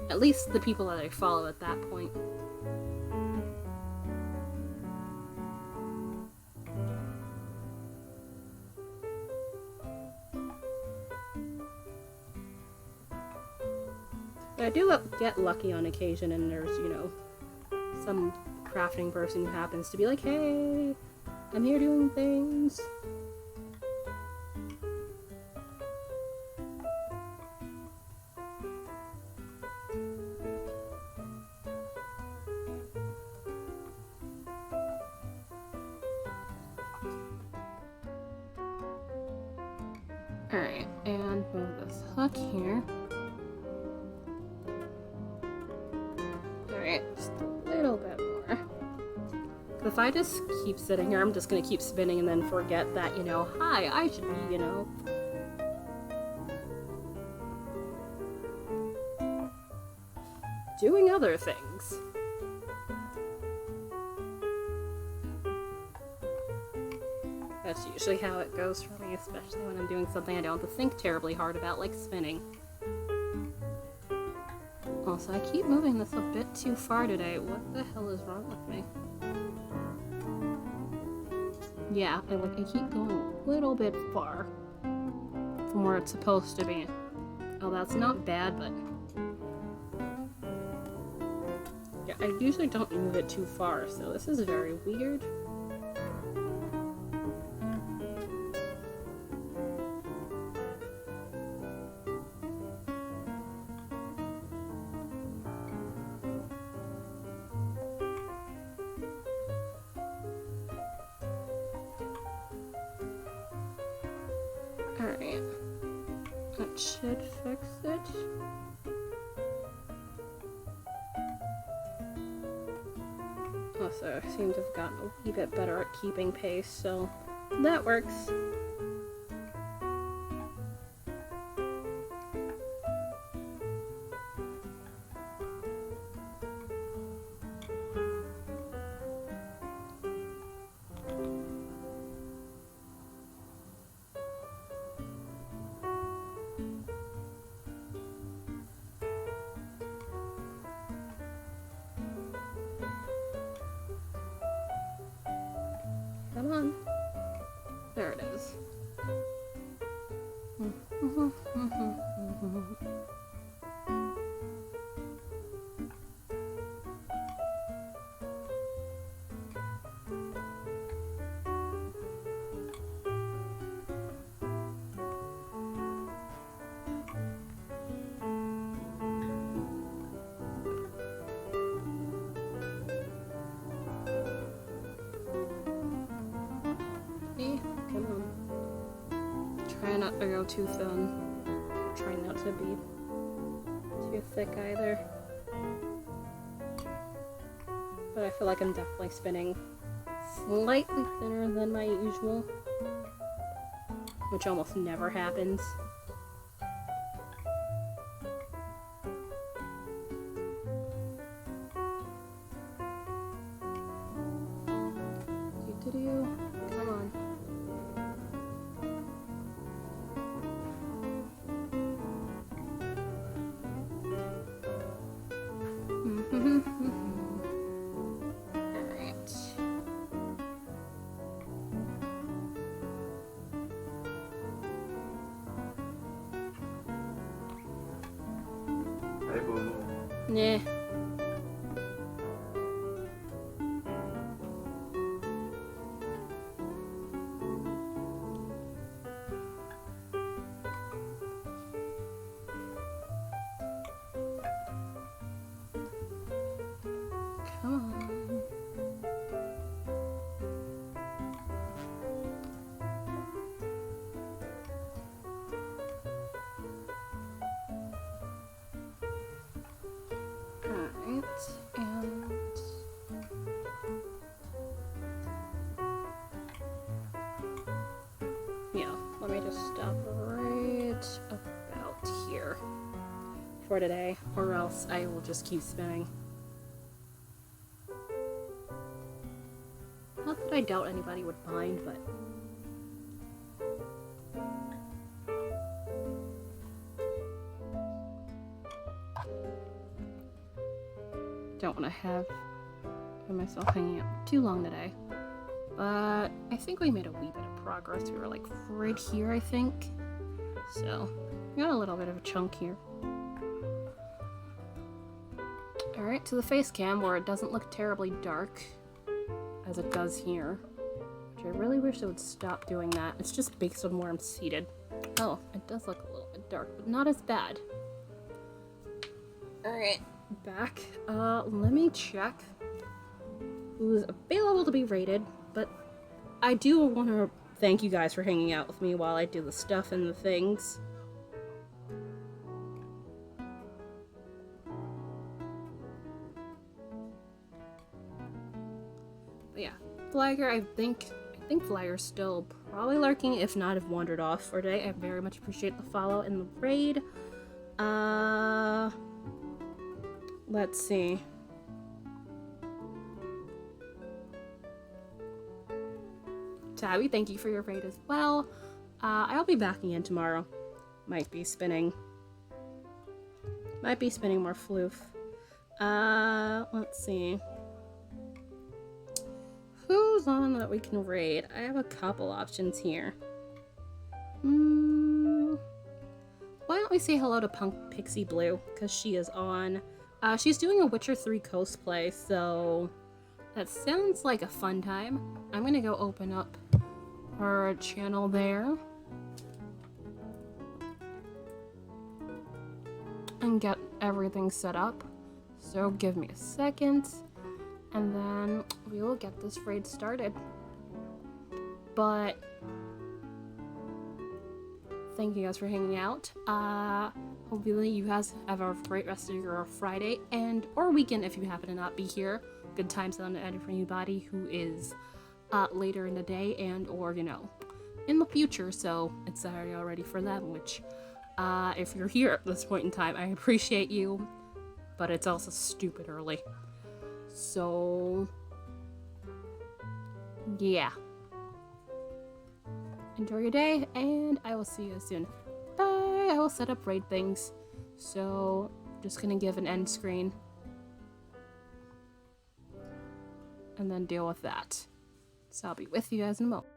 At least the people that I follow at that point. But I do get lucky on occasion, and there's, you know, some crafting person who happens to be like, hey, I'm here doing things. Alright, and move this hook here. Alright, just a little bit more. If I just keep sitting here, I'm just gonna keep spinning and then forget that, you know, hi, I should be, you know, doing other things. That's usually how it goes for me, especially when I'm doing something I don't have to think terribly hard about, like spinning. Also, I keep moving this a bit too far today. What the hell is wrong with me? Yeah, I keep going a little bit far from where it's supposed to be. Oh, that's not bad, but yeah, I usually don't move it too far, so this is very weird. Alright, that should fix it. Also, I seem to have gotten a wee bit better at keeping pace, so that works. Come on. There it is. Come on. Try not to go too thin. Try not to be too thick either. But I feel like I'm definitely spinning slightly thinner than my usual, which almost never happens. Come on. Alright. Hey, boo. Nah. Come on. just stop right about here for today, or else I will just keep spinning. Not that I doubt anybody would mind, but don't want to have myself hanging out too long today. But I think we made a wee bit of progress. We were like right here, I think. So we got a little bit of a chunk here. Alright, to the face cam where it doesn't look terribly dark as it does here. Which I really wish it would stop doing that. It's just based on where I'm seated. Oh, it does look a little bit dark, but not as bad. Alright, back. Let me check who's available to be rated, but I do want to thank you guys for hanging out with me while I do the stuff and the things. But yeah, Flagger, I think Flagger's still probably lurking, if not have wandered off for today. I very much appreciate the follow and the raid. Let's see. Tabby, thank you for your raid as well. I'll be back again tomorrow. Might be spinning more Floof. Let's see. Who's on that we can raid? I have a couple options here. Why don't we say hello to Punk Pixie Blue? Because she is on. She's doing a Witcher 3 cosplay, so that sounds like a fun time. I'm gonna go open up her channel there and get everything set up. So give me a second, and then we will get this raid started. But thank you guys for hanging out. Hopefully you guys have a great rest of your Friday and or weekend if you happen to not be here. Good times on the end for anybody who is later in the day and or, you know, in the future. So it's Saturday already for them, which if you're here at this point in time, I appreciate you, but it's also stupid early. So yeah. Enjoy your day, and I will see you soon. Bye! I will set up raid things. So, just gonna give an end screen. And then deal with that. So I'll be with you guys in a moment.